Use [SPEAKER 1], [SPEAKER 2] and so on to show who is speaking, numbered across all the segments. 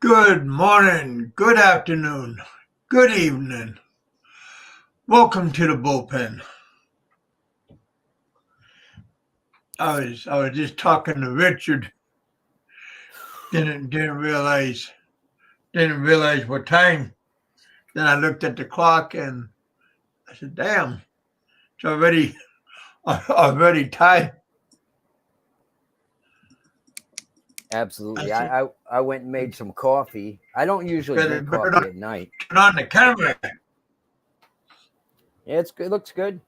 [SPEAKER 1] Good morning, good afternoon, good evening. Welcome to the bullpen. I was just talking to Richard. Didn't realize what time. Then I looked at the clock and I said, "Damn, it's already time."
[SPEAKER 2] Absolutely.
[SPEAKER 1] I said,
[SPEAKER 2] I went and made some coffee. I don't usually
[SPEAKER 1] "Better
[SPEAKER 2] drink
[SPEAKER 1] better
[SPEAKER 2] coffee
[SPEAKER 1] not
[SPEAKER 2] at night.
[SPEAKER 1] turn on the camera."
[SPEAKER 2] Yeah, it's good. It looks good.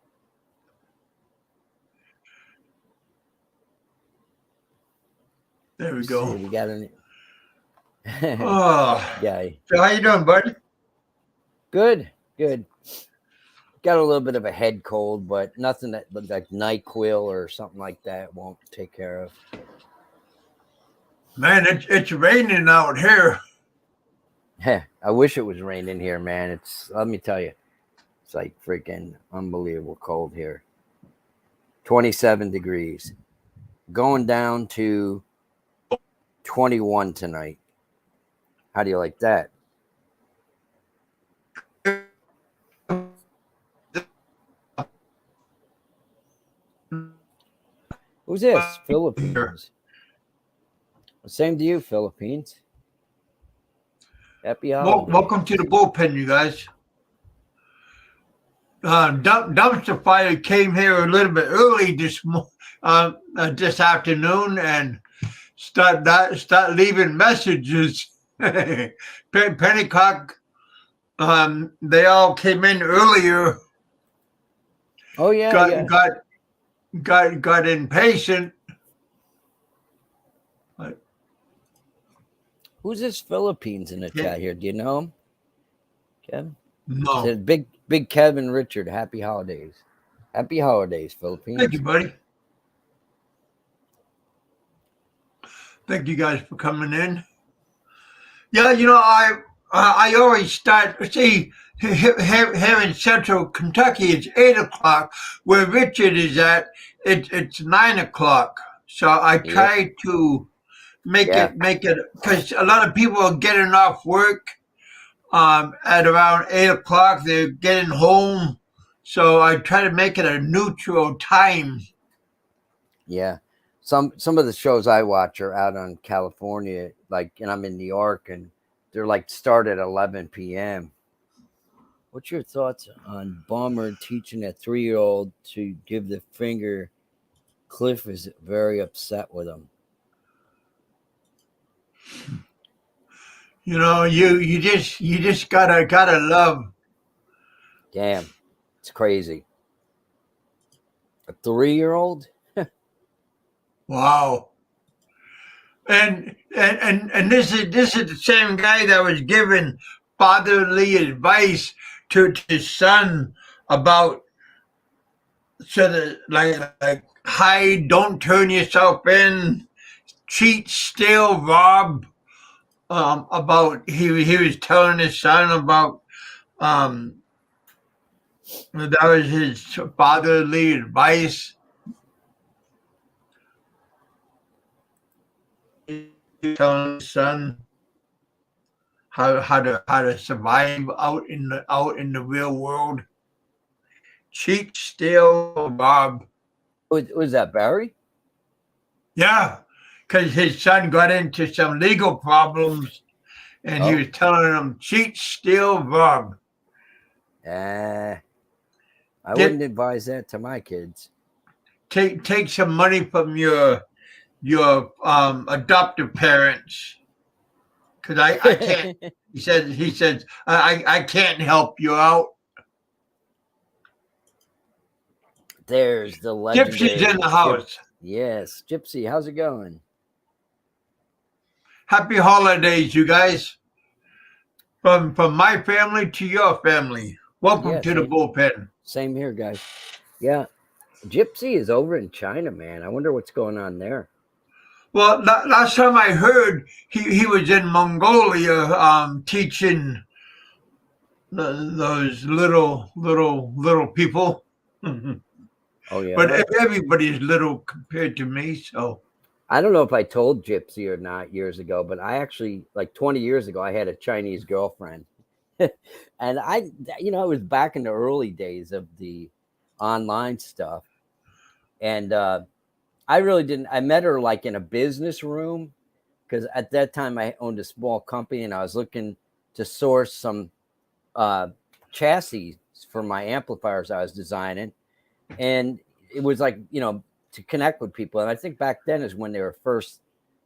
[SPEAKER 1] There we
[SPEAKER 2] Let's
[SPEAKER 1] go.
[SPEAKER 2] see, we got any
[SPEAKER 1] Oh,
[SPEAKER 2] guy.
[SPEAKER 1] so how you doing, bud?
[SPEAKER 2] Good. Got a little bit of a head cold, but nothing that looked like NyQuil or something like that won't take care of.
[SPEAKER 1] Man, it's raining out here.
[SPEAKER 2] I wish it was raining here, man. Let me tell you, it's like freaking unbelievable cold here. 27 degrees. Going down to 21 tonight. How do you like that? Who's this? Philippines. Same to you, Philippines. Happy holidays.
[SPEAKER 1] Welcome to the bullpen, you guys. Dumpster fire came here a little bit early this afternoon and start leaving messages. Pennycock, they all came in earlier.
[SPEAKER 2] Oh yeah,
[SPEAKER 1] Got impatient.
[SPEAKER 2] Who's this Philippines in the
[SPEAKER 1] Yeah.
[SPEAKER 2] chat here? Do you know him? Kevin?
[SPEAKER 1] No.
[SPEAKER 2] Said big Kevin Richard. Happy holidays. Happy holidays, Philippines.
[SPEAKER 1] Thank you, buddy. Thank you guys for coming in. Yeah, I always start. See, here in Central Kentucky, it's 8 o'clock. Where Richard is at, it's 9 o'clock. So I try to make it because a lot of people are getting off work at around 8 o'clock. They're getting home, so I try to make it a neutral time.
[SPEAKER 2] Yeah. Some of the shows I watch are out on California, and I'm in New York, and they're start at 11 p.m. What's your thoughts on Bomber teaching a 3-year-old to give the finger? Cliff is very upset with him.
[SPEAKER 1] You just gotta love.
[SPEAKER 2] Damn, it's crazy. A 3-year-old?
[SPEAKER 1] Wow. And this is the same guy that was giving fatherly advice to his son about hide, don't turn yourself in, cheat, steal, rob. About he was telling his son about that was his fatherly advice. Telling his son how to survive out in the real world. Cheat, steal, rob.
[SPEAKER 2] Was that Barry?
[SPEAKER 1] Yeah, because his son got into some legal problems, and he was telling him cheat, steal, rob.
[SPEAKER 2] I wouldn't advise that to my kids.
[SPEAKER 1] Take some money from your adoptive parents, because I can't. he says I can't help you out.
[SPEAKER 2] There's the legendary
[SPEAKER 1] Gypsy's in the house.
[SPEAKER 2] Yes, Gypsy, how's it going?
[SPEAKER 1] Happy holidays, you guys. From my family to your family. Welcome to the bullpen.
[SPEAKER 2] Same here, guys. Yeah, Gypsy is over in China, man. I wonder what's going on there.
[SPEAKER 1] Well, last time I heard, he was in Mongolia teaching those little people.
[SPEAKER 2] Oh yeah.
[SPEAKER 1] But everybody's little compared to me, so.
[SPEAKER 2] I don't know if I told Gypsy or not years ago, but I actually, like 20 years ago, I had a Chinese girlfriend. And it was back in the early days of the online stuff. And I really didn't, I met her like in a business room because at that time I owned a small company and I was looking to source some chassis for my amplifiers I was designing. And it was like, to connect with people. And I think back then is when they were first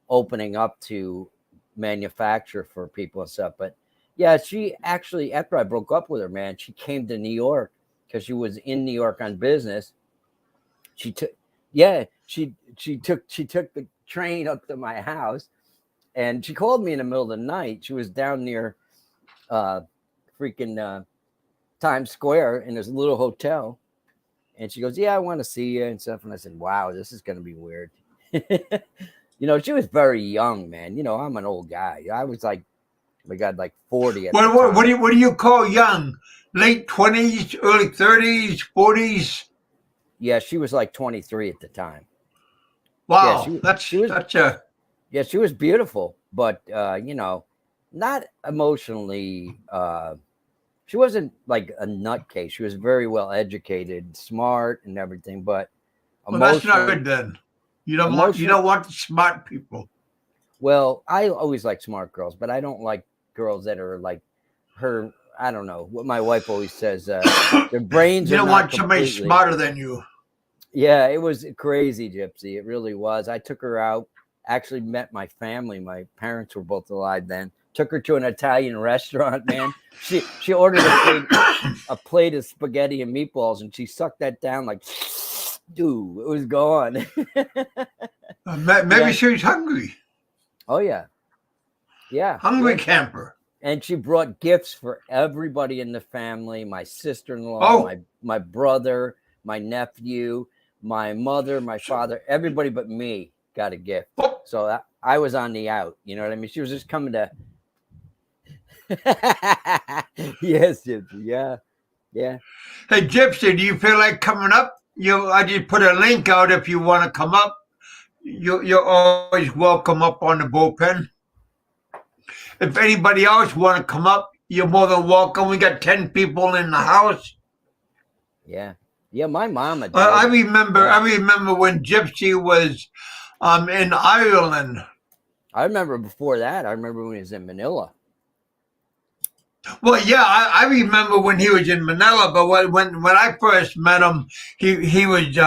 [SPEAKER 2] opening up to manufacture for people and stuff. But yeah, she actually, after I broke up with her, man, she came to New York because she was in New York on business. She took, yeah, she took the train up to my house, and she called me in the middle of the night. She was down near freaking Times Square in this little hotel. And she goes, "Yeah, I want to see you," and stuff. And I said, "Wow, this is going to be weird." She was very young, man. I'm an old guy. I was like, oh my God, like 40 at the time.
[SPEAKER 1] What do you call young? Late 20s, early 30s, 40s?
[SPEAKER 2] Yeah, she was like 23 at the time.
[SPEAKER 1] Wow,
[SPEAKER 2] Yeah, she was beautiful, but not emotionally. She wasn't like a nutcase. She was very well educated, smart, and everything. But
[SPEAKER 1] that's not good then. You don't want the smart people.
[SPEAKER 2] Well, I always like smart girls, but I don't like girls that are like her. I don't know what my wife always says. Their brains.
[SPEAKER 1] You don't
[SPEAKER 2] want
[SPEAKER 1] somebody smarter than you.
[SPEAKER 2] Yeah, it was crazy, Gypsy. It really was. I took her out. Actually, met my family. My parents were both alive then. Took her to an Italian restaurant, man. She ordered a plate of spaghetti and meatballs, and she sucked that down like, dude, it was gone.
[SPEAKER 1] Maybe she was hungry.
[SPEAKER 2] Oh, yeah. Yeah.
[SPEAKER 1] Hungry camper.
[SPEAKER 2] And she brought gifts for everybody in the family. My sister-in-law, my brother, my nephew, my mother, my father, everybody but me got a gift. So I was on the out. You know what I mean? She was just coming to... Yes, Gypsy. Yeah.
[SPEAKER 1] Hey, Gypsy, do you feel like coming up? I just put a link out if you want to come up. You're always welcome up on the bullpen. If anybody else want to come up, you're more than welcome. We got 10 people in the house.
[SPEAKER 2] Yeah, my mama did.
[SPEAKER 1] I remember when Gypsy was in Ireland.
[SPEAKER 2] I remember before that. I remember when he was in Manila.
[SPEAKER 1] Well, yeah, I remember when he was in Manila, but when I first met him, he was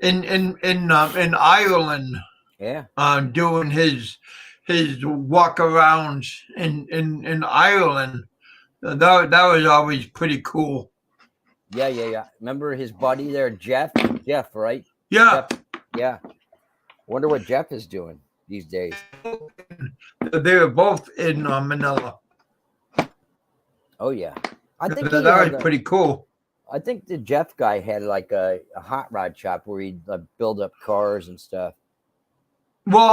[SPEAKER 1] in Ireland.
[SPEAKER 2] Yeah.
[SPEAKER 1] Doing his walk arounds in Ireland. That was always pretty cool.
[SPEAKER 2] Yeah. Remember his buddy there, Jeff, right?
[SPEAKER 1] Yeah.
[SPEAKER 2] Jeff, yeah. Wonder what Jeff is doing these days.
[SPEAKER 1] They were both in Manila.
[SPEAKER 2] Oh, yeah. I think
[SPEAKER 1] that was pretty cool.
[SPEAKER 2] I think the Jeff guy had like a hot rod shop where he'd build up cars and stuff.
[SPEAKER 1] Well,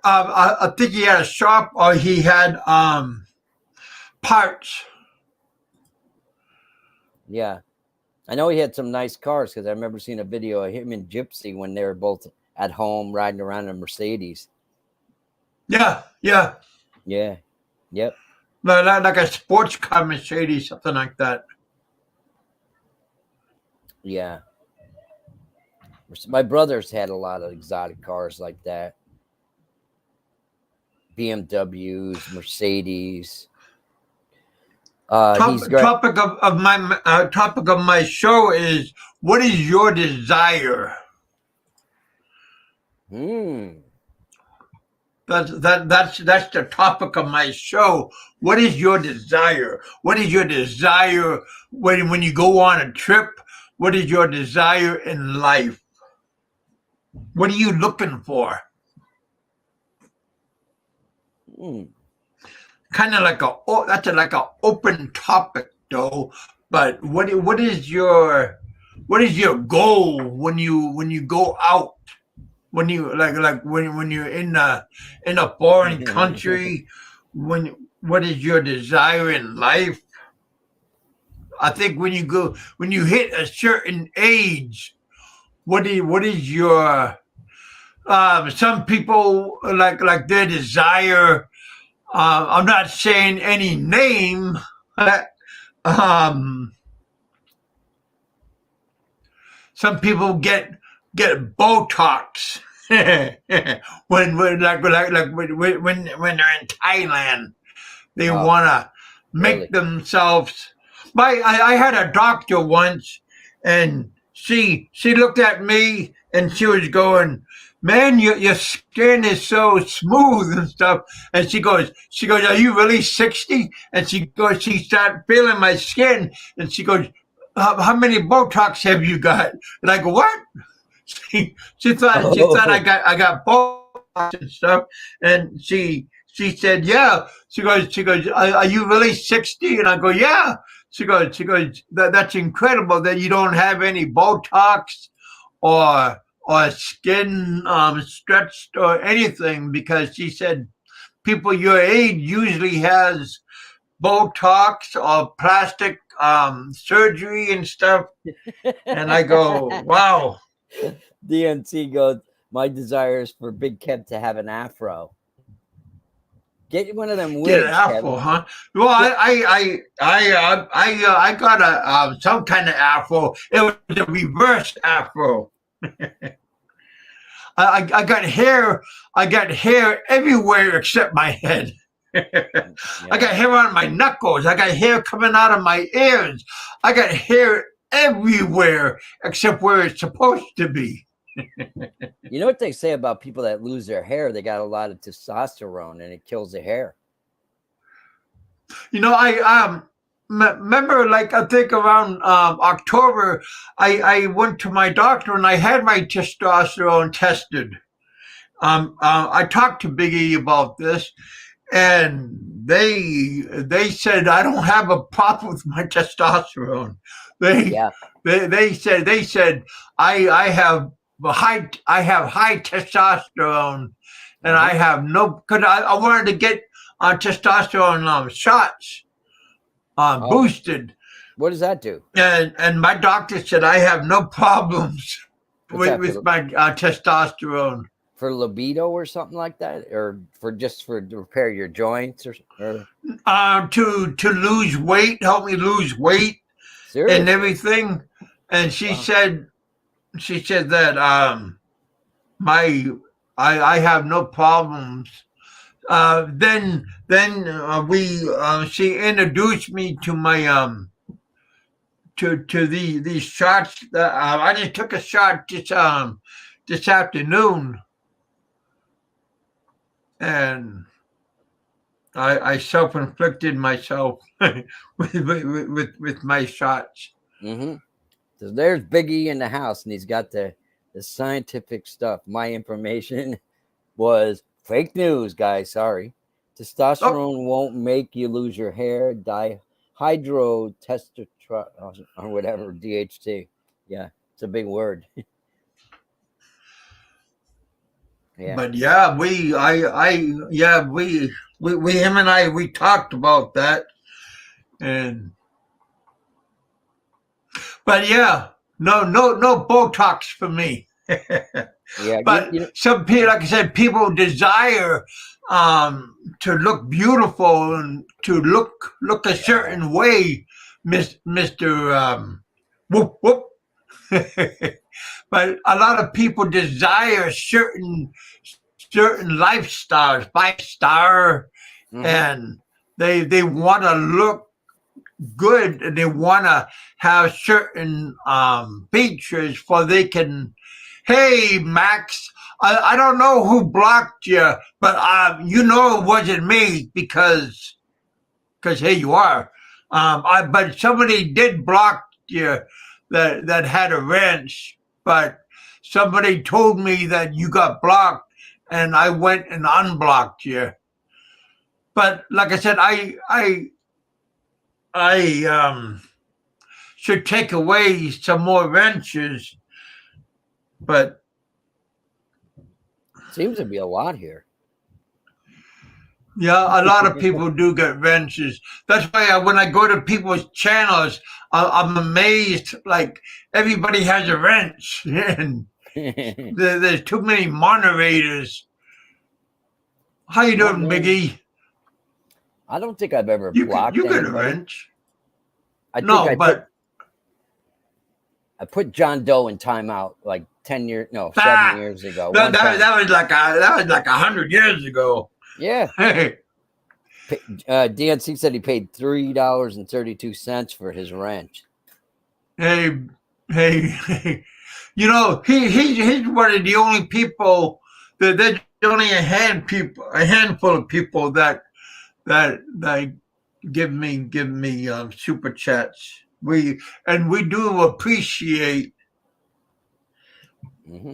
[SPEAKER 1] I think he had a shop, or he had parts.
[SPEAKER 2] Yeah, I know he had some nice cars because I remember seeing a video of him and Gypsy when they were both at home riding around in a Mercedes.
[SPEAKER 1] Yeah.
[SPEAKER 2] Yep.
[SPEAKER 1] Like a sports car Mercedes, something like that.
[SPEAKER 2] Yeah. My brothers had a lot of exotic cars like that. BMWs, Mercedes.
[SPEAKER 1] Topic of my show is, what is your desire? That's the topic of my show. What is your desire? What is your desire when you go on a trip? What is your desire in life? What are you looking for? Kind of like that's an open topic, though. But what is your goal when you go out? When you when you're in a foreign country, what is your desire in life? I think when you hit a certain age, what is your some people like their desire. I'm not saying any name. um, some people get Botox when they're in Thailand. They
[SPEAKER 2] Oh,
[SPEAKER 1] want to
[SPEAKER 2] really?
[SPEAKER 1] make themselves. I had a doctor once, and she looked at me and she was going, "Man, your skin is so smooth and stuff." And she goes, "Are you really 60?" And she started feeling my skin, and she goes, "How many Botox have you got?" And I go, "What?" She thought I
[SPEAKER 2] Oh,
[SPEAKER 1] got Botox and stuff, and she said, "Yeah." She goes, "Are you really 60?" And I go, "Yeah." She goes, "That's incredible that you don't have any Botox or skin stretched or anything," because she said people your age usually has Botox or plastic surgery and stuff. And I go, "Wow."
[SPEAKER 2] DNC goes, my desire is for Big Kev to have an afro. Get one of them
[SPEAKER 1] Get an
[SPEAKER 2] wigs, Kevin.
[SPEAKER 1] afro, huh? Well,
[SPEAKER 2] Yeah.
[SPEAKER 1] I got a some kind of afro. It was a reverse afro. I got hair. I got hair everywhere except my head. I got
[SPEAKER 2] Yeah.
[SPEAKER 1] hair on my knuckles. I got hair coming out of my ears. I got hair everywhere except where it's supposed to be.
[SPEAKER 2] You know what they say about people that lose their hair? They got a lot of testosterone and it kills the hair.
[SPEAKER 1] You know, I remember, like, I think around October, I went to my doctor and I had my testosterone tested. I talked to Biggie about this, and they said I don't have a problem with my testosterone. They
[SPEAKER 2] Yeah.
[SPEAKER 1] they said I have high testosterone, and I
[SPEAKER 2] Uh-huh.
[SPEAKER 1] have no, because I wanted to get testosterone shots
[SPEAKER 2] Oh,
[SPEAKER 1] boosted,
[SPEAKER 2] what does that do?
[SPEAKER 1] and my doctor said I have no problems
[SPEAKER 2] What's
[SPEAKER 1] with
[SPEAKER 2] that
[SPEAKER 1] with my testosterone.
[SPEAKER 2] for libido or something like that, or for just for to repair your joints or
[SPEAKER 1] To lose weight, help me lose weight and
[SPEAKER 2] seriously?
[SPEAKER 1] everything. And
[SPEAKER 2] Wow.
[SPEAKER 1] she said that my I have no problems. Then we she introduced me to my to these shots that I just took a shot this afternoon, and I self inflicted myself with my shots.
[SPEAKER 2] Mm-hmm. So there's Biggie in the house, and he's got the scientific stuff. My information was fake news, guys. Sorry.
[SPEAKER 1] Oh,
[SPEAKER 2] Testosterone won't make you lose your hair. Dihydrotestosterone or whatever, DHT. Yeah, it's a big word. Yeah.
[SPEAKER 1] but yeah, we him and I we talked about that, and but yeah, no Botox for me.
[SPEAKER 2] Yeah.
[SPEAKER 1] But some people, like I said, people desire to look beautiful and to look a
[SPEAKER 2] Yeah.
[SPEAKER 1] certain way, Mister Whoop Whoop. But a lot of people desire certain lifestyles, 5 star,
[SPEAKER 2] Mm-hmm.
[SPEAKER 1] and they want to look good, and they want to have certain features for they can. Hey, Max, I don't know who blocked you, but you know it wasn't me because here you are. But somebody did block you that had a wrench, but somebody told me that you got blocked, and I went and unblocked you. But like I said, I should take away some more wrenches, but
[SPEAKER 2] Seems to be a lot here.
[SPEAKER 1] yeah, a lot of people do get wrenches. That's why when I go to people's channels, I'm amazed. Like, everybody has a wrench, and There's too many moderators. How you
[SPEAKER 2] Not
[SPEAKER 1] doing,
[SPEAKER 2] me.
[SPEAKER 1] Biggie?
[SPEAKER 2] I don't think I've ever
[SPEAKER 1] You
[SPEAKER 2] blocked
[SPEAKER 1] you get a
[SPEAKER 2] anybody.
[SPEAKER 1] wrench.
[SPEAKER 2] I think
[SPEAKER 1] No,
[SPEAKER 2] I
[SPEAKER 1] but
[SPEAKER 2] put John Doe in timeout like 7
[SPEAKER 1] ah,
[SPEAKER 2] years ago.
[SPEAKER 1] that,
[SPEAKER 2] One
[SPEAKER 1] that,
[SPEAKER 2] time.
[SPEAKER 1] that was like 100 years ago.
[SPEAKER 2] Yeah.
[SPEAKER 1] Hey,
[SPEAKER 2] DNC said he paid $3.32 for his wrench.
[SPEAKER 1] hey, hey. You know, he's one of the only people that there's only a handful of people that give me super chats. We do appreciate.
[SPEAKER 2] Mm-hmm.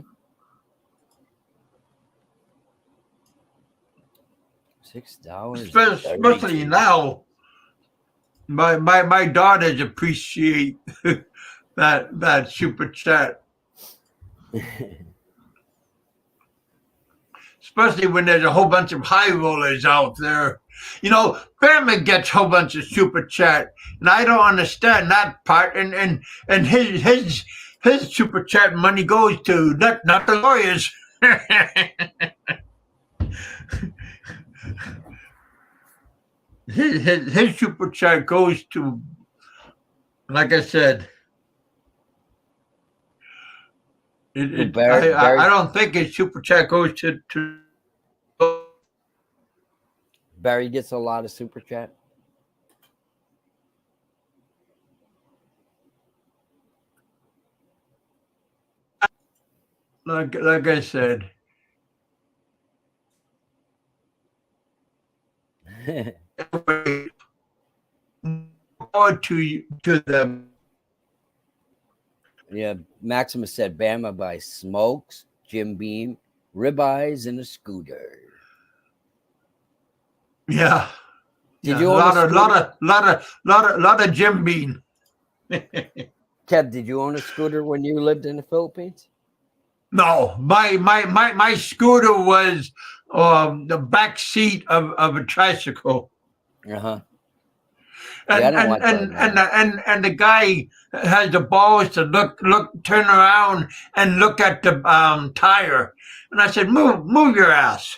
[SPEAKER 2] $6.
[SPEAKER 1] Especially now, my daughters appreciate that super chat. Especially when there's a whole bunch of high rollers out there. You know, Fairman gets a whole bunch of super chat, and I don't understand that part. And his super chat money goes to not the lawyers. his super chat goes to, like I said, I don't think his super chat goes to
[SPEAKER 2] Barry gets a lot of super chat.
[SPEAKER 1] like I said. Forward to them.
[SPEAKER 2] Yeah, Maximus said Bama buys smokes, Jim Beam, ribeyes, and a scooter.
[SPEAKER 1] Yeah.
[SPEAKER 2] Did
[SPEAKER 1] yeah.
[SPEAKER 2] you
[SPEAKER 1] a
[SPEAKER 2] own a
[SPEAKER 1] lot of Jim Beam?
[SPEAKER 2] Kev, did you own a scooter when you lived in the Philippines?
[SPEAKER 1] No, my scooter was the back seat of a tricycle.
[SPEAKER 2] Uh-huh.
[SPEAKER 1] And the guy has the balls to turn around and look at the tire, and I said, move your ass.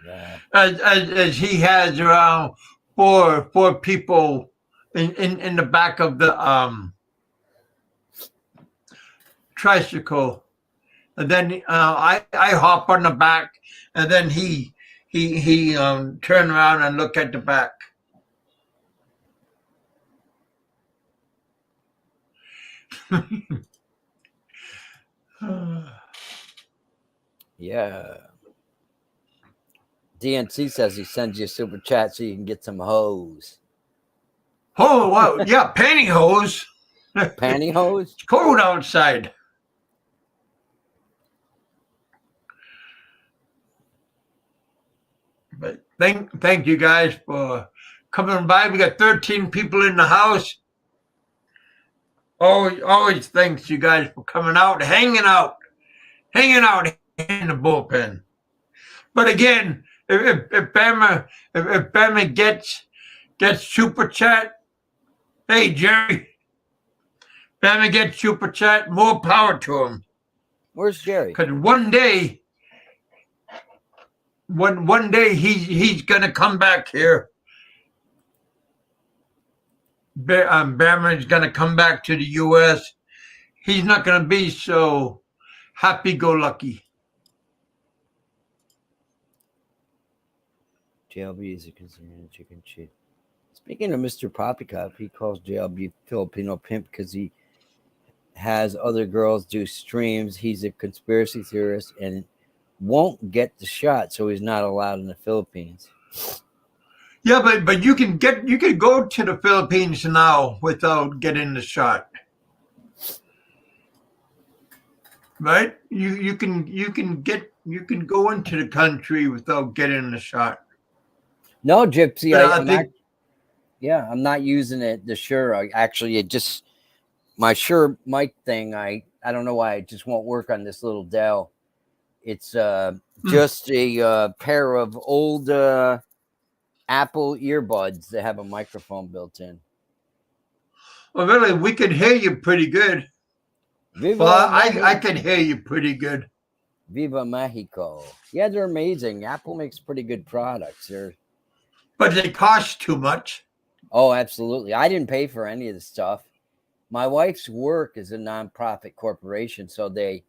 [SPEAKER 2] Yeah.
[SPEAKER 1] As he has around four people in the back of the tricycle, and then I hop on the back, and then he turn around and look at the back.
[SPEAKER 2] Yeah. DNC says he sends you a super chat so you can get some hose.
[SPEAKER 1] Oh, wow. Yeah, pantyhose.
[SPEAKER 2] Pantyhose?
[SPEAKER 1] It's cold outside. But thank you guys for coming by. We got 13 people in the house. Always thanks you guys for coming out, hanging out in the bullpen. But again, if Bama gets super chat, hey Jerry, Bama gets super chat, more power to him.
[SPEAKER 2] Where's Jerry?
[SPEAKER 1] Because one day he's gonna come back here. Bama is gonna come back to the U.S. He's not gonna be so happy-go-lucky.
[SPEAKER 2] JLB is a considered chicken shit. Speaking of Mr. Poppycock, he calls JLB Filipino pimp because he has other girls do streams. He's a conspiracy theorist and won't get the shot, so he's not allowed in the Philippines.
[SPEAKER 1] Yeah, but you can go to the Philippines now without getting the shot. Right? You can go into the country without getting the shot.
[SPEAKER 2] No, Gypsy, I'm not using it. The Shure, my Shure mic thing. I don't know why it just won't work on this little Dell. It's just a pair of old Apple earbuds that have a microphone built in.
[SPEAKER 1] Well, really, we can hear you pretty good.
[SPEAKER 2] Viva
[SPEAKER 1] Well, I
[SPEAKER 2] Mexico.
[SPEAKER 1] can hear you pretty good.
[SPEAKER 2] Viva Mexico. Yeah, they're amazing. Apple makes pretty good products. They're
[SPEAKER 1] But they cost too much.
[SPEAKER 2] Oh, absolutely. I didn't pay for any of the stuff. My wife's work is a nonprofit corporation, so they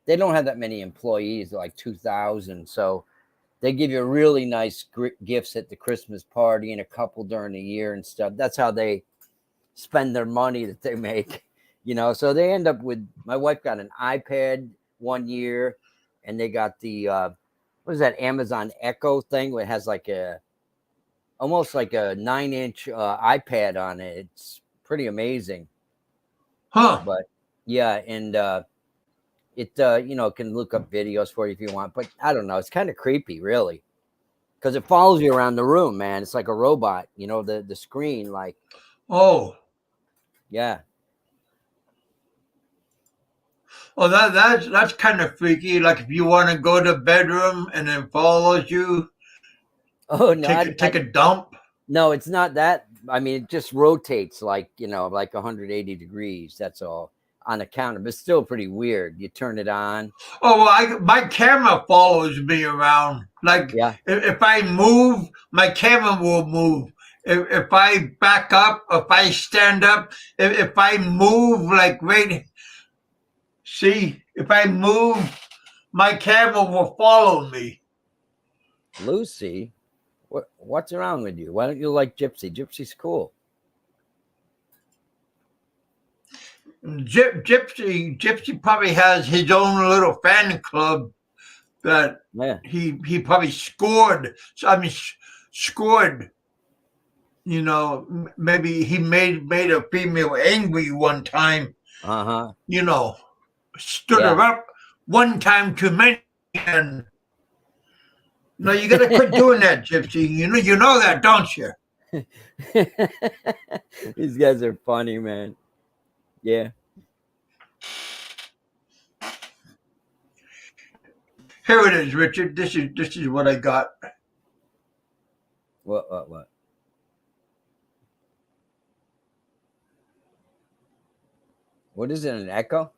[SPEAKER 2] don't have that many employees, like 2,000. So they give you really nice gifts at the Christmas party and a couple during the year and stuff. That's how they spend their money that they make, So they end up with, my wife got an iPad one year, and they got the what is that Amazon Echo thing where it has like almost like a 9-inch iPad on it. It's pretty amazing.
[SPEAKER 1] Huh.
[SPEAKER 2] But yeah, and it can look up videos for you if you want. But I don't know, it's kind of creepy, really, because it follows you around the room, man. It's like a robot, the screen, like.
[SPEAKER 1] Oh.
[SPEAKER 2] Yeah.
[SPEAKER 1] Oh, that's kind of freaky. Like if you want to go to the bedroom and it follows you,
[SPEAKER 2] Oh no,
[SPEAKER 1] take a dump.
[SPEAKER 2] No, it's not that. I mean, it just rotates like 180 degrees. That's all on the counter, but it's still pretty weird. You turn it on.
[SPEAKER 1] Oh well, my camera follows me around. Like if I move, my camera will move. If I back up, if I stand up, if I move, like see, if I move, my camera will follow me.
[SPEAKER 2] Lucy, what's wrong with you? Why don't you like Gypsy? Gypsy's cool.
[SPEAKER 1] Gypsy probably has his own little fan club that he probably scored. I mean, scored. Maybe he made a female angry one time. Stood her up one time too many. And no, you got to quit doing that, Gypsy. You know that, don't you?
[SPEAKER 2] These guys are funny, man. Yeah.
[SPEAKER 1] Here it is, Richard. This is what I got.
[SPEAKER 2] What? What is it? An Echo?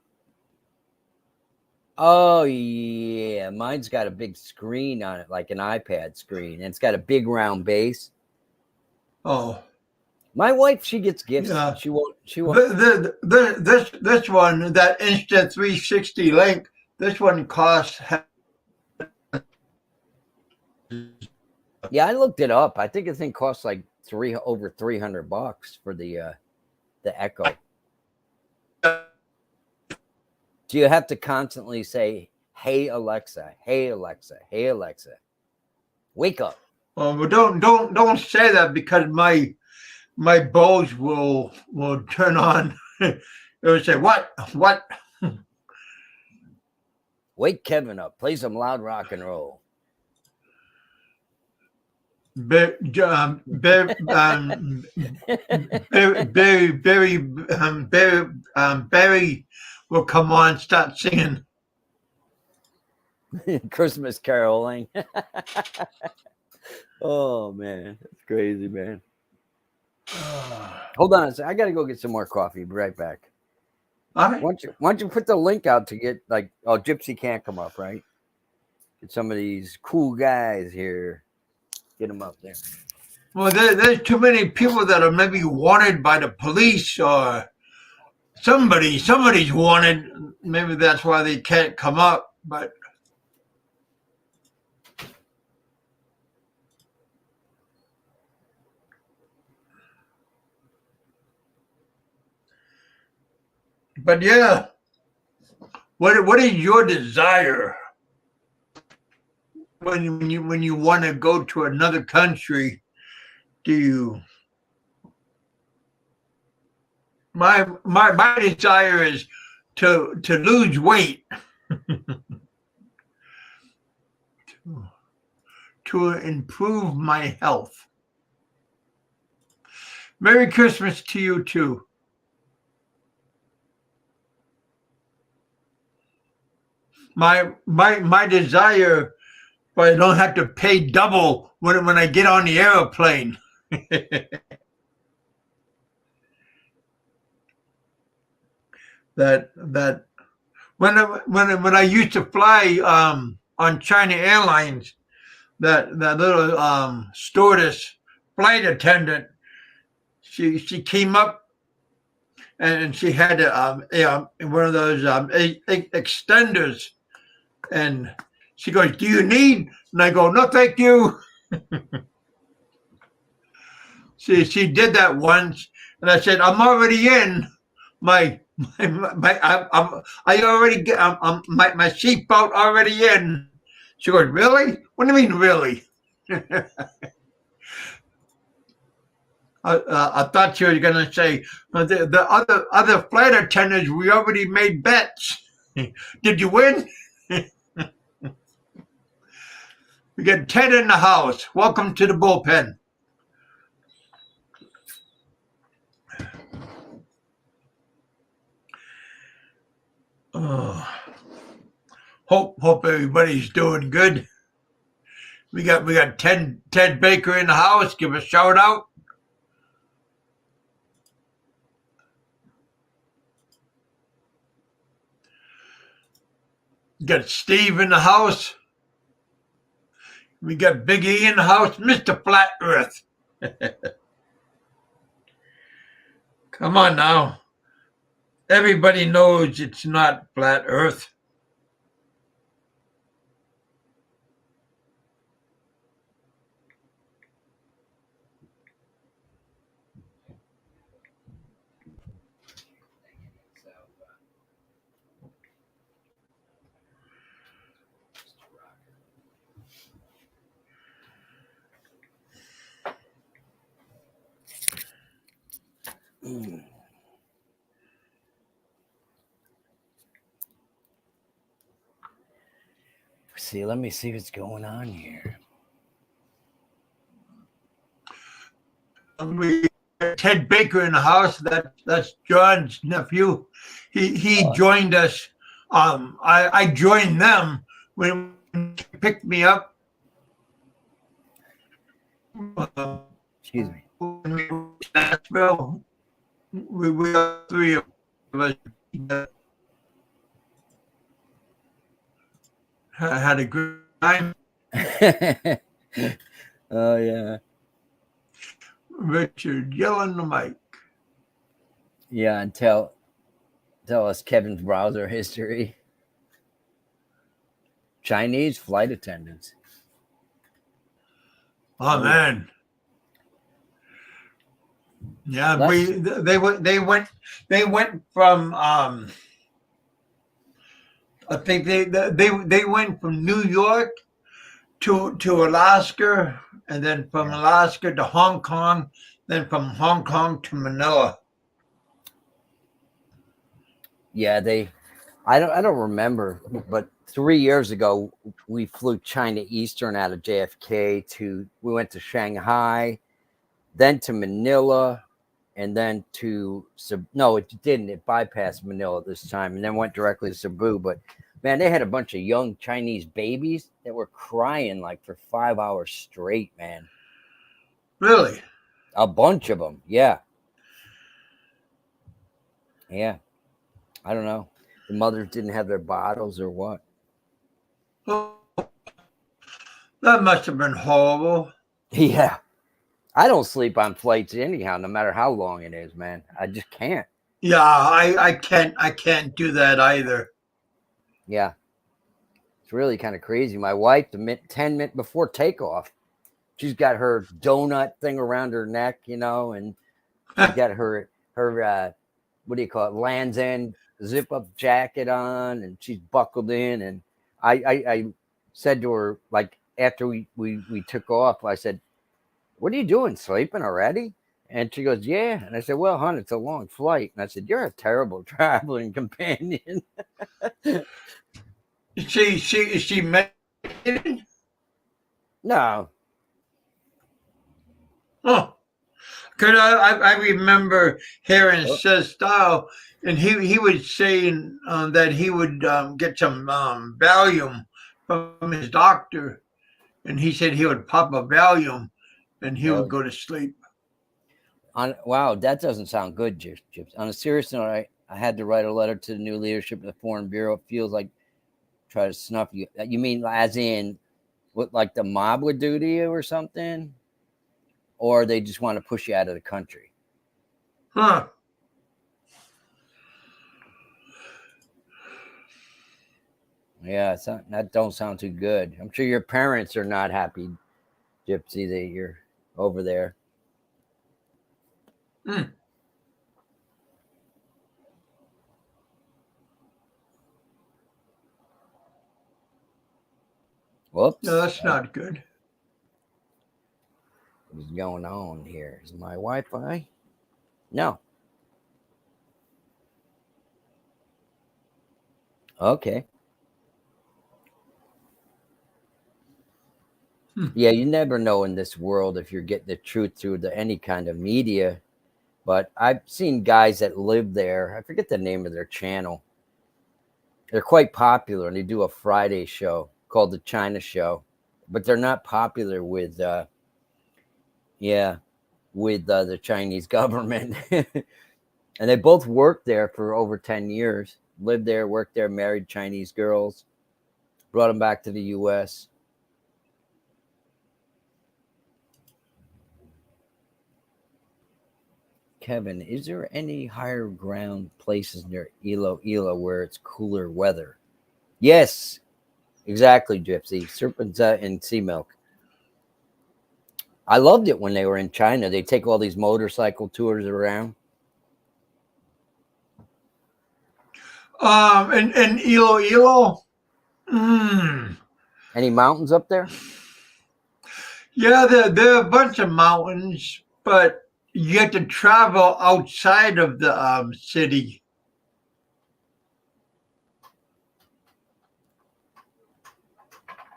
[SPEAKER 2] Oh yeah, mine's got a big screen on it, like an iPad screen, and it's got a big round base.
[SPEAKER 1] Oh.
[SPEAKER 2] My wife, she gets gifts. Yeah. She won't.
[SPEAKER 1] This one, that Insta360 link, this one costs.
[SPEAKER 2] Yeah, I looked it up. I think the thing costs like over $300 for the Echo. Do you have to constantly say, "Hey Alexa, hey Alexa, hey Alexa, wake up"?
[SPEAKER 1] Well, don't say that because my Bose will turn on. It will say, "What?
[SPEAKER 2] Wake Kevin up. Play some loud rock and roll."
[SPEAKER 1] Barry will come on, start singing
[SPEAKER 2] Christmas caroling. Oh man, that's crazy, man. Hold on a second. I gotta go get some more coffee. Be right back.
[SPEAKER 1] All right.
[SPEAKER 2] Why don't you put the link out to get Gypsy can't come up, right? Get some of these cool guys here. Get them up there.
[SPEAKER 1] Well, there's too many people that are maybe wanted by the police or somebody's wanted. Maybe that's why they can't come up, but. But yeah, what is your desire when you want to go to another country? Do you? My desire is to lose weight, to improve my health. Merry Christmas to you too. My desire, but I don't have to pay double when I get on the airplane. that when I used to fly on China Airlines, that little stewardess flight attendant, she came up and she had one of those extenders, and she goes, "Do you need?" And I go, "No, thank you." She did that once, and I said, "I'm already in I already get my seatbelt already in." She goes, "Really? What do you mean, really?" I thought she was going to say, the other flight attendants, we already made bets. Did you win? We got Ted in the house. Welcome to the bullpen. Oh, hope everybody's doing good. We got Ted Baker in the house. Give a shout out. We got Steve in the house. We got Big E in the house. Mr. Flat Earth. Come on now. Everybody knows it's not flat Earth.
[SPEAKER 2] See, let me see what's going on here.
[SPEAKER 1] We got Ted Baker in the house. That's John's nephew. He joined us. I joined them when he picked me up.
[SPEAKER 2] Excuse me.
[SPEAKER 1] Nashville. We are three of us. Had a good time.
[SPEAKER 2] Oh yeah.
[SPEAKER 1] Richard, yelling the mic.
[SPEAKER 2] Yeah, and tell us Kevin's browser history. Chinese flight attendants.
[SPEAKER 1] Oh man. Yeah, they went from I think they went from New York to Alaska, and then from Alaska to Hong Kong, then from Hong Kong to Manila.
[SPEAKER 2] Yeah, I don't remember, but 3 years ago we flew China Eastern out of JFK we went to Shanghai, then to Manila, and then no, it didn't. It bypassed Manila this time and then went directly to Cebu. But man, they had a bunch of young Chinese babies that were crying like for 5 hours straight, man.
[SPEAKER 1] Really?
[SPEAKER 2] A bunch of them. Yeah. Yeah. I don't know. The mothers didn't have their bottles or what.
[SPEAKER 1] Oh, that must have been horrible.
[SPEAKER 2] Yeah. I don't sleep on flights anyhow, no matter how long it is, man. I just can't.
[SPEAKER 1] Yeah, I can't do that either.
[SPEAKER 2] Yeah. It's really kind of crazy. My wife, 10 minutes before takeoff, she's got her donut thing around her neck, and she's got her what do you call it, Land's End zip up jacket on, and she's buckled in. And I said to her, like, after we took off, I said, "What are you doing, sleeping already?" And she goes, "Yeah." And I said, "Well, hon, it's a long flight." And I said, "You're a terrible traveling companion."
[SPEAKER 1] Is she meditating?
[SPEAKER 2] No.
[SPEAKER 1] Oh, because I remember hearing Seth Style, and he was saying that he would get some Valium from his doctor, and he said he would pop a Valium, and he would go to sleep.
[SPEAKER 2] Wow, that doesn't sound good, Gyps. On a serious note, I had to write a letter to the new leadership of the Foreign Bureau. It feels like try to snuff you. You mean as in what, like the mob would do to you or something? Or they just want to push you out of the country?
[SPEAKER 1] Huh.
[SPEAKER 2] Yeah, that don't sound too good. I'm sure your parents are not happy, Gypsy, that you're over there.
[SPEAKER 1] Hmm.
[SPEAKER 2] Whoops.
[SPEAKER 1] No, that's not good.
[SPEAKER 2] What's going on here? Is my Wi-Fi? No. Okay. Yeah, you never know in this world if you're getting the truth through any kind of media. But I've seen guys that live there. I forget the name of their channel. They're quite popular, and they do a Friday show called the China Show. But they're not popular with, the Chinese government. And they both worked there for over 10 years. Lived there, worked there, married Chinese girls. Brought them back to the U.S. Kevin, is there any higher ground places near Iloilo where it's cooler weather? Yes, exactly, Gypsy. Serpentza and Sea Milk. I loved it when they were in China. They take all these motorcycle tours around.
[SPEAKER 1] And Iloilo.
[SPEAKER 2] Any mountains up there?
[SPEAKER 1] Yeah, there are a bunch of mountains, but you have to travel outside of the city.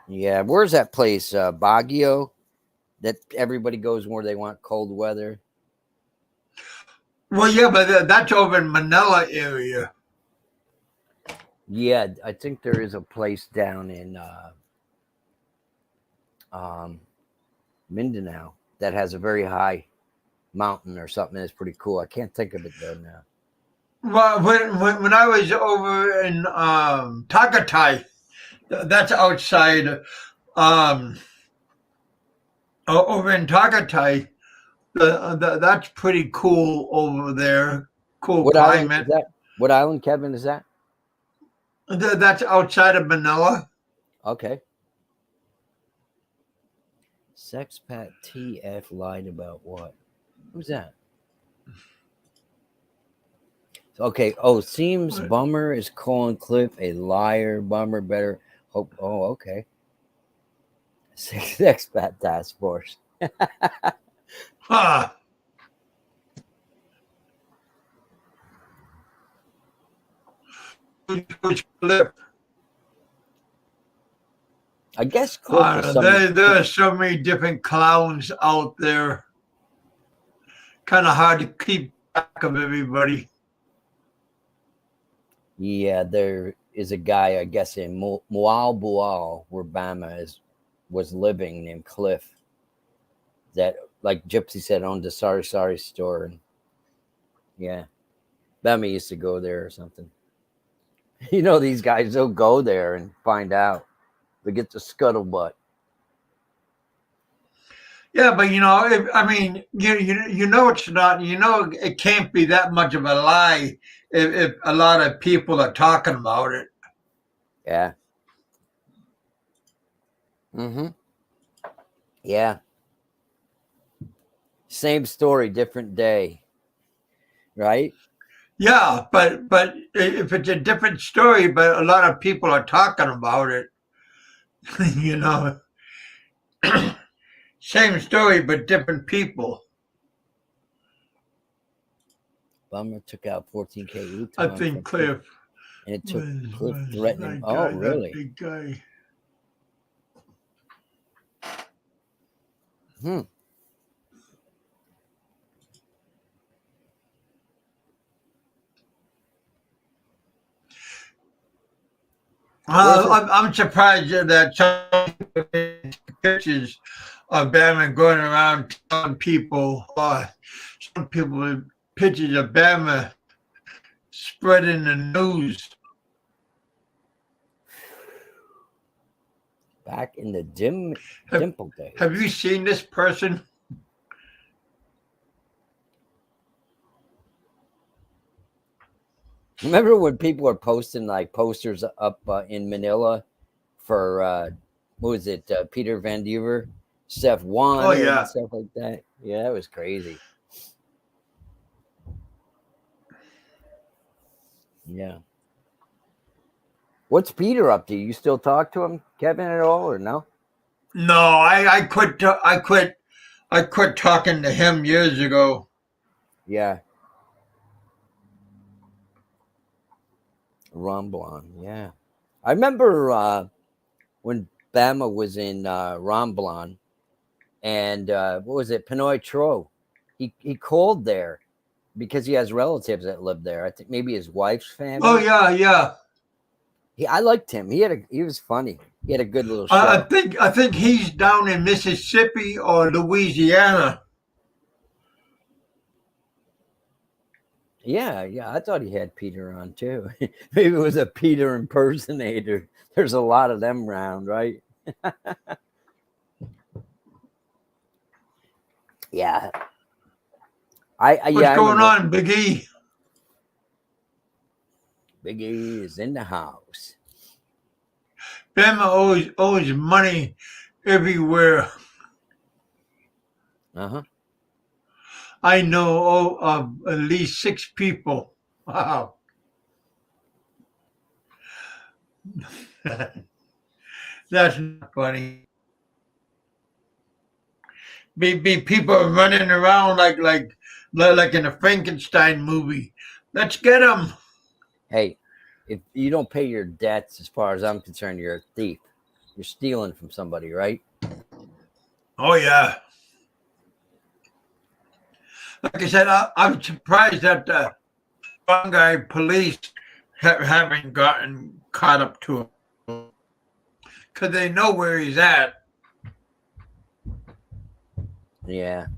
[SPEAKER 2] Yeah, where's that place? Baguio, that everybody goes where they want cold weather.
[SPEAKER 1] Well, yeah, but that's over in Manila area.
[SPEAKER 2] Yeah, I think there is a place down in Mindanao that has a very high mountain or something. That's pretty cool. I can't think of it though now.
[SPEAKER 1] Well, when I was over in Tagaytay, that's outside. Over in Tagaytay, that's pretty cool over there. Cool
[SPEAKER 2] What island is
[SPEAKER 1] climate.
[SPEAKER 2] that? What island, Kevin, is that?
[SPEAKER 1] That's outside of Manila.
[SPEAKER 2] Okay. Sexpat TF lied about what? Who's that? Okay. Oh, seems
[SPEAKER 1] What?
[SPEAKER 2] Bummer is calling Cliff a liar. Bummer better hope. Oh, okay. Sexpat Task Force.
[SPEAKER 1] Huh. Which Cliff?
[SPEAKER 2] I guess Cliff is
[SPEAKER 1] There are so many different clowns out there. Kind of hard to keep track of everybody.
[SPEAKER 2] Yeah, there is a guy, I guess, in Moalboal, where Bama was living, named Cliff, that, like Gypsy said, owned a Sari store. And yeah, Bama used to go there or something. You know, these guys, they'll go there and find out. They get the scuttlebutt.
[SPEAKER 1] Yeah, but I mean, you know it's not. You know it can't be that much of a lie if a lot of people are talking about it.
[SPEAKER 2] Yeah. Mm-hmm. Yeah. Same story, different day. Right?
[SPEAKER 1] Yeah, but if it's a different story, but a lot of people are talking about it, you know, same story but different people.
[SPEAKER 2] Bummer took out 14K Uton.
[SPEAKER 1] I think Cliff.
[SPEAKER 2] And it took Cliff
[SPEAKER 1] was
[SPEAKER 2] threatening.
[SPEAKER 1] that
[SPEAKER 2] Oh,
[SPEAKER 1] guy,
[SPEAKER 2] really?
[SPEAKER 1] That big guy. I'm surprised that some pictures of Bama going around telling people, some people with pictures of Bama spreading the news.
[SPEAKER 2] Back in the dimple days.
[SPEAKER 1] Have you seen this person?
[SPEAKER 2] Remember when people were posting like posters up in Manila for what was it, Peter Van Duver, Steph Wanted,
[SPEAKER 1] Oh, yeah.
[SPEAKER 2] and stuff like that? Yeah, that was crazy. Yeah. What's Peter up to? You still talk to him, Kevin, at all, or no?
[SPEAKER 1] No, I quit. I quit talking to him years ago.
[SPEAKER 2] Yeah. Romblon, yeah. I remember when Bama was in Romblon, and what was it, Pinoy Tro? He called there because he has relatives that live there. I think maybe his wife's family.
[SPEAKER 1] Oh yeah, yeah.
[SPEAKER 2] I liked him. He was funny. He had a good little show.
[SPEAKER 1] I think he's down in Mississippi or Louisiana.
[SPEAKER 2] Yeah. I thought he had Peter on too. Maybe it was a Peter impersonator. There's a lot of them around, right? Yeah.
[SPEAKER 1] What's going on, Big E?
[SPEAKER 2] Big E is in the house.
[SPEAKER 1] Bama owes money everywhere.
[SPEAKER 2] Uh-huh.
[SPEAKER 1] I know of at least 6 people. Wow. That's not funny. Be people are running around like in a Frankenstein movie. Let's get them.
[SPEAKER 2] Hey, if you don't pay your debts, as far as I'm concerned, you're a thief. You're stealing from somebody, right?
[SPEAKER 1] Oh yeah. Like I said, I'm surprised that the Barangay police haven't gotten caught up to him because they know where he's at.
[SPEAKER 2] Yeah.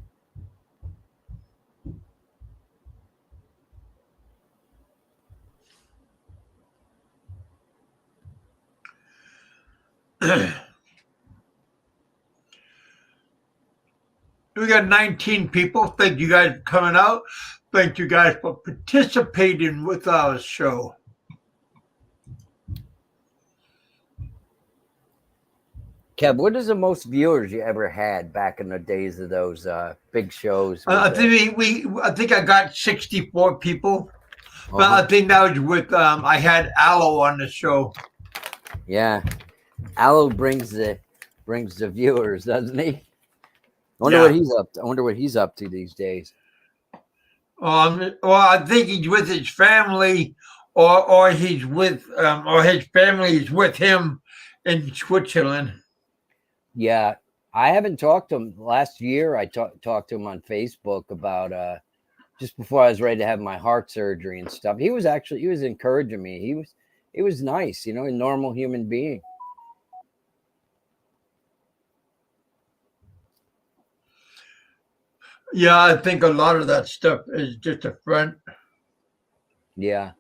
[SPEAKER 1] We got 19 people. Thank you guys for coming out. Thank you guys for participating with our show.
[SPEAKER 2] Kev, what is the most viewers you ever had back in the days of those big shows?
[SPEAKER 1] I think I got 64 people.
[SPEAKER 2] Uh-huh.
[SPEAKER 1] But I think that was with I had Aloe on the show.
[SPEAKER 2] Yeah, Aloe brings the viewers, doesn't he? I wonder what he's up to these days.
[SPEAKER 1] Well, I think he's with his family, or he's with or his family is with him in Switzerland.
[SPEAKER 2] Yeah, I haven't talked to him. Last year, I talked to him on Facebook about just before I was ready to have my heart surgery and stuff. He was encouraging me. He was nice, a normal human being.
[SPEAKER 1] Yeah, I think a lot of that stuff is just a front.
[SPEAKER 2] Yeah.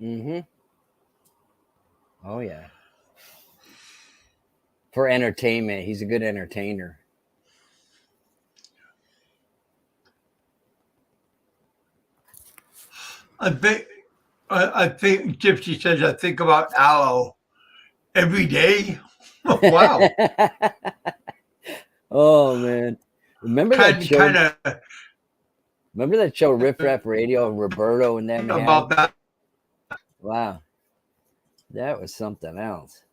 [SPEAKER 2] Mm-hmm. Oh yeah. For entertainment, he's a good entertainer.
[SPEAKER 1] I think Gypsy says I think about Aloe every day. Wow.
[SPEAKER 2] Oh man. Remember that show Riff Raff Radio, Roberto and them
[SPEAKER 1] about that.
[SPEAKER 2] Wow. That was something else.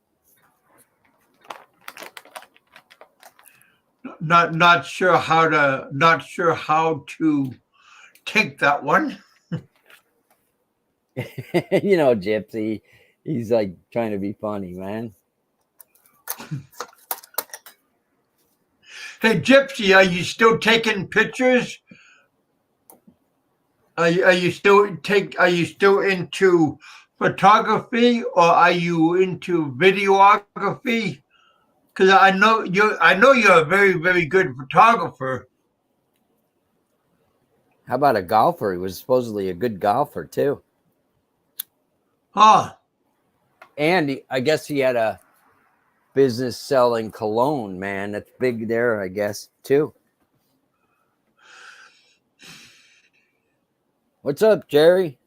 [SPEAKER 1] Not sure how to take that one.
[SPEAKER 2] Gypsy, he's like trying to be funny, man.
[SPEAKER 1] Hey, Gypsy, are you still taking pictures? Are you still into photography, or are you into videography? Because I know you're a very, very good photographer.
[SPEAKER 2] How about a golfer? He was supposedly a good golfer too.
[SPEAKER 1] Huh.
[SPEAKER 2] And I guess he had a business selling cologne, man. That's big there, I guess, too. What's up, Jerry?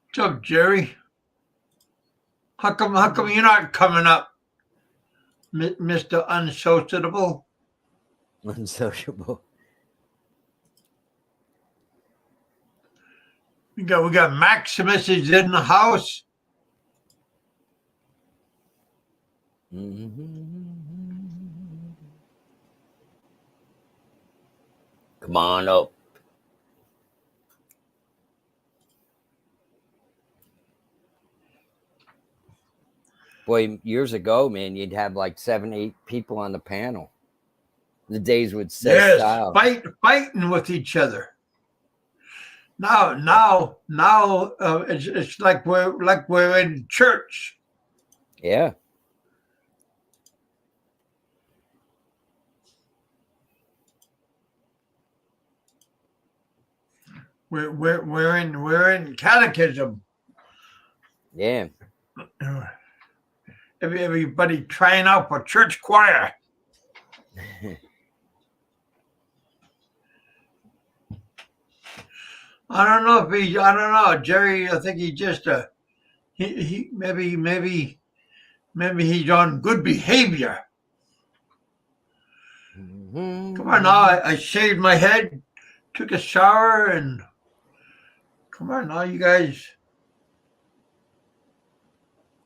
[SPEAKER 1] What's up, Jerry? How come you're not coming up, Mr. Unsociable?
[SPEAKER 2] Unsociable.
[SPEAKER 1] We got Maximus is in the house.
[SPEAKER 2] Come on up. Boy, years ago, man, you'd have like 7, 8 people on the panel. The days would set
[SPEAKER 1] Yes,
[SPEAKER 2] style.
[SPEAKER 1] fighting with each other. Now, it's like we're in church.
[SPEAKER 2] Yeah.
[SPEAKER 1] We're in catechism.
[SPEAKER 2] Yeah.
[SPEAKER 1] Everybody trying out for church choir. I don't know, Jerry. I think he just he maybe he's on good behavior. Come on now, I shaved my head, took a shower, and come on now, you guys.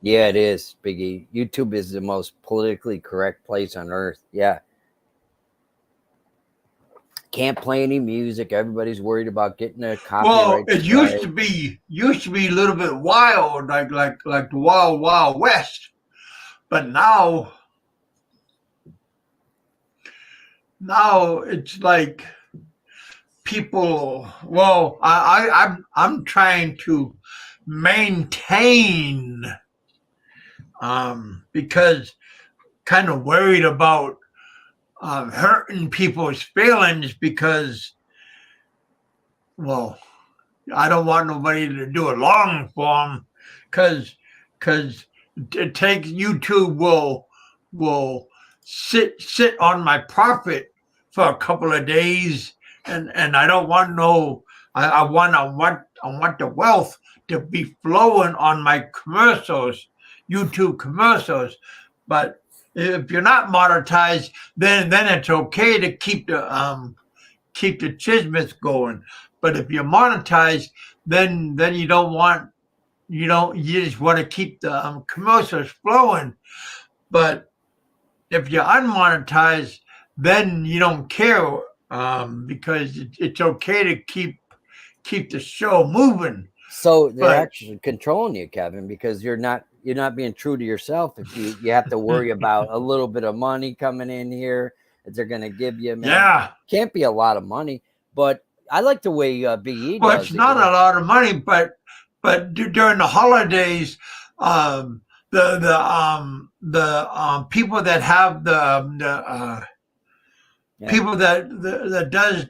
[SPEAKER 2] Yeah, it is, Biggie. YouTube is the most politically correct place on earth. Yeah. Can't play any music. Everybody's worried about getting a copyright.
[SPEAKER 1] Well, it used to be a little bit wild, like the Wild Wild West, but now it's like people. Well, I'm trying to maintain, because kind of worried about hurting people's feelings because, well, I don't want nobody to do a long form because it takes YouTube will sit on my profit for a couple of days, and I don't want I want the wealth to be flowing on my commercials, YouTube commercials, but if you're not monetized, then it's okay to keep the chismets going. But if you're monetized, then you just want to keep the commercials flowing. But if you're unmonetized, then you don't care, because it's okay to keep the show moving.
[SPEAKER 2] So they're actually controlling you, Kevin, because you're not being true to yourself. If you have to worry about a little bit of money coming in here that they're going to give you, man.
[SPEAKER 1] Yeah,
[SPEAKER 2] can't be a lot of money, but I like the way Big E
[SPEAKER 1] well,
[SPEAKER 2] does
[SPEAKER 1] it's
[SPEAKER 2] it,
[SPEAKER 1] not a lot of money, but during the holidays, the people that have the people that does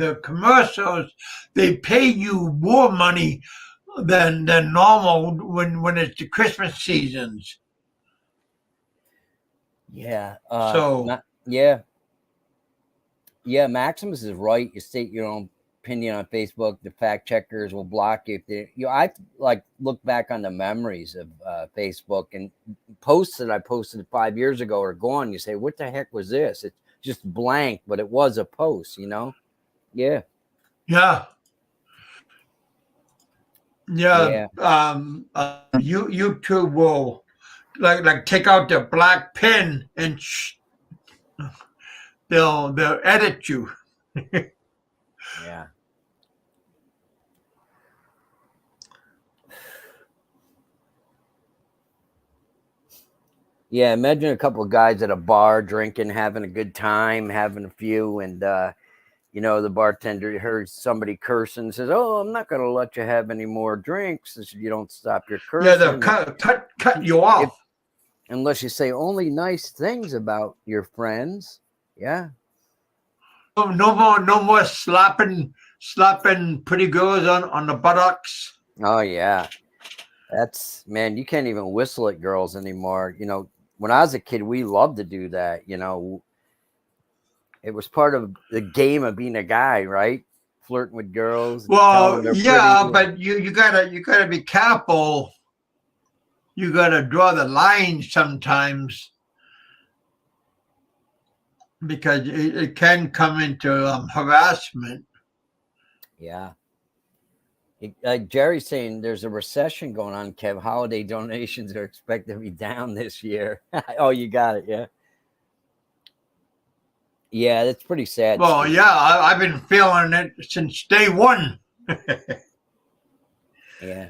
[SPEAKER 1] the commercials, they pay you more money than normal when it's the Christmas seasons.
[SPEAKER 2] Yeah.
[SPEAKER 1] So
[SPEAKER 2] yeah. Maximus is right. You state your own opinion on Facebook. The fact checkers will block you. I like look back on the memories of Facebook, and posts that I posted 5 years ago are gone. You say, what the heck was this? It's just blank, but it was a post, Yeah.
[SPEAKER 1] Yeah. YouTube will like take out the black pen and they'll edit you.
[SPEAKER 2] Yeah. Yeah, imagine a couple of guys at a bar drinking, having a good time, having a few, and the bartender heard somebody cursing and says, "Oh, I'm not going to let you have any more drinks if you don't stop your
[SPEAKER 1] Yeah, they'll
[SPEAKER 2] cursing."
[SPEAKER 1] cut you off.
[SPEAKER 2] Unless you say only nice things about your friends. Yeah.
[SPEAKER 1] No more slapping pretty girls on the buttocks.
[SPEAKER 2] Oh, yeah. That's, man, you can't even whistle at girls anymore. When I was a kid, we loved to do that. It was part of the game of being a guy, right? Flirting with girls. And telling them
[SPEAKER 1] Well,
[SPEAKER 2] they're
[SPEAKER 1] yeah,
[SPEAKER 2] pretty.
[SPEAKER 1] but you gotta be careful. You gotta draw the line sometimes because it can come into harassment.
[SPEAKER 2] Yeah. Like Jerry's saying, there's a recession going on, Kev. Holiday donations are expected to be down this year. Oh, you got it. Yeah. Yeah, that's pretty sad.
[SPEAKER 1] Well,
[SPEAKER 2] Steve.
[SPEAKER 1] yeah, I've been feeling it since day one.
[SPEAKER 2] Yeah.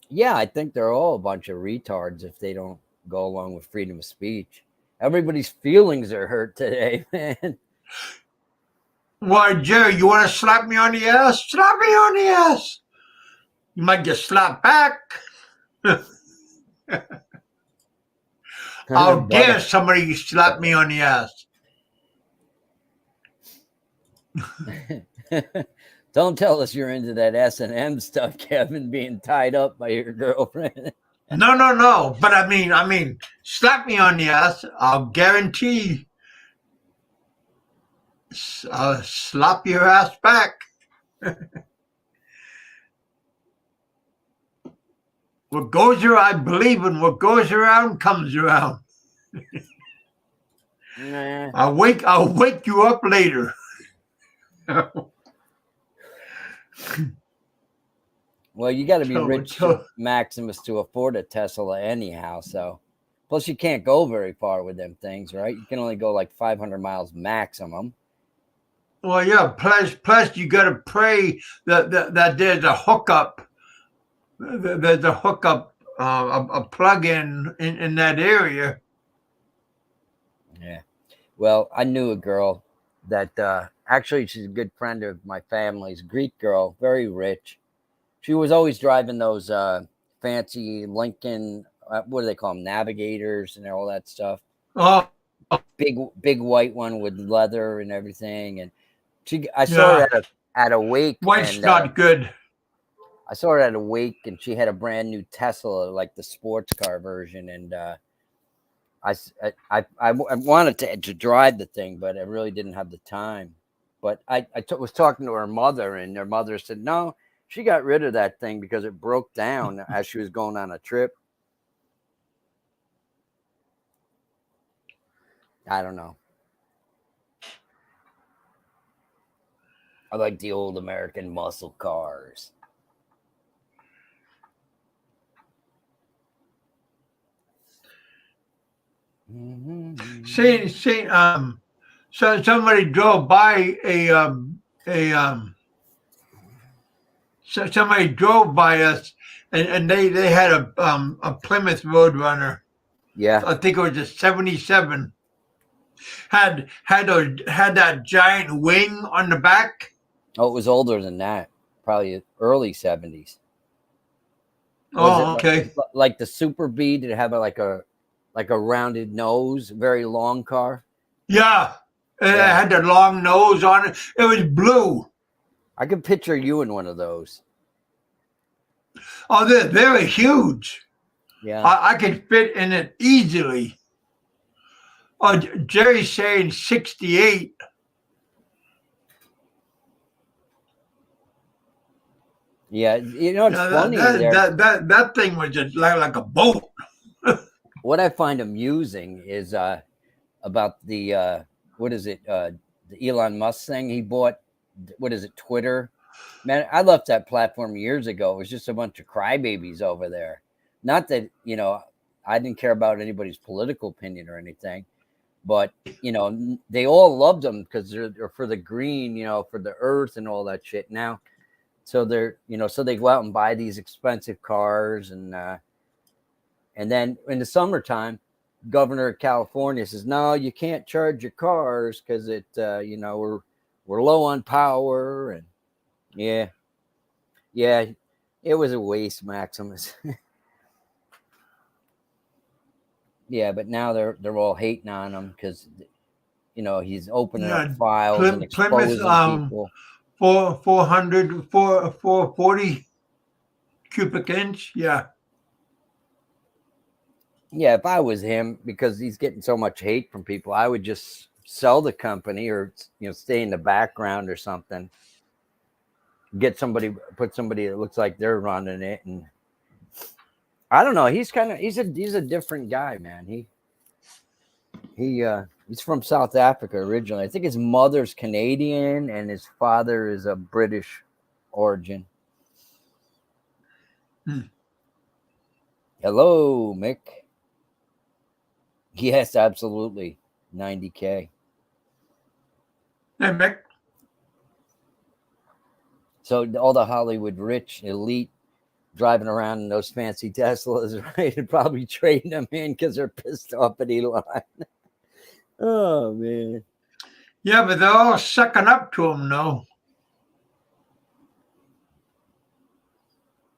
[SPEAKER 2] Yeah, I think they're all a bunch of retards if they don't go along with freedom of speech. Everybody's feelings are hurt today, man.
[SPEAKER 1] Why, Jerry, you want to slap me on the ass? Slap me on the ass. You might get slapped back. How dare somebody slap me on the ass?
[SPEAKER 2] Don't tell us you're into that S&M stuff, Kevin, being tied up by your girlfriend.
[SPEAKER 1] No. But I mean, slap me on the ass. I'll guarantee I'll slap your ass back. What goes around, I believe in what goes around comes around.
[SPEAKER 2] Nah.
[SPEAKER 1] I'll wake you up later.
[SPEAKER 2] Well, you got to be rich, Maximus, to afford a Tesla anyhow. So, plus you can't go very far with them things, right? You can only go like 500 miles maximum.
[SPEAKER 1] Well, yeah. Plus, you got to pray that there's a hookup. There's a hookup, a plug-in in that area.
[SPEAKER 2] Yeah. Well, I knew a girl that actually she's a good friend of my family's, Greek girl, very rich. She was always driving those fancy Lincoln, what do they call them, navigators and all that stuff.
[SPEAKER 1] Oh,
[SPEAKER 2] big white one with leather and everything. And I saw her at a wake.
[SPEAKER 1] White's
[SPEAKER 2] and,
[SPEAKER 1] not good.
[SPEAKER 2] I saw her at a wake, and she had a brand new Tesla, like the sports car version. And I wanted to drive the thing, but I really didn't have the time. But I was talking to her mother, and her mother said, no, she got rid of that thing because it broke down as she was going on a trip. I don't know. I like the old American muscle cars.
[SPEAKER 1] See, so somebody drove by so somebody drove by us, and they had a Plymouth Roadrunner.
[SPEAKER 2] Yeah,
[SPEAKER 1] I think it was a '77. Had that giant wing on the back.
[SPEAKER 2] Oh, it was older than that. Probably early 70s.
[SPEAKER 1] Oh, okay.
[SPEAKER 2] Like the Super Bee, did it have like a rounded nose, very long car?
[SPEAKER 1] Yeah. It had the long nose on it. It was blue.
[SPEAKER 2] I could picture you in one of those.
[SPEAKER 1] Oh, they're very huge.
[SPEAKER 2] Yeah.
[SPEAKER 1] I could fit in it easily. Oh, Jerry's saying 68.
[SPEAKER 2] Yeah, it's funny.
[SPEAKER 1] That thing was just like a boat.
[SPEAKER 2] What I find amusing is about the what is it? The Elon Musk thing he bought. What is it? Twitter. Man, I left that platform years ago. It was just a bunch of crybabies over there. Not that I didn't care about anybody's political opinion or anything, but they all loved them because they're for the green, for the earth and all that shit. Now, so so they go out and buy these expensive cars, and then in the summertime, governor of California says, no, you can't charge your cars because we're low on power, and yeah, it was a waste, Maximus. Yeah, but now they're all hating on him because he's opening up files and
[SPEAKER 1] Plymouth,
[SPEAKER 2] exposing people.
[SPEAKER 1] 440 cubic inch. Yeah.
[SPEAKER 2] Yeah, if I was him, because he's getting so much hate from people, I would just sell the company or stay in the background or something. Put somebody that looks like they're running it, and I don't know. He's a different guy, man. He's from South Africa originally. I think his mother's Canadian and his father is a British origin. Hello, Mick. Yes, absolutely. 90K.
[SPEAKER 1] Hey, Mick.
[SPEAKER 2] So all the Hollywood rich elite driving around in those fancy Teslas, right? And probably trading them in because they're pissed off at Elon. Oh, man.
[SPEAKER 1] Yeah, but they're all sucking up to him, though.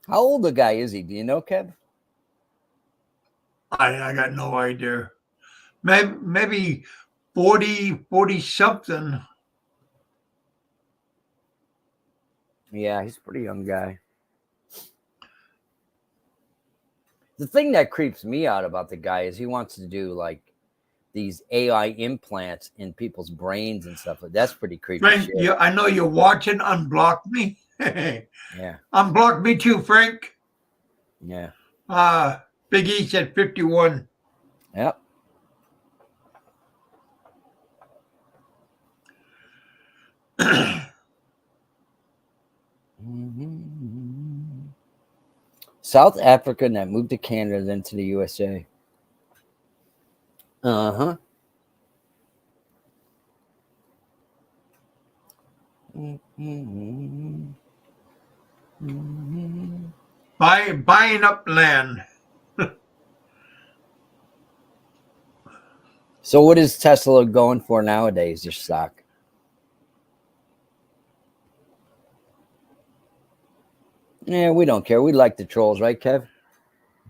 [SPEAKER 2] How old a guy is he? Do you know, Kev?
[SPEAKER 1] I got no idea. Maybe 40 something.
[SPEAKER 2] Yeah, he's a pretty young guy. The thing that creeps me out about the guy is he wants to do like these AI implants in people's brains and stuff. That's pretty creepy.
[SPEAKER 1] Frank,
[SPEAKER 2] shit.
[SPEAKER 1] I know you're watching. Unblock me.
[SPEAKER 2] Yeah.
[SPEAKER 1] Unblock me too, Frank.
[SPEAKER 2] Yeah.
[SPEAKER 1] Big E said 51.
[SPEAKER 2] Yep. South African that moved to Canada, then to the USA. Uh-huh.
[SPEAKER 1] Buying up land.
[SPEAKER 2] So what is Tesla going for nowadays, your stock? Yeah, we don't care. We like the trolls, right, Kev?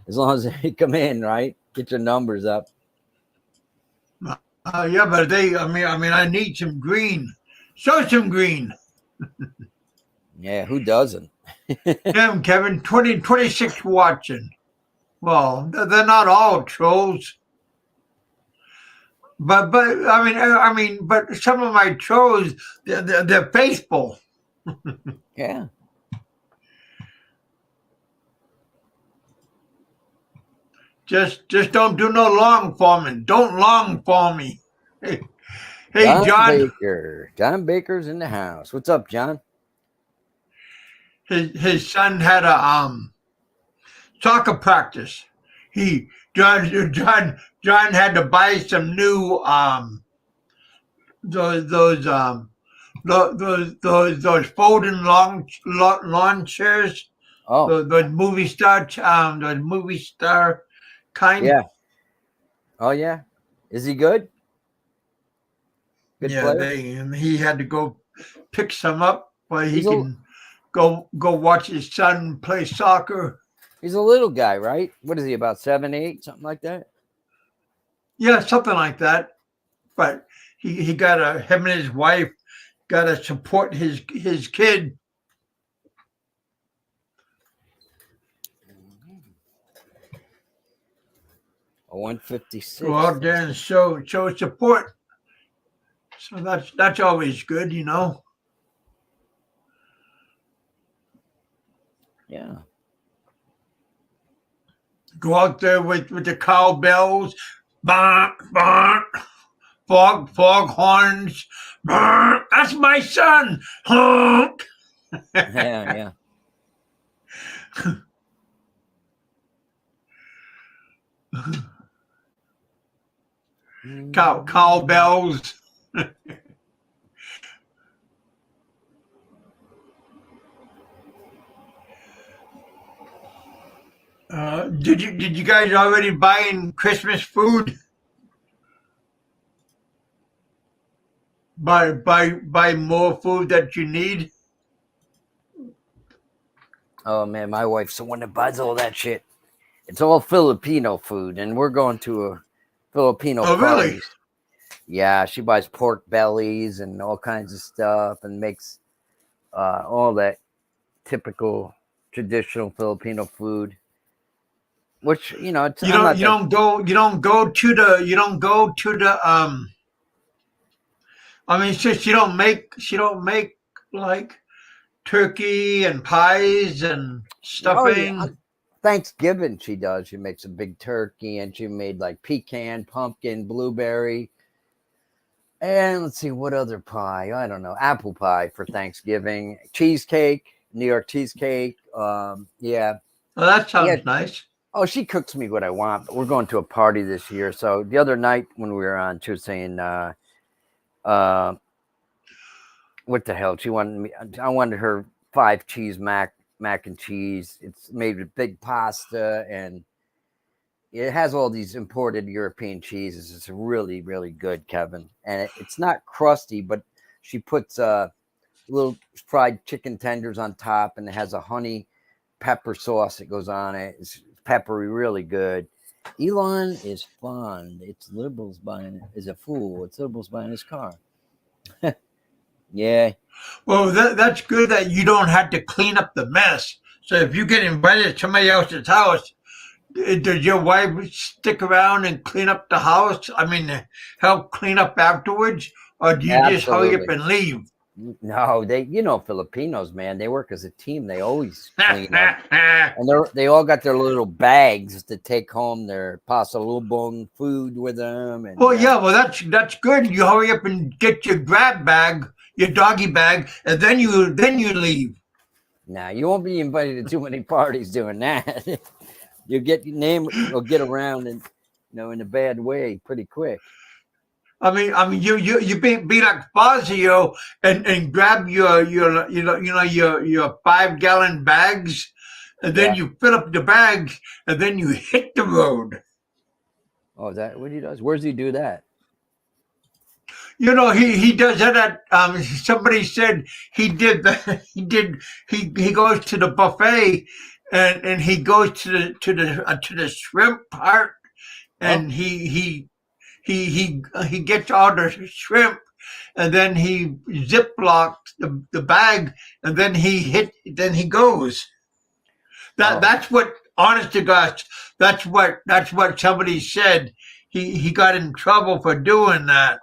[SPEAKER 2] As long as they come in, right? Get your numbers up.
[SPEAKER 1] Yeah, but I need some green. Show some green.
[SPEAKER 2] Yeah, who doesn't?
[SPEAKER 1] Kevin, 26 watching. Well, they're not all trolls. But but some of my trolls, they're faithful.
[SPEAKER 2] Yeah.
[SPEAKER 1] Just don't do no long forming. Don't long for me. Hey,
[SPEAKER 2] John
[SPEAKER 1] John.
[SPEAKER 2] Baker. John Baker's in the house. What's up, John?
[SPEAKER 1] His son had a soccer practice. John had to buy some new those folding lawn chairs.
[SPEAKER 2] Oh,
[SPEAKER 1] those movie star kind.
[SPEAKER 2] yeah. Oh, yeah. Is he good? Good player?
[SPEAKER 1] He had to go pick some up where he can go watch his son play soccer.
[SPEAKER 2] He's a little guy, right? What is he, about 7'8", something like that?
[SPEAKER 1] Yeah, something like that. But he got him and his wife got to support his kid.
[SPEAKER 2] A 156.
[SPEAKER 1] Go out there and show support. So that's always good,
[SPEAKER 2] Yeah.
[SPEAKER 1] Go out there with the cowbells, bonk, bonk, fog horns. Bonk, that's my son. Honk.
[SPEAKER 2] Yeah.
[SPEAKER 1] cowbells. Did you guys already buy in Christmas food? Buy more food that you need.
[SPEAKER 2] Oh man, my wife's the one that buys all that shit. It's all Filipino food, and we're going to a Filipino
[SPEAKER 1] Oh,
[SPEAKER 2] party.
[SPEAKER 1] really?
[SPEAKER 2] Yeah, she buys pork bellies and all kinds of stuff, and makes all that typical traditional Filipino food. Which it's,
[SPEAKER 1] You don't go to the. I mean, it's just she don't make like turkey and pies and
[SPEAKER 2] Oh yeah,
[SPEAKER 1] stuffing.
[SPEAKER 2] on Thanksgiving she does. She makes a big turkey, and she made like pecan, pumpkin, blueberry, and let's see what other pie. I don't know, apple pie for Thanksgiving, cheesecake, New York cheesecake. Yeah,
[SPEAKER 1] Well, that
[SPEAKER 2] yeah.
[SPEAKER 1] sounds nice.
[SPEAKER 2] Oh, she cooks me what I want, but we're going to a party this year. So the other night when we were on, she was saying, what the hell? She wanted me. I wanted her 5 cheese mac and cheese. It's made with big pasta, and it has all these imported European cheeses. It's really, really good, Kevin. And it's not crusty, but she puts little fried chicken tenders on top, and it has a honey pepper sauce that goes on it. It's peppery, really good. Elon is fond. It's liberals buying is a fool. It's liberals buying his car. Yeah.
[SPEAKER 1] Well, that's good that you don't have to clean up the mess. So if you get invited to somebody else's house, does your wife stick around and clean up the house? I mean, help clean up afterwards, or do you just hurry up
[SPEAKER 2] Absolutely.
[SPEAKER 1] and leave?
[SPEAKER 2] No, Filipinos, man, they work as a team. They always clean up. And they all got their little bags to take home their pasalubong food with them. And
[SPEAKER 1] Well, yeah, well that's good. You hurry up and get your grab bag, your doggy bag, and then you leave.
[SPEAKER 2] Nah, you won't be invited to too many parties doing that. You'll get around and in a bad way pretty quick.
[SPEAKER 1] I mean, you be like Fazio and grab your 5 gallon bags, and then you fill up the bags, and then you hit the road.
[SPEAKER 2] Oh, is that what he does? Where's he do that?
[SPEAKER 1] He does that at somebody said he did that he goes to the buffet and he goes to the shrimp part and he gets all the shrimp and then he ziplocks the bag and then he goes. That's what honest to gosh, that's what somebody said. He got in trouble for doing that.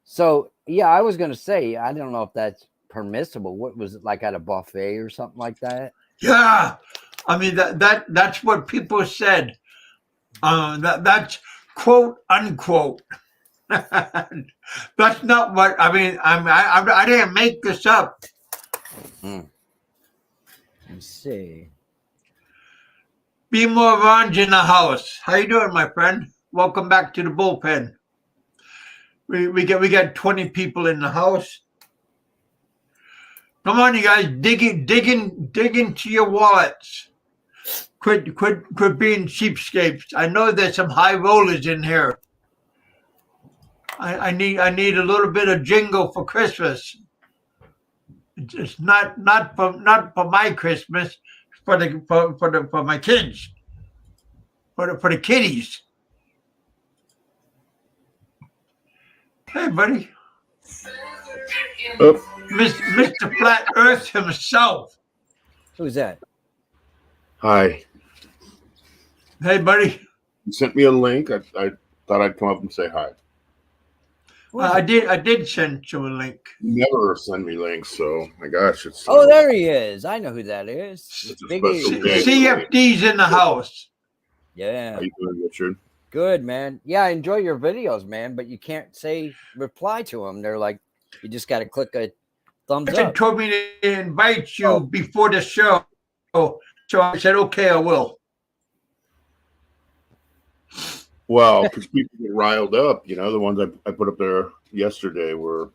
[SPEAKER 2] So yeah, I was gonna say I don't know if that's permissible. What was it like at a buffet or something like that?
[SPEAKER 1] Yeah, I mean that's what people said. That's quote unquote. That's not what I mean. I didn't make this up.
[SPEAKER 2] Let's see.
[SPEAKER 1] Be more orange in the house. How you doing, my friend? Welcome back to the bullpen. We got 20 people in the house. Come on, you guys, dig into your wallets. Quit being cheapskates. I know there's some high rollers in here. I need a little bit of jingle for Christmas. It's not for my Christmas, for my kids, for the kiddies. Hey, buddy. Mr. Flat Earth himself.
[SPEAKER 2] Who's that?
[SPEAKER 3] Hi.
[SPEAKER 1] Hey, buddy.
[SPEAKER 3] You sent me a link. I thought I'd come up and say hi.
[SPEAKER 1] I did send you a link.
[SPEAKER 3] You never send me links, so my gosh, it's
[SPEAKER 2] Oh, there he is. I know who that is.
[SPEAKER 3] It's a
[SPEAKER 2] Big
[SPEAKER 3] special
[SPEAKER 2] E.
[SPEAKER 3] day.
[SPEAKER 1] CFD's in the house.
[SPEAKER 2] Yeah.
[SPEAKER 3] How you doing, Richard?
[SPEAKER 2] Good, man. Yeah, I enjoy your videos, man, but you can't reply to them. They're like, you just got to click a thumbs
[SPEAKER 1] Richard
[SPEAKER 2] up.
[SPEAKER 1] told me to invite you before the show, so I said, okay, I will.
[SPEAKER 3] Well, because people get riled up, the ones I put up there yesterday were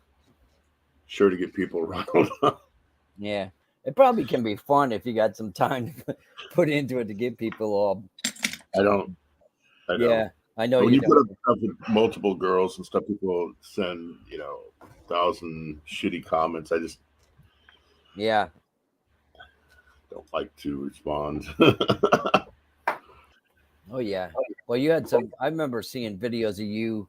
[SPEAKER 3] sure to get people riled up.
[SPEAKER 2] Yeah, it probably can be fun if you got some time to put into it to get people all.
[SPEAKER 3] I don't.
[SPEAKER 2] Yeah, I know
[SPEAKER 3] When
[SPEAKER 2] you
[SPEAKER 3] you put up
[SPEAKER 2] don't.
[SPEAKER 3] stuff with multiple girls and stuff, people send 1,000 shitty comments. I just
[SPEAKER 2] Yeah,
[SPEAKER 3] don't like to respond.
[SPEAKER 2] oh yeah. Well, you had some. I remember seeing videos of you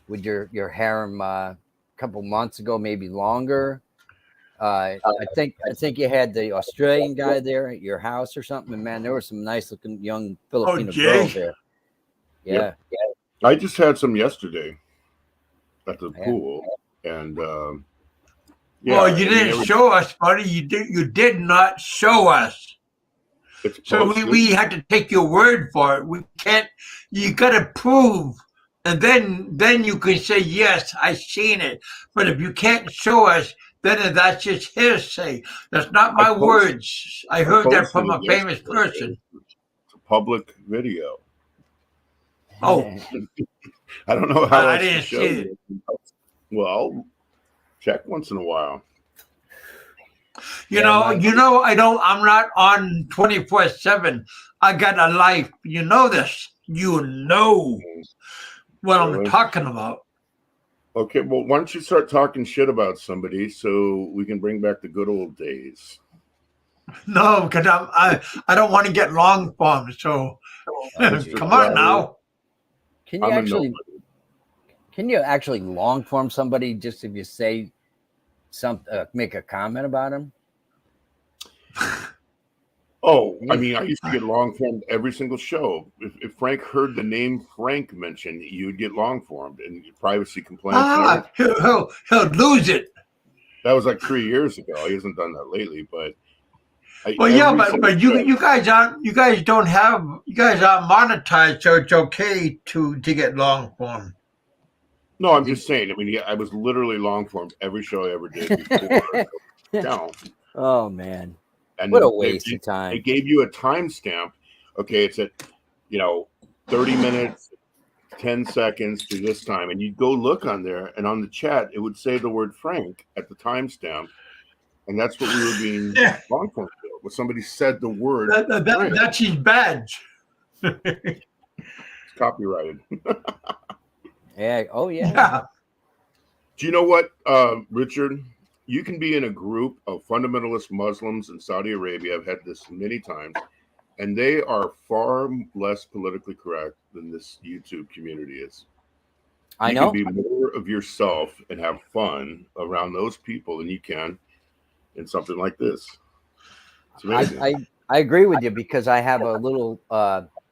[SPEAKER 2] with your harem a couple months ago, maybe longer. I think you had the Australian guy there at your house or something. And man, there were some nice looking young
[SPEAKER 1] Oh,
[SPEAKER 2] Filipino
[SPEAKER 1] Jay.
[SPEAKER 2] girls there.
[SPEAKER 3] Yep.
[SPEAKER 2] Yeah,
[SPEAKER 3] I just had some yesterday at the
[SPEAKER 2] Yeah.
[SPEAKER 3] pool, and
[SPEAKER 1] Well, you didn't show us, buddy. You did not show us.
[SPEAKER 3] It's
[SPEAKER 1] So
[SPEAKER 3] posted.
[SPEAKER 1] we had to take your word for it. We can't. You got to prove, and then you can say yes, I seen it. But if you can't show us, then that's just hearsay. That's not my words. I heard that from a famous person.
[SPEAKER 3] It's a public video.
[SPEAKER 1] Oh,
[SPEAKER 3] I don't know how
[SPEAKER 1] I
[SPEAKER 3] else to
[SPEAKER 1] didn't
[SPEAKER 3] show
[SPEAKER 1] see it.
[SPEAKER 3] you. Well, check once in a while.
[SPEAKER 1] You know, I'm not on 24/7. I got a life. You know this. You know what I'm
[SPEAKER 3] Really?
[SPEAKER 1] talking about.
[SPEAKER 3] Okay, well, why don't you start talking shit about somebody so we can bring back the good old days?
[SPEAKER 1] No, because I don't want to get long form. So come on now.
[SPEAKER 2] Can you actually long form somebody just if you say make a comment about him?
[SPEAKER 3] Oh, I mean, I used to get long formed every single show. If Frank heard the name Frank mentioned, you'd get long formed and privacy complaints.
[SPEAKER 1] He'll lose it.
[SPEAKER 3] That was like 3 years ago. He hasn't done that lately, but
[SPEAKER 1] but you guys aren't monetized, so it's okay to get long form.
[SPEAKER 3] No, I'm just saying. I mean, I was literally long formed every show I ever did before. No.
[SPEAKER 2] Oh man.
[SPEAKER 3] And
[SPEAKER 2] what a waste of time.
[SPEAKER 3] They gave you a timestamp. Okay, it's at 30 minutes, 10 seconds to this time. And you'd go look on there, and on the chat, it would say the word Frank at the timestamp. And that's what we were being long form for. When somebody said the word
[SPEAKER 1] that's his badge.
[SPEAKER 3] It's copyrighted.
[SPEAKER 2] Yeah. Oh yeah.
[SPEAKER 3] Do you know what, Richard? You can be in a group of fundamentalist Muslims in Saudi Arabia. I've had this many times, and they are far less politically correct than this YouTube community is.
[SPEAKER 2] I know.
[SPEAKER 3] You can be more of yourself and have fun around those people than you can in something like this. It's amazing.
[SPEAKER 2] I agree with you because I have a little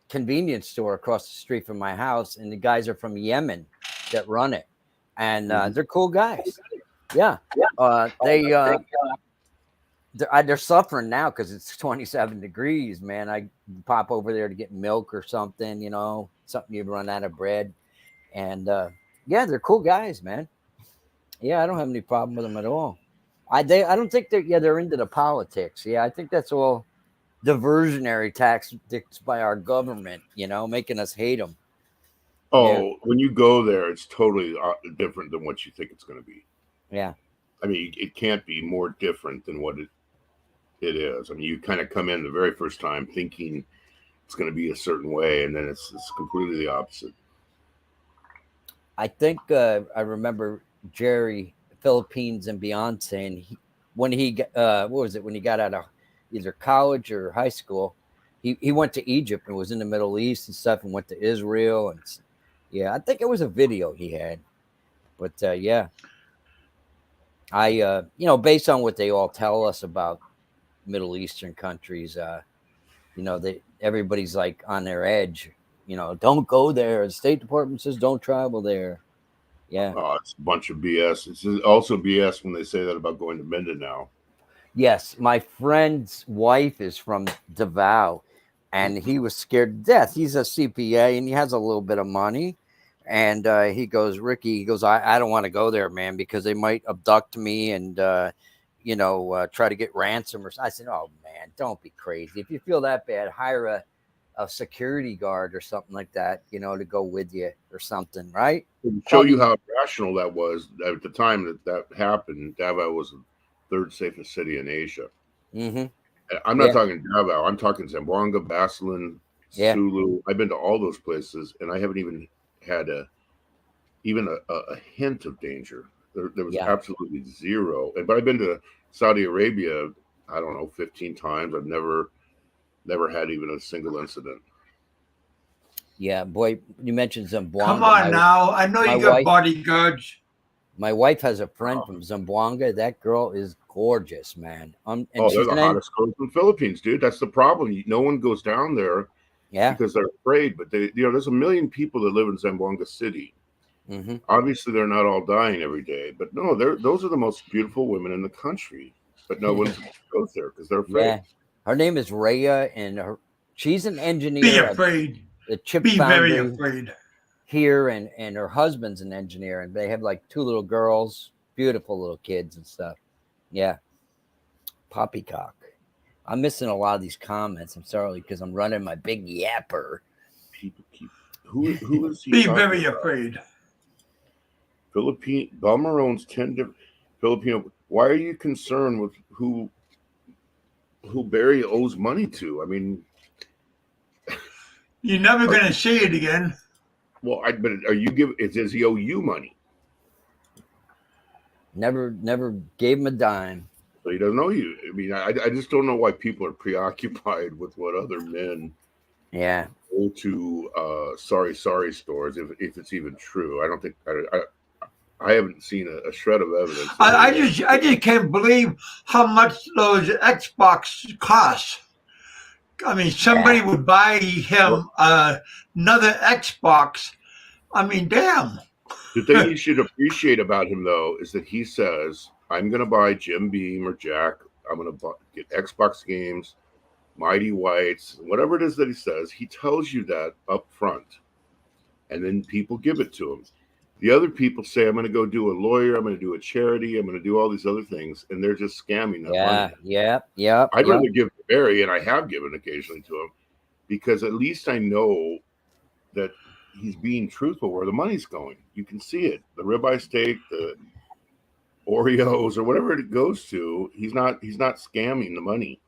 [SPEAKER 2] convenience store across the street from my house, and the guys are from Yemen that run it, and they're cool guys. Yeah, they're suffering now because it's 27 degrees, man. I pop over there to get milk or something, something you run out of bread, and yeah, they're cool guys, man. Yeah, I don't have any problem with them at all. I don't think they're into the politics. Yeah, I think that's all diversionary tactics by our government, making us hate them.
[SPEAKER 3] Oh, when you go there, it's totally different than what you think it's going to be.
[SPEAKER 2] Yeah.
[SPEAKER 3] I mean, it can't be more different than what it is. I mean, you kind of come in the very first time thinking it's going to be a certain way, and then it's completely the opposite.
[SPEAKER 2] I think I remember Jerry, Philippines and Beyonce, and when he got out of either college or high school, he went to Egypt and was in the Middle East and stuff, and went to Israel, and yeah, I think it was a video he had, but yeah. I based on what they all tell us about Middle Eastern countries, everybody's like on their edge, don't go there. The State Department says don't travel there. Yeah.
[SPEAKER 3] Oh, it's a bunch of BS. It's also BS when they say that about going to Mindanao.
[SPEAKER 2] Yes, my friend's wife is from Davao, and he was scared to death. He's a CPA and he has a little bit of money. And he goes, Ricky, I don't want to go there, man, because they might abduct me and, try to get ransom. I said, oh, man, don't be crazy. If you feel that bad, hire a security guard or something like that, you know, to go with you or something, right?
[SPEAKER 3] To show you how irrational that was at the time that happened. Davao was the third safest city in Asia.
[SPEAKER 2] Mm-hmm.
[SPEAKER 3] I'm not talking Davao. I'm talking Zamboanga, Basilan,
[SPEAKER 2] Yeah.
[SPEAKER 3] Sulu. I've been to all those places, and I haven't even had a hint of danger. There was absolutely zero. But I've been to Saudi Arabia, I don't know, 15 times. I've never had even a single incident.
[SPEAKER 2] Yeah, boy, you mentioned Zamboanga.
[SPEAKER 1] Come on now. I know you got bodyguards.
[SPEAKER 2] My wife has a friend from Zamboanga. That girl is gorgeous, man. And
[SPEAKER 3] they're the hottest girls in the Philippines, dude. That's the problem. No one goes down there because they're afraid. But there's 1 million people that live in Zamboanga City.
[SPEAKER 2] Mm-hmm.
[SPEAKER 3] Obviously, they're not all dying every day. But no, those are the most beautiful women in the country. But no one goes there because they're afraid. Yeah.
[SPEAKER 2] Her name is Rhea, and she's an engineer.
[SPEAKER 1] Be afraid.
[SPEAKER 2] The chip
[SPEAKER 1] Be
[SPEAKER 2] foundry
[SPEAKER 1] very afraid.
[SPEAKER 2] Here, and her husband's an engineer, and they have like 2 little girls, beautiful little kids and stuff. Yeah. Poppycock. I'm missing a lot of these comments. I'm sorry because I'm running my big yapper.
[SPEAKER 3] People keep who is he?
[SPEAKER 1] Be very afraid.
[SPEAKER 3] Bummer owns 10 different Filipino. Why are you concerned with who Barry owes money to? I mean,
[SPEAKER 1] you're never going to see it again.
[SPEAKER 3] Well, but are you does he owe you money?
[SPEAKER 2] Never gave him a dime.
[SPEAKER 3] So he doesn't owe you. I mean, I just don't know why people are preoccupied with what other men go to sorry stores if it's even true. I don't think I haven't seen a shred of evidence.
[SPEAKER 1] I just can't believe how much those Xbox cost. I mean, somebody would buy him another Xbox. I mean, damn.
[SPEAKER 3] The thing you should appreciate about him, though, is that he says, I'm going to buy Jim Beam or Jack. I'm going to get Xbox games, Mighty Whites, whatever it is that he says. He tells you that up front, and then people give it to him. The other people say, I'm going to go do a lawyer. I'm going to do a charity. I'm going to do all these other things. And they're just scamming that money.
[SPEAKER 2] Yeah.
[SPEAKER 3] I'd rather give to Barry, and I have given occasionally to him, because at least I know that he's being truthful where the money's going. You can see it. The ribeye steak, the Oreos, or whatever it goes to, he's not scamming the money.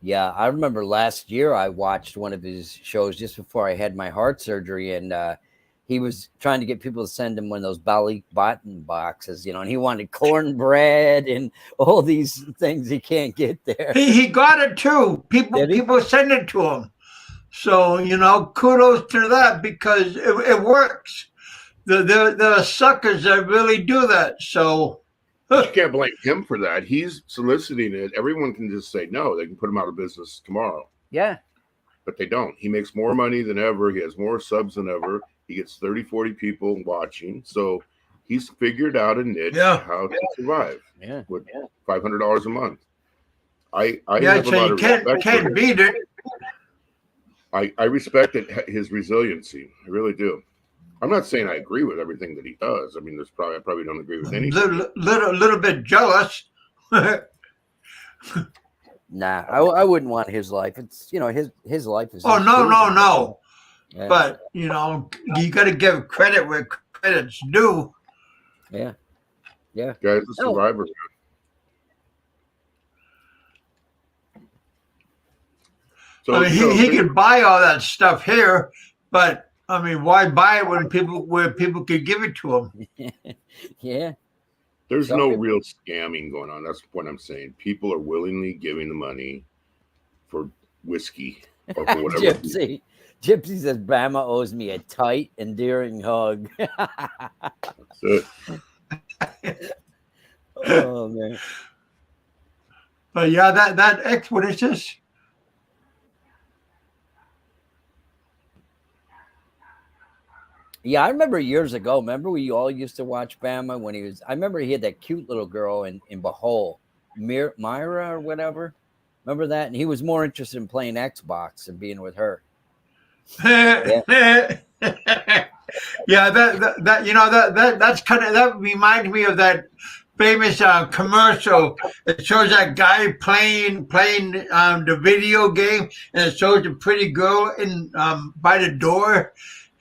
[SPEAKER 2] Yeah, I remember last year I watched one of his shows just before I had my heart surgery, and he was trying to get people to send him one of those Bali button boxes, you know, and he wanted cornbread and all these things he can't get there.
[SPEAKER 1] He got it too. People send it to him. So, you know, kudos to that because it works. The suckers that really do that. So
[SPEAKER 3] you can't blame him for that. He's soliciting it. Everyone can just say no. They can put him out of business tomorrow.
[SPEAKER 2] Yeah.
[SPEAKER 3] But they don't. He makes more money than ever. He has more subs than ever. He gets 30, 40 people watching. So he's figured out a niche how to survive with $500 a month. I have
[SPEAKER 1] so you can't beat it.
[SPEAKER 3] I respect his resiliency. I really do. I'm not saying I agree with everything that he does. I mean, I probably don't agree with anything.
[SPEAKER 1] Little bit jealous.
[SPEAKER 2] Nah, I wouldn't want his life. It's, you know, his life is.
[SPEAKER 1] Oh, no. Yeah. But, you know, you got to give credit where credit's due.
[SPEAKER 2] Yeah.
[SPEAKER 3] Guy's a survivor.
[SPEAKER 1] So, I mean, he could buy all that stuff here, but I mean, why buy it where people could give it to him?
[SPEAKER 2] Yeah.
[SPEAKER 3] There's no real scamming going on. That's what I'm saying. People are willingly giving the money for whiskey or for whatever.
[SPEAKER 2] Gypsy says Bama owes me a tight, endearing hug.
[SPEAKER 3] That's it.
[SPEAKER 2] Oh man.
[SPEAKER 1] But yeah, that X, what is this?
[SPEAKER 2] Yeah, I remember years ago. Remember we all used to watch Bama when he was. I remember he had that cute little girl in Bahol, Myra or whatever. Remember that? And he was more interested in playing Xbox and being with her.
[SPEAKER 1] Yeah, that you know that's kind of that reminds me of that famous commercial. It shows that guy playing the video game, and it shows a pretty girl in by the door,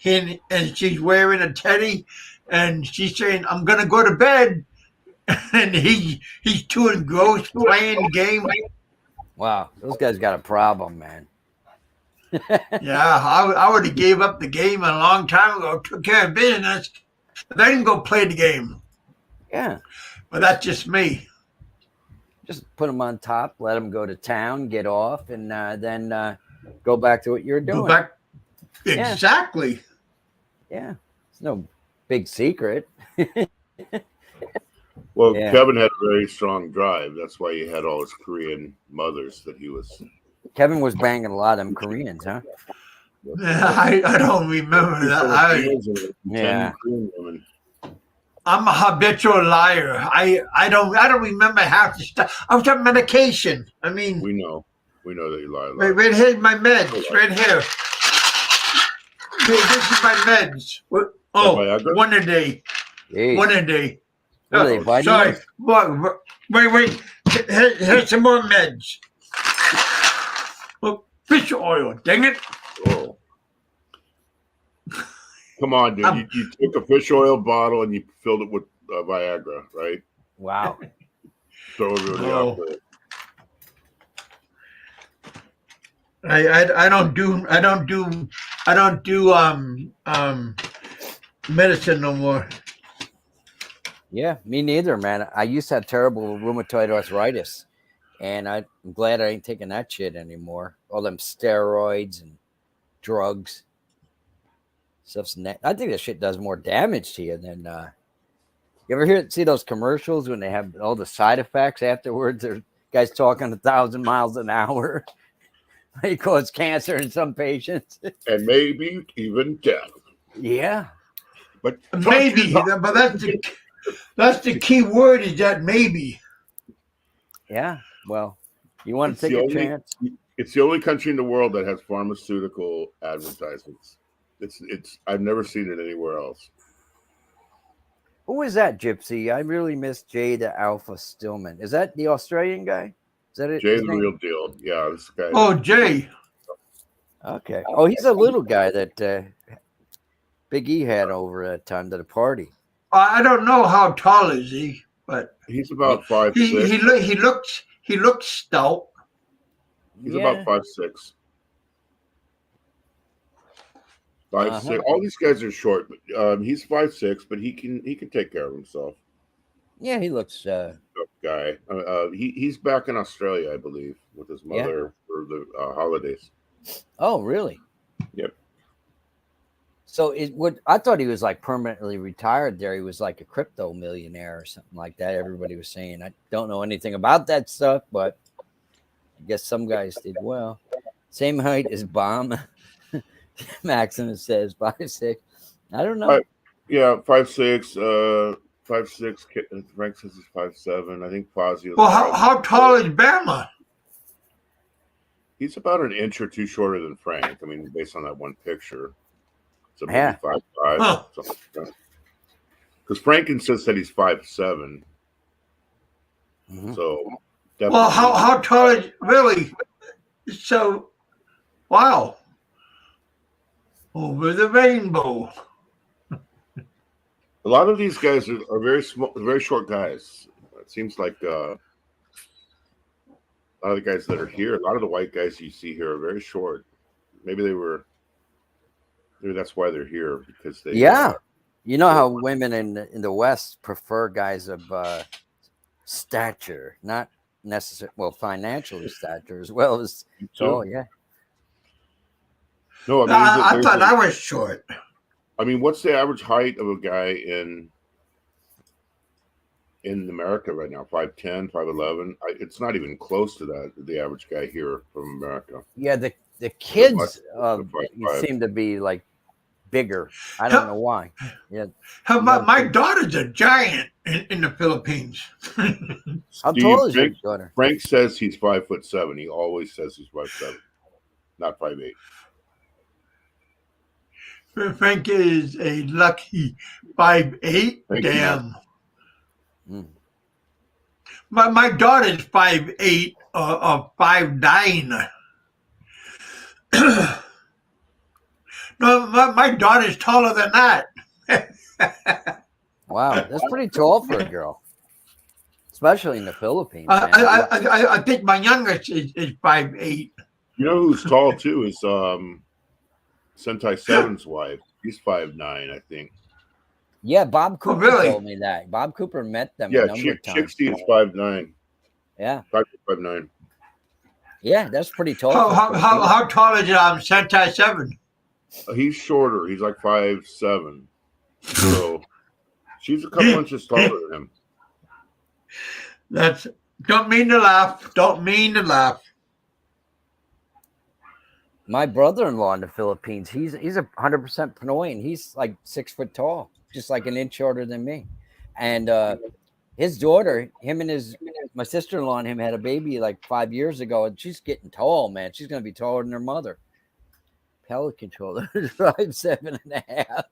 [SPEAKER 1] and she's wearing a teddy, and she's saying, "I'm gonna go to bed," and he's too engrossed playing the game.
[SPEAKER 2] Wow, those guys got a problem, man.
[SPEAKER 1] Yeah, I would have gave up the game a long time ago. Took care of business. But I didn't go play the game.
[SPEAKER 2] Yeah,
[SPEAKER 1] But that's just me.
[SPEAKER 2] just put them on top, let them go to town, get off, and then go back to what you're doing.
[SPEAKER 1] Go back.
[SPEAKER 2] Yeah.
[SPEAKER 1] Exactly.
[SPEAKER 2] Yeah, it's no big secret.
[SPEAKER 3] Well,
[SPEAKER 2] Yeah.
[SPEAKER 3] Kevin had a very strong drive. That's why he had all his Korean mothers that he was.
[SPEAKER 2] Kevin was banging a lot of them Koreans, huh?
[SPEAKER 1] I don't remember that.
[SPEAKER 2] Yeah.
[SPEAKER 3] Korean women.
[SPEAKER 1] I'm a habitual liar. I don't remember half the stuff. I was on medication. I mean,
[SPEAKER 3] We know that you lie a lot.
[SPEAKER 1] right here's my meds. Right here. This is my meds. Oh,
[SPEAKER 3] Viagra?
[SPEAKER 1] one a day.
[SPEAKER 2] Jeez.
[SPEAKER 1] One a day.
[SPEAKER 2] What are they,
[SPEAKER 1] Sorry.
[SPEAKER 2] vitamins?
[SPEAKER 1] Wait. Here's some more meds. Oh, fish oil. Dang it.
[SPEAKER 3] Oh. Come on, dude. You took a fish oil bottle and you filled it with Viagra, right?
[SPEAKER 2] Wow.
[SPEAKER 3] Throw it really
[SPEAKER 1] Oh.
[SPEAKER 3] out there.
[SPEAKER 1] I don't do medicine no more.
[SPEAKER 2] Yeah, me neither, man. I used to have terrible rheumatoid arthritis, and I'm glad I ain't taking that shit anymore. All them steroids and drugs. I think that shit does more damage to you than. You ever see those commercials when they have all the side effects afterwards? There's guys talking 1,000 miles an hour. They cause cancer in some patients.
[SPEAKER 3] And maybe even death.
[SPEAKER 2] Yeah.
[SPEAKER 3] But
[SPEAKER 1] Maybe, but that's the key word is that maybe.
[SPEAKER 2] Yeah. Well, you want
[SPEAKER 3] It's
[SPEAKER 2] to take
[SPEAKER 3] the
[SPEAKER 2] a
[SPEAKER 3] only-
[SPEAKER 2] chance?
[SPEAKER 3] it's the only country in the world that has pharmaceutical advertisements. It's I've never seen it anywhere else.
[SPEAKER 2] Who is that, Gypsy? I really miss Jay the Alpha Stillman. Is that the Australian guy? Is that it?
[SPEAKER 3] Jay
[SPEAKER 2] his
[SPEAKER 3] the
[SPEAKER 2] name?
[SPEAKER 3] real deal. Yeah, this guy.
[SPEAKER 1] Oh, Jay.
[SPEAKER 2] Okay. Oh, he's a little guy that Big E had over at time to the party.
[SPEAKER 1] I don't know how tall is he, but
[SPEAKER 3] He's about 5'6".
[SPEAKER 1] he looks stout.
[SPEAKER 3] He's
[SPEAKER 2] Yeah.
[SPEAKER 3] about 5'6". 5'6". All these guys are short, but he's 5'6", but he can take care of himself.
[SPEAKER 2] Yeah, he looks.
[SPEAKER 3] Tough guy. He's back in Australia, I believe, with his mother for the holidays.
[SPEAKER 2] Oh, really?
[SPEAKER 3] Yep.
[SPEAKER 2] So I thought he was like permanently retired there. He was like a crypto millionaire or something like that. Everybody was saying. I don't know anything about that stuff, but I guess some guys did well. Same height as Bomb. Maximus says 5'6". I don't know.
[SPEAKER 3] Yeah, 5'6". 5'6". Frank says he's 5'7". I think Fazio.
[SPEAKER 1] Well, how tall is Bama?
[SPEAKER 3] He's about an inch or two shorter than Frank. I mean, based on that one picture. So maybe
[SPEAKER 2] Yeah.
[SPEAKER 3] 5'5",
[SPEAKER 1] Huh.
[SPEAKER 3] something like that. Because Frank insists that he's 5'7".
[SPEAKER 2] Mhm.
[SPEAKER 3] So definitely.
[SPEAKER 1] Well, how tall is really? So, wow. Over the rainbow.
[SPEAKER 3] A lot of these guys are very small, very short guys. It seems like a lot of the guys that are here, a lot of the white guys you see here are very short. Maybe that's why they're here, because they.
[SPEAKER 2] Yeah. You know how women in the West prefer guys of stature, not necessarily, well, financial stature as well as tall. Yeah.
[SPEAKER 3] No, I mean,
[SPEAKER 1] I thought I was short.
[SPEAKER 3] I mean, what's the average height of a guy in America right now? 5'10", 5'11". It's not even close to that. The average guy here from America.
[SPEAKER 2] Yeah. The kids
[SPEAKER 3] Five, five.
[SPEAKER 2] seem to be like bigger. I don't know why. Yeah.
[SPEAKER 1] How about my daughter's a giant in the Philippines?
[SPEAKER 2] How
[SPEAKER 3] Steve,
[SPEAKER 2] tall is your daughter?
[SPEAKER 3] Frank says he's 5'7". He always says he's 5'7", not 5'8".
[SPEAKER 1] Frank is a lucky 5'8".
[SPEAKER 3] Thank you.
[SPEAKER 1] Damn.
[SPEAKER 2] Mm.
[SPEAKER 1] My daughter's 5'8" or 5'9". No, my daughter's taller than that.
[SPEAKER 2] Wow, that's pretty tall for a girl, especially in the Philippines. Man.
[SPEAKER 1] I think my youngest is 5'8".
[SPEAKER 3] You know who's tall too is Sentai Seven's wife. He's 5'9", I think.
[SPEAKER 2] Yeah, Bob Cooper
[SPEAKER 1] really?
[SPEAKER 2] told me that. Bob Cooper met them a
[SPEAKER 3] Yeah,
[SPEAKER 2] number of times.
[SPEAKER 3] Chixie is 5'9".
[SPEAKER 2] Yeah,
[SPEAKER 3] 5'9".
[SPEAKER 2] yeah, that's pretty tall. for a Filipino.
[SPEAKER 1] How tall is Sentai 7?
[SPEAKER 3] He's shorter. He's like 5'7". So she's a couple inches taller than him.
[SPEAKER 1] Don't mean to laugh. Don't mean to laugh.
[SPEAKER 2] My brother-in-law in the Philippines, he's 100% Pinoy, and he's like 6 foot tall, just like an inch shorter than me. And his daughter, my sister-in-law and him had a baby like 5 years ago, and she's getting tall, man. She's gonna be taller than her mother. Pellet controller, 5'7.5".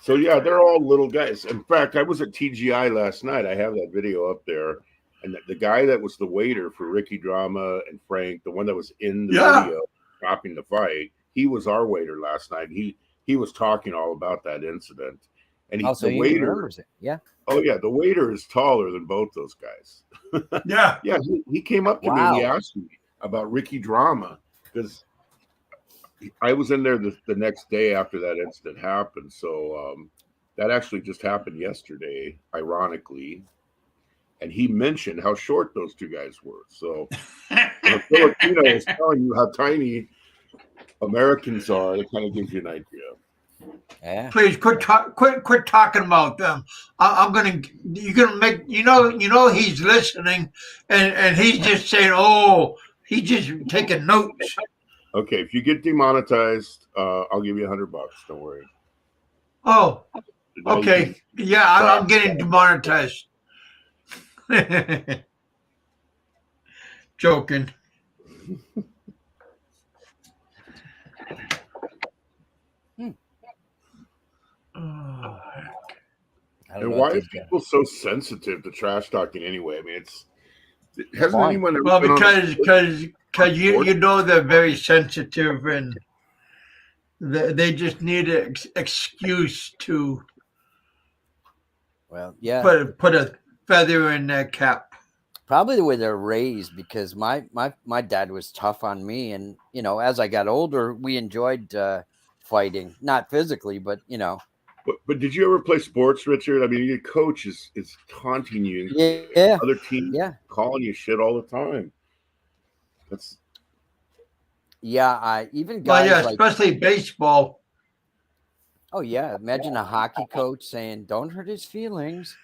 [SPEAKER 3] So yeah, they're all little guys. In fact, I was at TGI last night. I have that video up there, and the guy that was the waiter for Ricky Drama and Frank, the one that was in the video stopping the fight, he was our waiter last night. He was talking all about that incident, and
[SPEAKER 2] Also,
[SPEAKER 3] the
[SPEAKER 2] he
[SPEAKER 3] waiter
[SPEAKER 2] remembers it. Yeah.
[SPEAKER 3] Oh yeah, the waiter is taller than both those guys.
[SPEAKER 1] Yeah.
[SPEAKER 3] Yeah, he came up to me and he asked me about Ricky Drama because I was in there the next day after that incident happened. So that actually just happened yesterday, ironically. And he mentioned how short those two guys were. So when a Filipino is telling you how tiny Americans are, it kind of gives you an idea.
[SPEAKER 2] Yeah.
[SPEAKER 1] Please quit talking about them. You're gonna make he's listening, and he's just saying, oh, he's just taking notes.
[SPEAKER 3] Okay, if you get demonetized, I'll give you $100. Don't worry.
[SPEAKER 1] Oh, okay. Yeah, I'm getting demonetized. Joking.
[SPEAKER 3] And why are people so sensitive to trash talking anyway? I mean, hasn't anyone ever
[SPEAKER 1] because you know they're very sensitive, and they just need an excuse to put a feather in their cap.
[SPEAKER 2] Probably the way they're raised, because my dad was tough on me, and as I got older, we enjoyed fighting, not physically, but
[SPEAKER 3] But did you ever play sports, Richard? I mean, your coach is taunting you.
[SPEAKER 2] Yeah.
[SPEAKER 3] Other teams calling you shit all the time.
[SPEAKER 2] I even guys
[SPEAKER 1] especially baseball.
[SPEAKER 2] Oh yeah, imagine a hockey coach saying, "Don't hurt his feelings."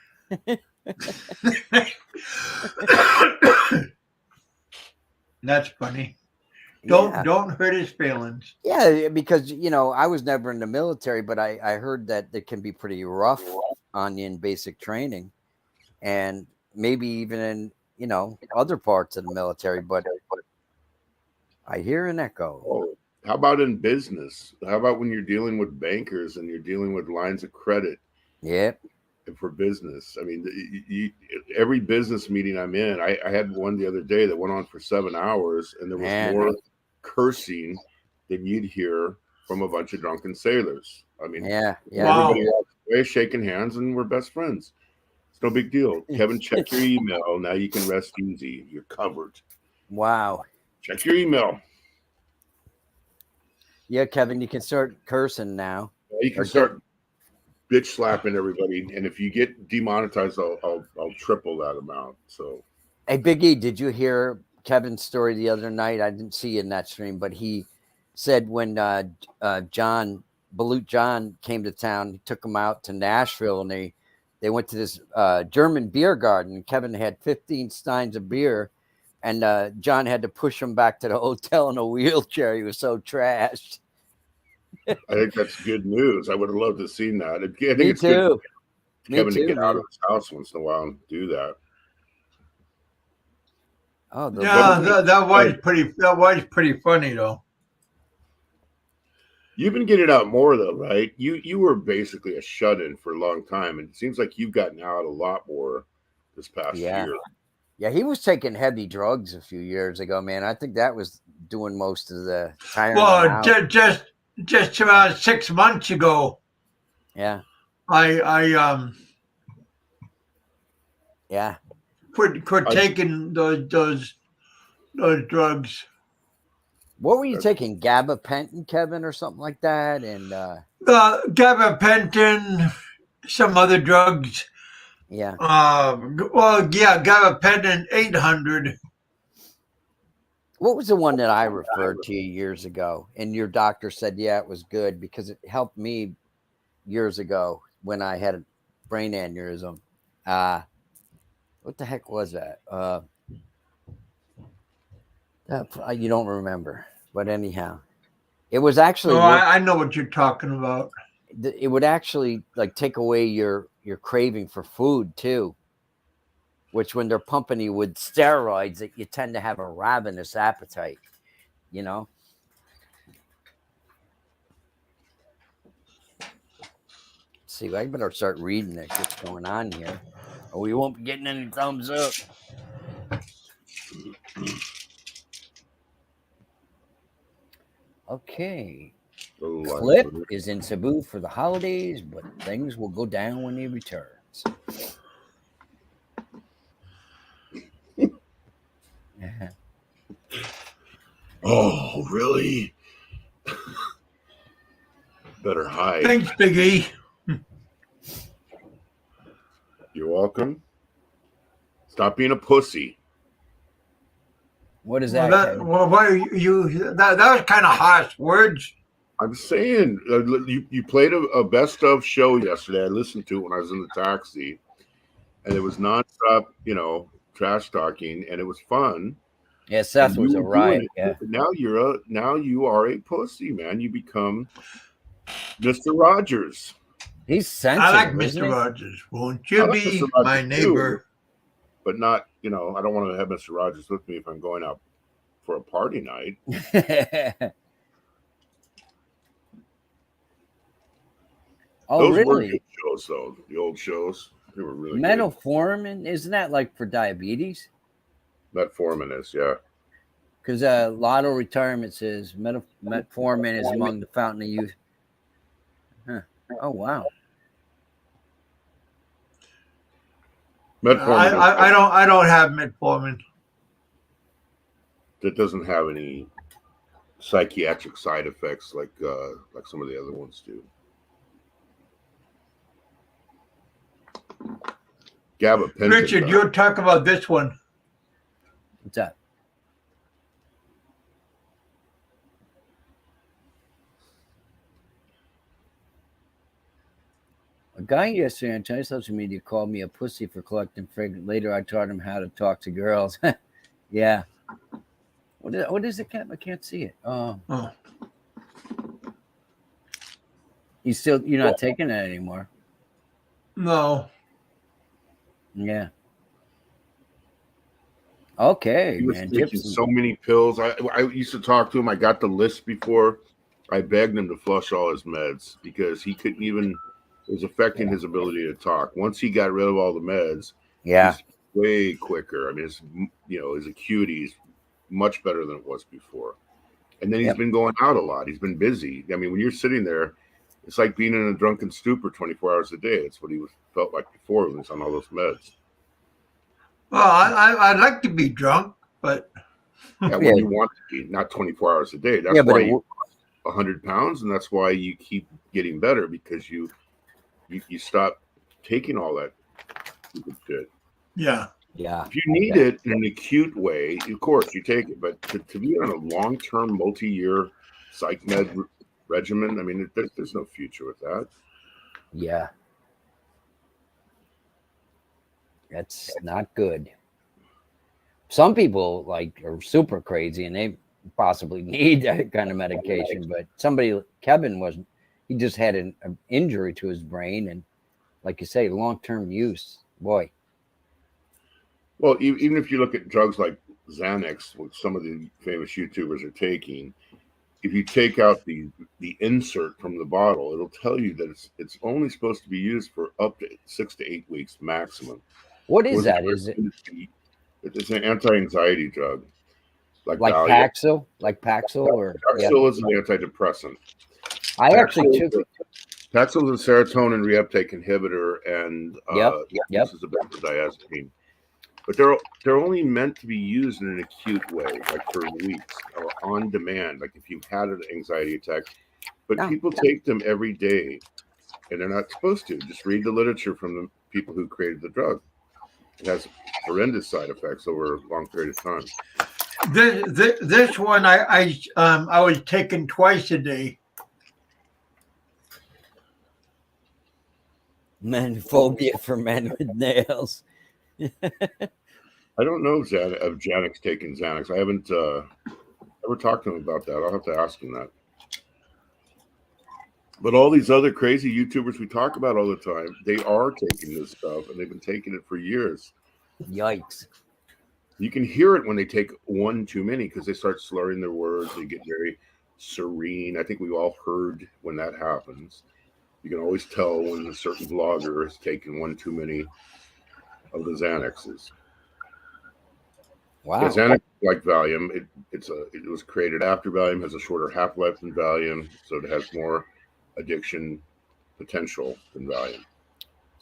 [SPEAKER 1] That's funny. Don't hurt his feelings.
[SPEAKER 2] Yeah, because I was never in the military, but I heard that it can be pretty rough on you in basic training, and maybe even in other parts of the military. But I hear an echo.
[SPEAKER 3] Oh, how about in business? How about when you're dealing with bankers and you're dealing with lines of credit?
[SPEAKER 2] Yep.
[SPEAKER 3] For business, I mean, every business meeting I'm in, I had one the other day that went on for 7 hours, and there was more cursing than you'd hear from a bunch of drunken sailors. I mean, everybody walks away shaking hands, and we're best friends. It's no big deal. Kevin, check your email. Now you can rest easy. You're covered.
[SPEAKER 2] Wow.
[SPEAKER 3] Check your email.
[SPEAKER 2] Yeah, Kevin, you can start cursing now.
[SPEAKER 3] You can start bitch slapping everybody, and if you get demonetized, I'll triple that amount. So,
[SPEAKER 2] hey, Big E, did you hear Kevin's story the other night? I didn't see in that stream, but he said when Balut John came to town, he took him out to Nashville, and they went to this German beer garden. Kevin had 15 steins of beer, and John had to push him back to the hotel in a wheelchair. He was so trashed.
[SPEAKER 3] I think that's good news. I would have loved to have seen that. I think
[SPEAKER 2] Me
[SPEAKER 3] it's
[SPEAKER 2] too.
[SPEAKER 3] good Kevin to get out of his house once in a while and do that.
[SPEAKER 2] Oh,
[SPEAKER 1] that was pretty funny though.
[SPEAKER 3] You've been getting out more though, right? You were basically a shut-in for a long time, and it seems like you've gotten out a lot more this past
[SPEAKER 2] Yeah.
[SPEAKER 3] year.
[SPEAKER 2] Yeah, he was taking heavy drugs a few years ago, man. I think that was doing most of the tiring him
[SPEAKER 1] Well,
[SPEAKER 2] out.
[SPEAKER 1] just about 6 months ago,
[SPEAKER 2] Yeah,
[SPEAKER 1] I
[SPEAKER 2] yeah.
[SPEAKER 1] quit taking those drugs.
[SPEAKER 2] What were you taking? Gabapentin, Kevin, or something like that? And
[SPEAKER 1] Gabapentin, some other drugs.
[SPEAKER 2] yeah,
[SPEAKER 1] Gabapentin 800.
[SPEAKER 2] what was the one that I referred to you years ago? And your doctor said, yeah, it was good because it helped me years ago when I had a brain aneurysm. What the heck was that? You don't remember, but anyhow, it was actually.
[SPEAKER 1] Oh, I know what you're talking about.
[SPEAKER 2] It would actually like take away your craving for food too. Which when they're pumping you with steroids, that you tend to have a ravenous appetite. You know. Let's see, I better start reading this. What's going on here? Or we won't be getting any thumbs up. Okay. Clip is in Cebu for the holidays, but things will go down when he returns.
[SPEAKER 3] Oh, really? Better hide.
[SPEAKER 1] Thanks, Big E.
[SPEAKER 3] You're welcome. Stop being a pussy.
[SPEAKER 2] What is that?
[SPEAKER 1] Why are you? That was kind of harsh words.
[SPEAKER 3] I'm saying you played a best of show yesterday. I listened to it when I was in the taxi, and it was nonstop, trash talking, and it was fun.
[SPEAKER 2] Yeah, Seth was a riot. Yeah.
[SPEAKER 3] Now you are a pussy, man. You become Mr. Rogers.
[SPEAKER 2] He's sensitive.
[SPEAKER 1] I like Mr. Rogers. Won't you be my neighbor?
[SPEAKER 3] Too, but not, I don't want to have Mr. Rogers with me if I'm going out for a party night. Those
[SPEAKER 2] really?
[SPEAKER 3] Were good shows, though. The old shows, they were really
[SPEAKER 2] Metformin, isn't that like for diabetes?
[SPEAKER 3] Metformin is, yeah.
[SPEAKER 2] Because Lotto Retirement says metformin is among the fountain of youth. Huh. Oh, wow.
[SPEAKER 3] Metformin.
[SPEAKER 1] I don't have metformin.
[SPEAKER 3] That doesn't have any psychiatric side effects like some of the other ones do. Gabapentin.
[SPEAKER 1] Richard, you'll talk about this one.
[SPEAKER 2] What's that? A guy yesterday on Chinese social media called me a pussy for collecting frig. Later, I taught him how to talk to girls. Yeah. What is it, Cap? I can't see it. Oh. You're not taking it anymore.
[SPEAKER 1] No.
[SPEAKER 2] Yeah. Okay,
[SPEAKER 3] he was
[SPEAKER 2] man.
[SPEAKER 3] taking so many pills. I used to talk to him. I got the list before. I begged him to flush all his meds because he couldn't even. It was affecting his ability to talk. Once he got rid of all the meds, he's way quicker. I mean, his acuity is much better than it was before. And then he's been going out a lot. He's been busy. I mean, when you're sitting there, it's like being in a drunken stupor 24 hours a day. It's what he felt like before when he was on all those meds.
[SPEAKER 1] Well, I'd like to be drunk, but
[SPEAKER 3] when you want to be, not 24 hours a day. That's why you 100 pounds, and that's why you keep getting better because you stop taking all that stupid shit.
[SPEAKER 1] Yeah.
[SPEAKER 3] If you need it in an acute way, of course you take it. But to be on a long-term, multi-year psych med regimen, I mean, there's no future with that.
[SPEAKER 2] Yeah. That's not good. Some people are super crazy and they possibly need that kind of medication, but Kevin wasn't. He just had an injury to his brain, and like you say, long-term use. Boy.
[SPEAKER 3] Well, even if you look at drugs like Xanax, which some of the famous YouTubers are taking, if you take out the insert from the bottle, it'll tell you that it's only supposed to be used for up to 6 to 8 weeks maximum.
[SPEAKER 2] What is
[SPEAKER 3] Wasn't
[SPEAKER 2] that? Is it
[SPEAKER 3] It's an anti-anxiety drug, like
[SPEAKER 2] like
[SPEAKER 3] Valium.
[SPEAKER 2] Paxil? Like Paxil or yeah.
[SPEAKER 3] Paxil is an antidepressant.
[SPEAKER 2] I actually took
[SPEAKER 3] Paxil is a serotonin reuptake inhibitor, and
[SPEAKER 2] Yep.
[SPEAKER 3] this is a benzodiazepine. But they're only meant to be used in an acute way, like for weeks or on demand, like if you've had an anxiety attack. But
[SPEAKER 2] No.
[SPEAKER 3] people take them every day, and they're not supposed to. Just read the literature from the people who created the drug. It has horrendous side effects over a long period of time.
[SPEAKER 1] This one I was taking twice a day.
[SPEAKER 2] men phobia for men with nails.
[SPEAKER 3] I don't know of Janix taking Xanax. I haven't ever talked to him about that. I'll have to ask him that. But all these other crazy YouTubers we talk about all the time, they are taking this stuff, and they've been taking it for years.
[SPEAKER 2] Yikes.
[SPEAKER 3] You can hear it when they take one too many because they start slurring their words. They get very serene. I think we've all heard when that happens. You can always tell when a certain vlogger has taken one too many of the Xanaxes.
[SPEAKER 2] Wow.
[SPEAKER 3] Yeah, Xanax, like Valium, it was created after Valium, has a shorter half-life than Valium, so it has more addiction potential than Valium.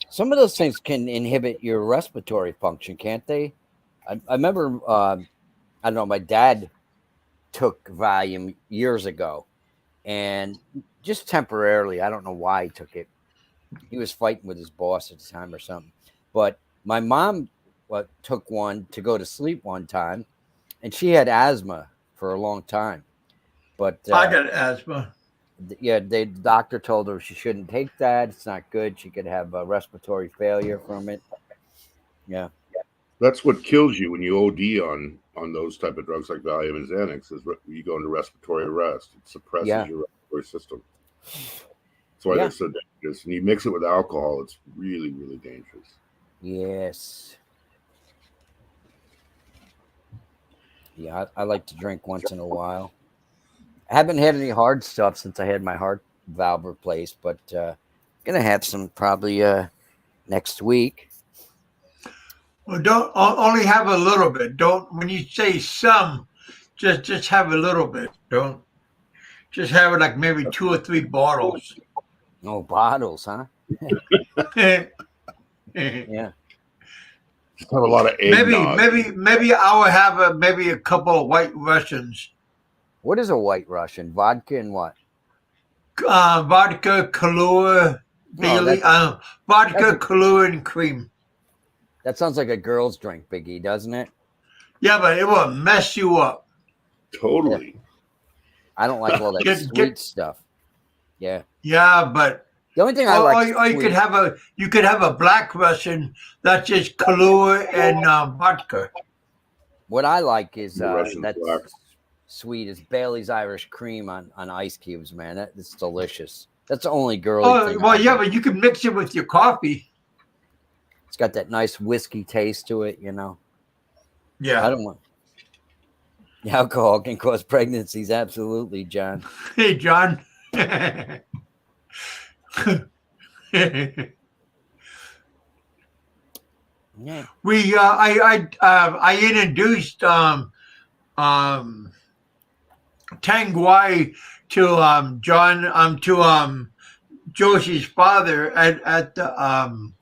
[SPEAKER 2] Some of those things can inhibit your respiratory function, can't they? I remember, I don't know, my dad took Valium years ago, and just temporarily, I don't know why he took it. He was fighting with his boss at the time or something. But my mom took one to go to sleep one time, and she had asthma for a long time. But
[SPEAKER 1] I got asthma.
[SPEAKER 2] Yeah, the doctor told her she shouldn't take that. It's not good. She could have a respiratory failure from it. Yeah.
[SPEAKER 3] That's what kills you when you OD on those type of drugs like Valium and Xanax is you go into respiratory arrest. It suppresses your respiratory system. That's why they're so dangerous. And you mix it with alcohol, it's really, really dangerous.
[SPEAKER 2] Yes. Yeah, I like to drink once in a while. I haven't had any hard stuff since I had my heart valve replaced, but gonna have some probably next week.
[SPEAKER 1] Well, don't only have a little bit. Don't when you say some, just have a little bit. Don't just have it like maybe 2 or 3 bottles.
[SPEAKER 2] No bottles, huh?
[SPEAKER 1] Yeah.
[SPEAKER 3] Just have a lot of eggnog.
[SPEAKER 1] Maybe I will have a couple of White Russians.
[SPEAKER 2] What is a White Russian? Vodka and what?
[SPEAKER 1] Vodka, Kahlua, Bailey. Vodka, Kahlua, and cream.
[SPEAKER 2] That sounds like a girl's drink, Biggie, doesn't it?
[SPEAKER 1] Yeah, but it will mess you up.
[SPEAKER 3] Totally.
[SPEAKER 2] I don't like all that sweet stuff. Yeah.
[SPEAKER 1] Yeah, but
[SPEAKER 2] the only thing I like,
[SPEAKER 1] or you could have a Black Russian that's just Kahlua and vodka.
[SPEAKER 2] What I like is
[SPEAKER 3] that's black.
[SPEAKER 2] Sweet is Bailey's Irish Cream on ice cubes, man. It's delicious. That's the only girl.
[SPEAKER 1] Oh well, yeah, but you can mix it with your coffee.
[SPEAKER 2] It's got that nice whiskey taste to it, you know.
[SPEAKER 1] Yeah.
[SPEAKER 2] I don't want. The alcohol can cause pregnancies, absolutely, John.
[SPEAKER 1] Hey, John.
[SPEAKER 2] Yeah.
[SPEAKER 1] We I introduced Tang Wai to John to Josie's father at the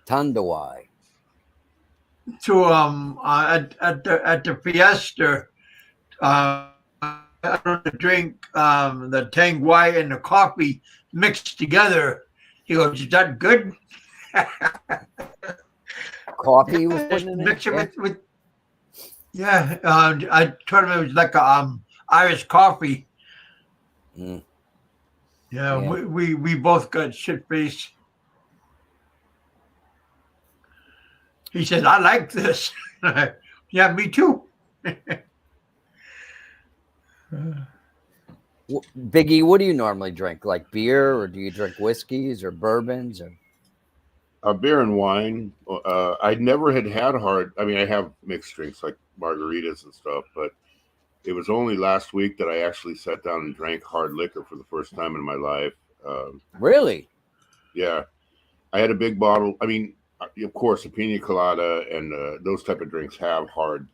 [SPEAKER 2] Tandawai.
[SPEAKER 1] to at the fiesta. I don't drink the Tang Wai and the coffee mixed together. He goes, "Is that good?"
[SPEAKER 2] Coffee you was putting in
[SPEAKER 1] Mix
[SPEAKER 2] it?
[SPEAKER 1] it with yeah. I told him it was like a Irish coffee.
[SPEAKER 2] Mm.
[SPEAKER 1] Yeah,
[SPEAKER 2] Yeah.
[SPEAKER 1] we both got shit faced. He said, "I like this." Yeah, me too.
[SPEAKER 2] Biggie, what do you normally drink? Like beer, or do you drink whiskeys or bourbons? Or
[SPEAKER 3] Beer and wine. I never had hard. I mean, I have mixed drinks like margaritas and stuff, but it was only last week that I actually sat down and drank hard liquor for the first time in my life.
[SPEAKER 2] Really?
[SPEAKER 3] Yeah, I had a big bottle. I mean, of course, a pina colada and those type of drinks have hard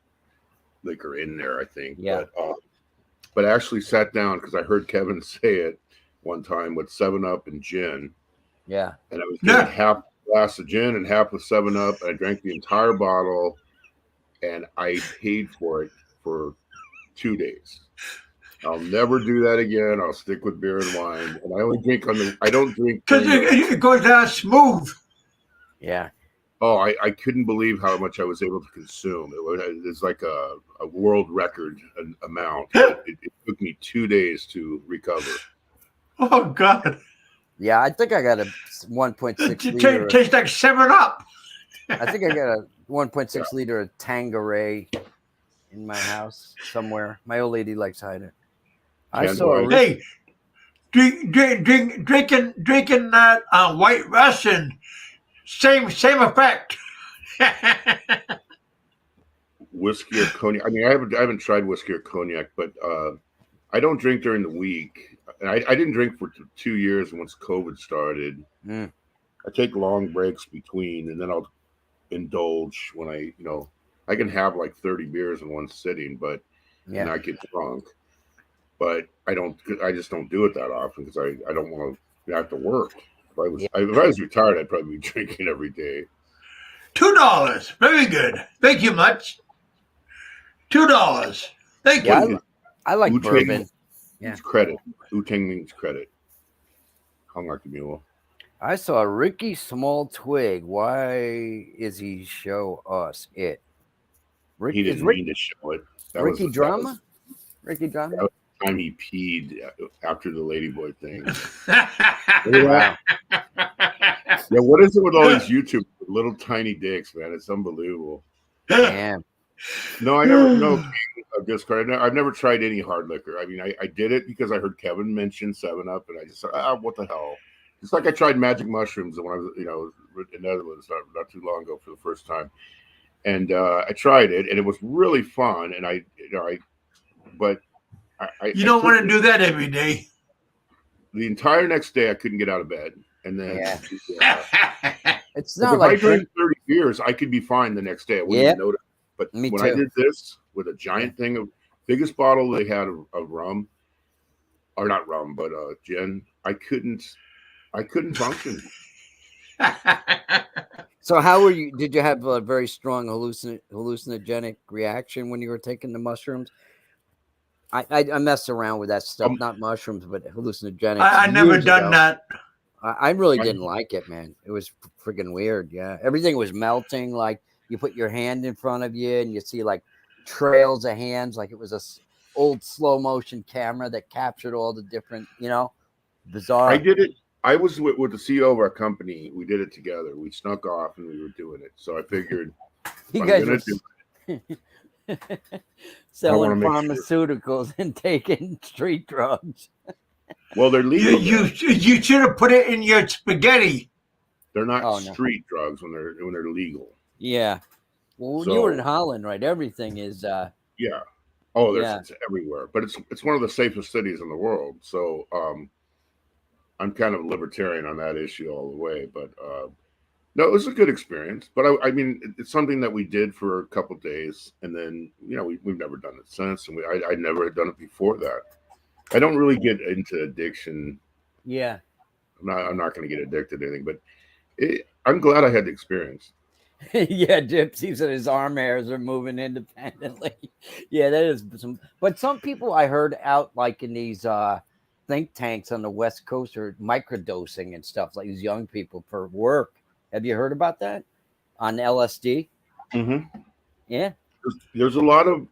[SPEAKER 3] liquor in there, I think.
[SPEAKER 2] Yeah.
[SPEAKER 3] But I actually sat down because I heard Kevin say it one time with 7-Up and gin.
[SPEAKER 2] Yeah.
[SPEAKER 3] And I was getting half a glass of gin and half of 7-Up. And I drank the entire bottle, and I paid for it for 2 days. I'll never do that again. I'll stick with beer and wine. And I only drink I don't drink.
[SPEAKER 1] Because it goes down smooth.
[SPEAKER 2] Yeah.
[SPEAKER 3] Oh, I couldn't believe how much I was able to consume. It's like a world record amount. It took me 2 days to recover.
[SPEAKER 1] Oh, God.
[SPEAKER 2] Yeah, I think I got a 1.6 liter.
[SPEAKER 1] It tastes like 7-Up.
[SPEAKER 2] I think I got a 1.6 liter of Tanqueray in my house somewhere. My old lady likes hiding it. I saw.
[SPEAKER 1] Hey, drinking that White Russian, same effect.
[SPEAKER 3] Whiskey or cognac. I mean, I haven't tried whiskey or cognac, but I don't drink during the week. And I didn't drink for 2 years once COVID started. I take long breaks between, and then I'll indulge when I can have like 30 beers in one sitting, but not get drunk. But I just don't do it that often because I don't want to have to work. If I was retired, I'd probably be drinking every day.
[SPEAKER 1] $2. Very good. Thank you much. $2. Thank you.
[SPEAKER 2] I like bourbon.
[SPEAKER 3] It's credit. Wu-Tang means credit. Hung like the mule.
[SPEAKER 2] I saw Ricky Small Twig. Why is he show us it?
[SPEAKER 3] He didn't mean to show it.
[SPEAKER 2] Ricky Drama? Ricky Drama?
[SPEAKER 3] That was the time he peed after the Ladyboy thing.
[SPEAKER 2] Wow.
[SPEAKER 3] Yeah, what is it with all these YouTube little tiny dicks, man? It's unbelievable.
[SPEAKER 2] Damn.
[SPEAKER 3] No, I never. No, discard. I've never tried any hard liquor. I mean, I did it because I heard Kevin mention 7-Up, and I just thought, what the hell? It's like I tried magic mushrooms when I was, in Netherlands not too long ago for the first time, and I tried it, and it was really fun. And but
[SPEAKER 1] you don't want to do that every day.
[SPEAKER 3] The entire next day, I couldn't get out of bed, and then
[SPEAKER 2] it's not
[SPEAKER 3] if
[SPEAKER 2] like
[SPEAKER 3] I drank 30 beers, I could be fine the next day. I wouldn't even notice. But when I did this with a giant thing of biggest bottle they had of rum, or not rum, but gin, I couldn't function.
[SPEAKER 2] So how were you? Did you have a very strong hallucinogenic reaction when you were taking the mushrooms? I messed around with that stuff, not mushrooms, but hallucinogenics.
[SPEAKER 1] I never done that.
[SPEAKER 2] I really didn't like it, man. It was freaking weird. Yeah, everything was melting. Like you put your hand in front of you, and you see like trails of hands, like it was a old slow motion camera that captured all the different, bizarre.
[SPEAKER 3] I did it. I was with the CEO of our company. We did it together. We snuck off and we were doing it. So I figured
[SPEAKER 2] you guys were selling pharmaceuticals and taking street drugs.
[SPEAKER 3] Well, they're legal.
[SPEAKER 1] You should have put it in your spaghetti.
[SPEAKER 3] They're not street drugs when they're legal.
[SPEAKER 2] Yeah. Well, you were in Holland, right? Everything is.
[SPEAKER 3] Yeah. Oh, it's everywhere. But it's one of the safest cities in the world. So I'm kind of libertarian on that issue all the way. But no, it was a good experience. But I mean, it's something that we did for a couple of days, and then we've never done it since, and I never had done it before that. I don't really get into addiction.
[SPEAKER 2] Yeah.
[SPEAKER 3] I'm not going to get addicted to anything, but I'm glad I had the experience.
[SPEAKER 2] Yeah, Gypsies and his arm hairs are moving independently. Yeah, that is some. But some people I heard out like in these think tanks on the West Coast are microdosing and stuff, like these young people for work. Have you heard about that on LSD?
[SPEAKER 3] Mm-hmm.
[SPEAKER 2] Yeah,
[SPEAKER 3] there's a lot of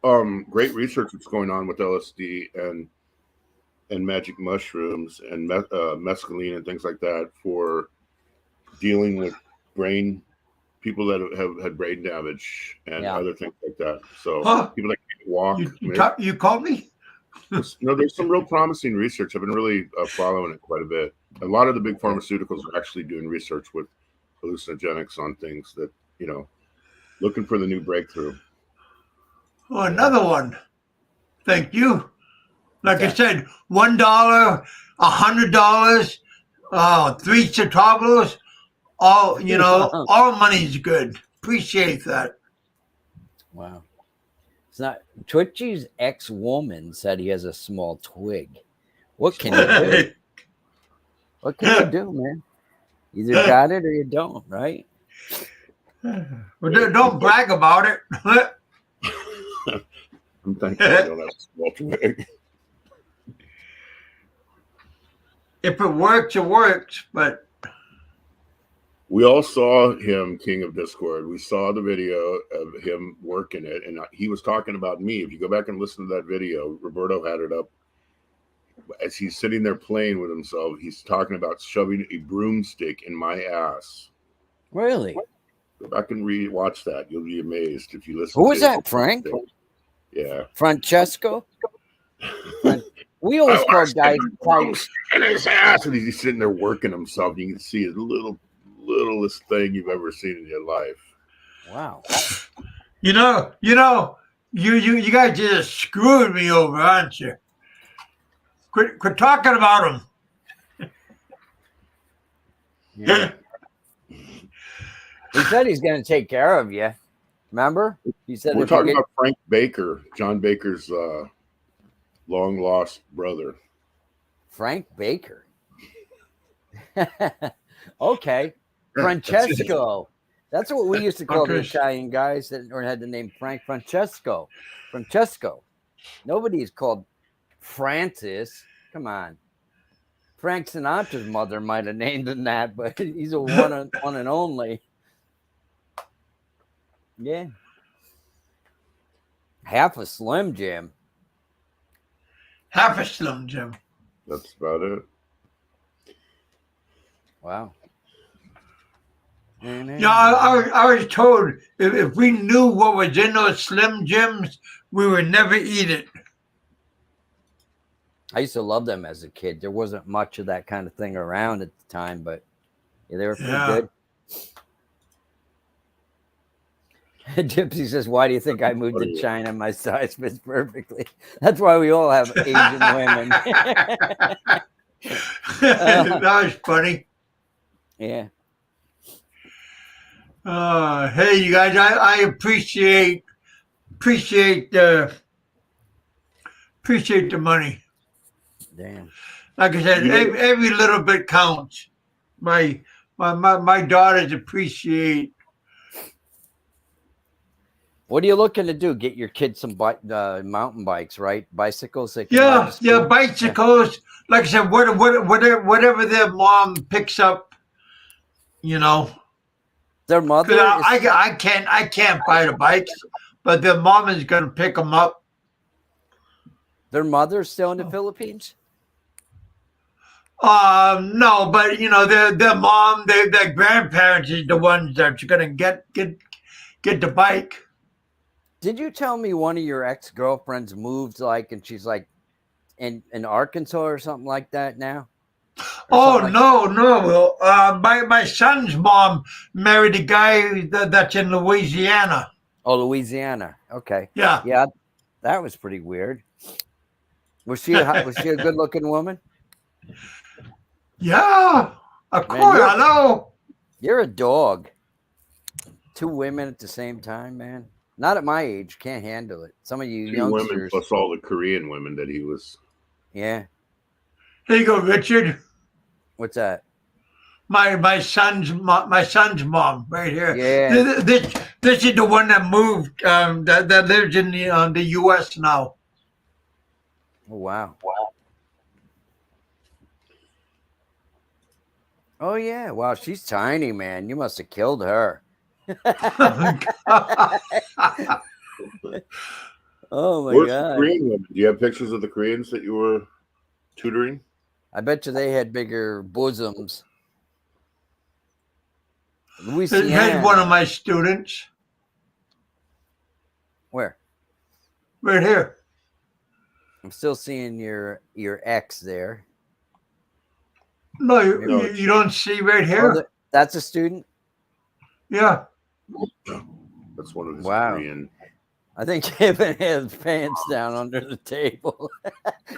[SPEAKER 3] great research that's going on with LSD and magic mushrooms and mescaline and things like that for dealing with people that have had brain damage and other things like that. So people that can't walk.
[SPEAKER 1] You called me?
[SPEAKER 3] No, there's some real promising research. I've been really following it quite a bit. A lot of the big pharmaceuticals are actually doing research with hallucinogenics on things that, looking for the new breakthrough.
[SPEAKER 1] Oh, another one. Thank you. Like I
[SPEAKER 2] Okay.
[SPEAKER 1] said, $1, $100, 3 centavos. All all money is good. Appreciate that.
[SPEAKER 2] Wow. It's not Twitchy's ex-woman said he has a small twig. What can you do? What can you do, man? Either got it or you don't, right?
[SPEAKER 1] Well, don't brag about it.
[SPEAKER 3] I'm thankful I don't have a small twig.
[SPEAKER 1] If it works, it works. But
[SPEAKER 3] We all saw him, King of Discord. We saw the video of him working it, and he was talking about me. If you go back and listen to that video, Roberto had it up. As he's sitting there playing with himself, he's talking about shoving a broomstick in my ass.
[SPEAKER 2] Really?
[SPEAKER 3] Go back and watch that. You'll be amazed if you listen.
[SPEAKER 2] Who was
[SPEAKER 3] to
[SPEAKER 2] that, Frank?
[SPEAKER 3] Yeah.
[SPEAKER 2] Francesco? We always call guys
[SPEAKER 3] in his ass, and he's sitting there working himself. You can see his littlest thing you've ever seen in your life.
[SPEAKER 2] Wow.
[SPEAKER 1] you guys just screwed me over, aren't you? Quit talking about him.
[SPEAKER 2] Yeah. He said he's going to take care of you. Remember? He said
[SPEAKER 3] We're
[SPEAKER 2] if you
[SPEAKER 3] talking
[SPEAKER 2] get-
[SPEAKER 3] about Frank Baker, John Baker's long lost brother.
[SPEAKER 2] Frank Baker. Okay. Francesco. That's what we used to call the
[SPEAKER 1] Okay.
[SPEAKER 2] Italian guys that had the name Frank Francesco. Francesco. Nobody's called Francis. Come on. Frank Sinatra's mother might have named him that, but he's a one and only. Yeah. Half a Slim Jim.
[SPEAKER 1] Half a Slim Jim.
[SPEAKER 3] That's about it.
[SPEAKER 2] Wow.
[SPEAKER 1] Yeah, I was told if we knew what was in those Slim Jims, we would never eat it.
[SPEAKER 2] I used to love them as a kid. There wasn't much of that kind of thing around at the time, but yeah, they were pretty good. Gypsy says, "Why do you think I moved to China? My size fits perfectly." That's why we all have Asian women.
[SPEAKER 1] That was funny.
[SPEAKER 2] Yeah.
[SPEAKER 1] Hey, you guys, I appreciate the money.
[SPEAKER 2] Damn.
[SPEAKER 1] Like I said, every little bit counts. My daughters appreciate.
[SPEAKER 2] What are you looking to do? Get your kids some mountain bikes, right? Bicycles. They can
[SPEAKER 1] Yeah,
[SPEAKER 2] ride to school?
[SPEAKER 1] bicycles. Yeah. Like I said, whatever their mom picks up,
[SPEAKER 2] Their mother.
[SPEAKER 1] I can't buy the bikes, but their mom is gonna pick them up.
[SPEAKER 2] Their mother's still in the Philippines.
[SPEAKER 1] No, but their mom, their grandparents is the ones that's gonna get the bike.
[SPEAKER 2] Did you tell me one of your ex-girlfriends moved and she's like in Arkansas or something like that now?
[SPEAKER 1] Oh, no. My son's mom married a guy that's in Louisiana.
[SPEAKER 2] Oh, Louisiana. Okay.
[SPEAKER 1] Yeah.
[SPEAKER 2] Yeah, that was pretty weird. Was she a good-looking woman?
[SPEAKER 1] Yeah. Of
[SPEAKER 2] Man,
[SPEAKER 1] course, I know.
[SPEAKER 2] You're a dog. 2 women at the same time, man. Not at my age. Can't handle it. Some of you
[SPEAKER 3] 2 women
[SPEAKER 2] youngsters.
[SPEAKER 3] plus all the Korean women that he was.
[SPEAKER 2] Yeah.
[SPEAKER 1] Here you go, Richard.
[SPEAKER 2] What's that?
[SPEAKER 1] My son's mom right here.
[SPEAKER 2] Yeah.
[SPEAKER 1] This is the one that moved. That lives in the U.S. now.
[SPEAKER 2] Oh, wow. Oh, yeah. Wow, she's tiny, man. You must have killed her. Oh, my
[SPEAKER 3] Where's
[SPEAKER 2] God.
[SPEAKER 3] the Korean women? Do you have pictures of the Koreans that you were tutoring?
[SPEAKER 2] I bet you they had bigger bosoms.
[SPEAKER 1] Here's
[SPEAKER 2] Louisiana.
[SPEAKER 1] one of my students.
[SPEAKER 2] Where?
[SPEAKER 1] Right here.
[SPEAKER 2] I'm still seeing your ex there.
[SPEAKER 1] No, you don't see right here?
[SPEAKER 2] Oh, that's a student?
[SPEAKER 1] Yeah.
[SPEAKER 3] That's one of his
[SPEAKER 2] Wow.
[SPEAKER 3] Korean.
[SPEAKER 2] I think Kevin has pants down under the table.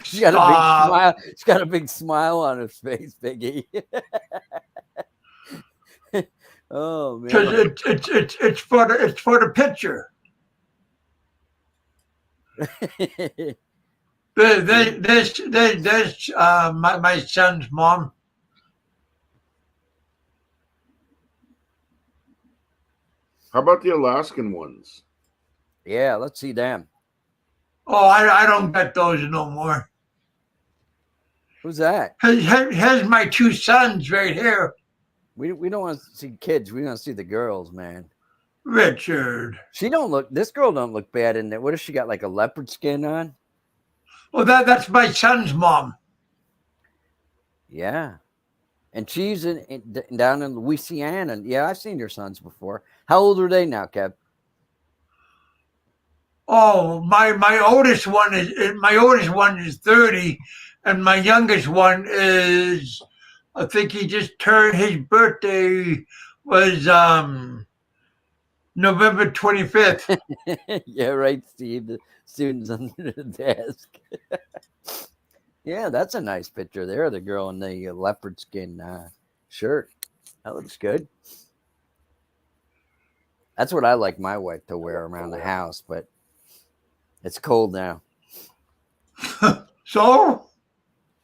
[SPEAKER 2] He's got a big
[SPEAKER 1] Stop.
[SPEAKER 2] smile. He's got a big smile on his face, Biggie. Oh
[SPEAKER 1] Because
[SPEAKER 2] man.
[SPEAKER 1] it's for the picture. There's my son's mom.
[SPEAKER 3] How about the Alaskan ones?
[SPEAKER 2] Yeah, let's see them.
[SPEAKER 1] Oh, I don't get those no more.
[SPEAKER 2] Who's that?
[SPEAKER 1] Here's my two sons right here.
[SPEAKER 2] We don't want to see kids. We want to see the girls, man.
[SPEAKER 1] Richard.
[SPEAKER 2] This girl don't look bad in there. What if she got like a leopard skin on?
[SPEAKER 1] Well, that's my son's mom.
[SPEAKER 2] Yeah. And she's down in Louisiana. Yeah, I've seen your sons before. How old are they now, Kev?
[SPEAKER 1] Oh, my oldest one is 30, and my youngest one is, I think he just turned, his birthday was November 25th.
[SPEAKER 2] Yeah, right, Steve. The student's under the desk. Yeah, that's a nice picture there. The girl in the leopard skin shirt. That looks good. That's what I like my wife to wear around the house, but it's cold now.
[SPEAKER 1] So?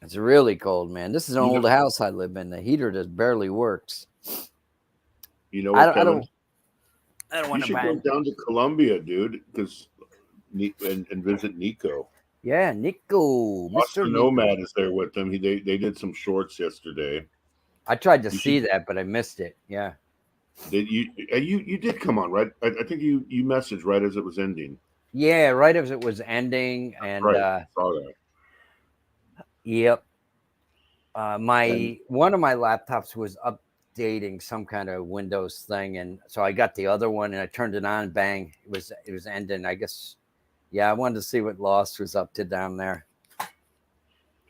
[SPEAKER 2] It's really cold, man. This is an old house I live in. The heater just barely works.
[SPEAKER 3] You know what, Kevin?
[SPEAKER 2] I don't
[SPEAKER 3] You
[SPEAKER 2] want to
[SPEAKER 3] should
[SPEAKER 2] buy
[SPEAKER 3] go
[SPEAKER 2] it.
[SPEAKER 3] down to Colombia, dude, and visit Nico.
[SPEAKER 2] Yeah, Nico.
[SPEAKER 3] Oscar
[SPEAKER 2] Mr. Nico.
[SPEAKER 3] Nomad is there with them. They did some shorts yesterday.
[SPEAKER 2] I tried to see that, but I missed it. Yeah.
[SPEAKER 3] Did you did come on, right? I think you messaged right as it was ending.
[SPEAKER 2] Yeah, right as it was ending, and
[SPEAKER 3] Right, I saw that.
[SPEAKER 2] yep. One of my laptops was updating some kind of Windows thing, and so I got the other one and I turned it on. Bang! It was ending. I guess. Yeah, I wanted to see what Lost was up to down there.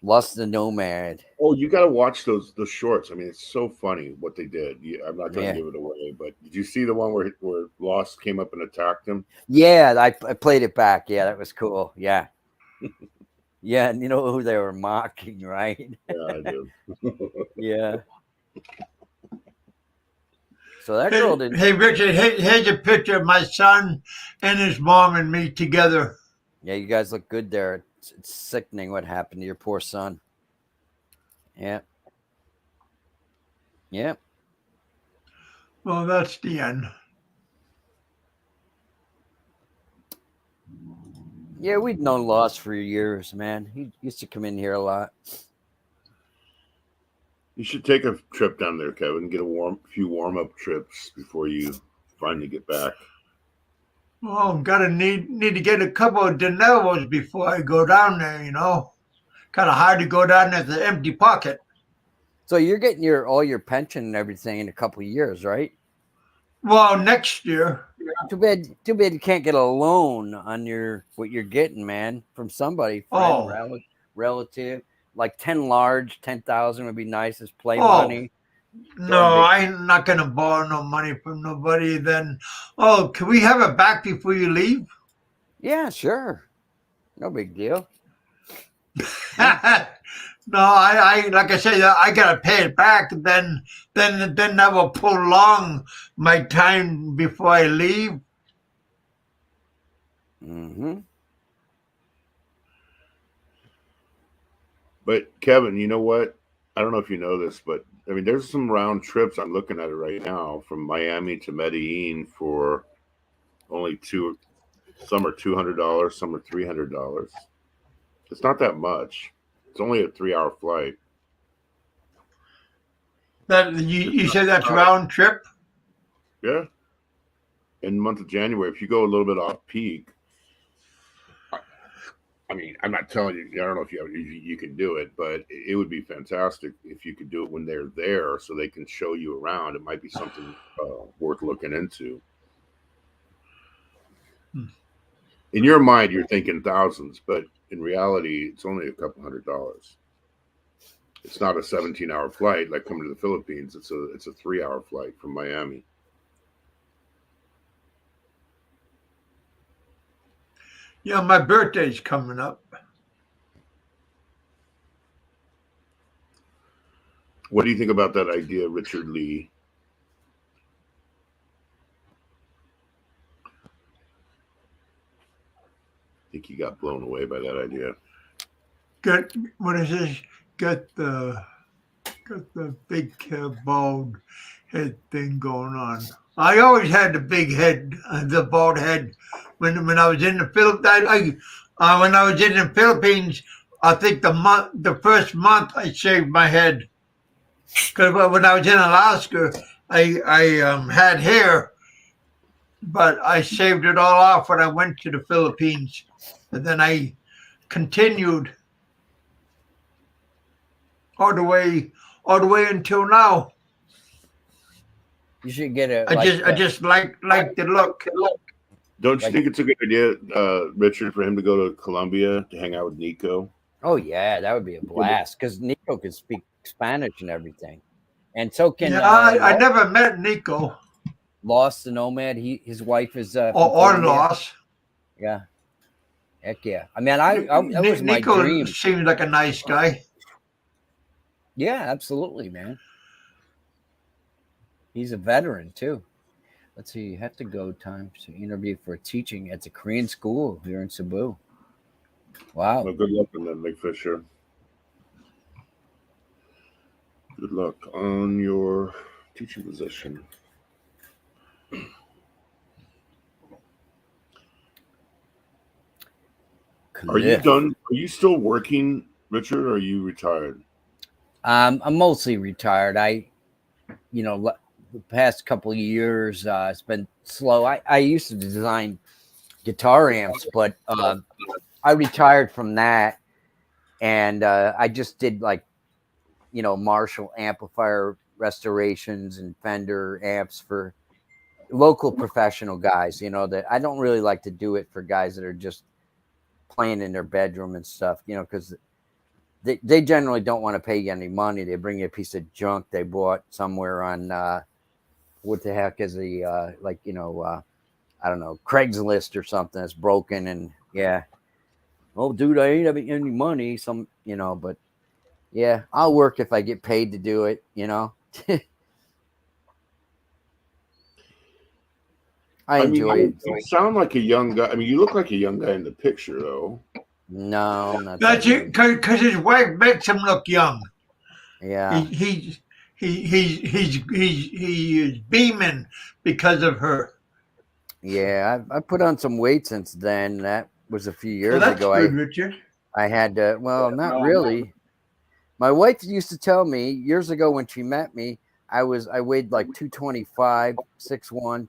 [SPEAKER 2] Lost the Nomad.
[SPEAKER 3] Oh, you got to watch the shorts. I mean, it's so funny what they did. I'm not going to give it away, but did you see the one where Lost came up and attacked him?
[SPEAKER 2] Yeah, I played it back. Yeah, that was cool. Yeah. Yeah, and you know who they were mocking, right?
[SPEAKER 3] Yeah, I do.
[SPEAKER 2] Yeah. So that girl didn't.
[SPEAKER 1] Hey, Richard, here's a picture of my son and his mom and me together.
[SPEAKER 2] Yeah, you guys look good there. It's sickening what happened to your poor son. Yeah. Yeah.
[SPEAKER 1] Well, that's the end.
[SPEAKER 2] Yeah, we'd known Lost for years, man. He used to come in here a lot.
[SPEAKER 3] You should take a trip down there, Kevin. Get a few warm up trips before you finally get back.
[SPEAKER 1] Well, I'm gonna need to get a couple of De Novos before I go down there. You know, kind of hard to go down there with an empty pocket.
[SPEAKER 2] So you're getting all your pension and everything in a couple of years, right?
[SPEAKER 1] Well, next year.
[SPEAKER 2] Too bad you can't get a loan on what you're getting, man, from somebody, friend, relative. Like 10,000 would be nice as play money.
[SPEAKER 1] No, I'm not gonna borrow no money from nobody. Then, can we have it back before you leave?
[SPEAKER 2] Yeah, sure. No big deal.
[SPEAKER 1] No, I like I say, I gotta pay it back. Then that will prolong my time before I leave.
[SPEAKER 2] Mm-hmm.
[SPEAKER 3] But Kevin, you know what? I don't know if you know this, but I mean, there's some round trips. I'm looking at it right now from Miami to Medellin for only some are $200, some are $300. It's not that much. It's only a 3-hour flight.
[SPEAKER 1] That you said that's round trip?
[SPEAKER 3] Yeah. In the month of January, if you go a little bit off peak, I mean, I'm not telling you. I don't know if you can do it, but it would be fantastic if you could do it when they're there, so they can show you around. It might be something worth looking into. In your mind, you're thinking thousands, but in reality, it's only a couple $100. It's not a 17-hour flight like coming to the Philippines. It's a 3-hour flight from Miami.
[SPEAKER 1] Yeah, my birthday's coming up.
[SPEAKER 3] What do you think about that idea, Richard Lee? I think he got blown away by that idea.
[SPEAKER 1] Get what is this? Get the big bald head thing going on. I always had the big head, the bald head. When I was in the Philippines, when I was in the Philippines, I think the first month I shaved my head. Because when I was in Alaska, I had hair, but I shaved it all off when I went to the Philippines, and then I continued all the way until now.
[SPEAKER 2] You should get a.
[SPEAKER 1] I just like the look.
[SPEAKER 3] Don't you think it's a good idea, Richard, for him to go to Colombia to hang out with Nico?
[SPEAKER 2] Oh yeah, that would be a blast because Nico can speak Spanish and everything, and so can.
[SPEAKER 1] Yeah, I never met Nico.
[SPEAKER 2] Lost the Nomad. His wife is.
[SPEAKER 1] Or
[SPEAKER 2] Colombia.
[SPEAKER 1] Lost.
[SPEAKER 2] Yeah. Heck yeah! I mean, that was my
[SPEAKER 1] Nico
[SPEAKER 2] dream.
[SPEAKER 1] Seems like a nice guy.
[SPEAKER 2] Yeah, absolutely, man. He's a veteran too. Let's see. You have to go time to interview for teaching at the Korean school here in Cebu. Wow.
[SPEAKER 3] Well, good luck on that, Nick Fisher. Good luck on your teaching position. Are you done? Are you still working, Richard, or are you retired?
[SPEAKER 2] I'm mostly retired. The past couple of years, it's been slow. I used to design guitar amps, but I retired from that, and I just did Marshall amplifier restorations and Fender amps for local professional guys. That I don't really like to do it for guys that are just playing in their bedroom and stuff. Because they generally don't want to pay you any money. They bring you a piece of junk they bought somewhere on what the heck is the I don't know, Craigslist or something that's broken. And yeah, oh dude, I ain't having any money. But yeah, I'll work if I get paid to do it. I enjoy it.
[SPEAKER 3] You sound like a young guy. I mean, you look like a young guy in the picture, though.
[SPEAKER 2] No, I'm not.
[SPEAKER 1] That's it, because his wife makes him look young.
[SPEAKER 2] Yeah.
[SPEAKER 1] He is beaming because of her.
[SPEAKER 2] Yeah, I put on some weight since then. That was a few years
[SPEAKER 1] that's
[SPEAKER 2] ago.
[SPEAKER 1] Good, Richard.
[SPEAKER 2] I had to. Well, not really. My wife used to tell me years ago when she met me, I weighed like 225, 6'1".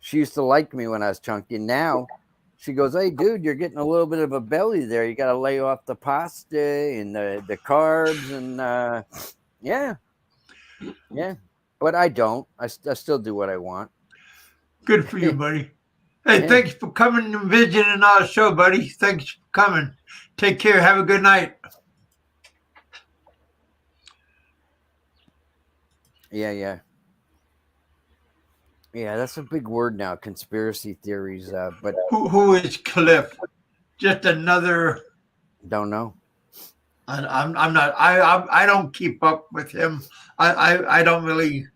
[SPEAKER 2] She used to like me when I was chunky. Now she goes, "Hey, dude, you're getting a little bit of a belly there. You got to lay off the pasta and the carbs and yeah." But I don't. I still do what I want.
[SPEAKER 1] Good for you, buddy. Hey, thanks for coming and visiting our show, buddy. Thanks for coming. Take care. Have a good night.
[SPEAKER 2] Yeah. Yeah, that's a big word now, conspiracy theories. But
[SPEAKER 1] who is Cliff? Just another.
[SPEAKER 2] Don't know.
[SPEAKER 1] I'm not. I don't keep up with him. I don't really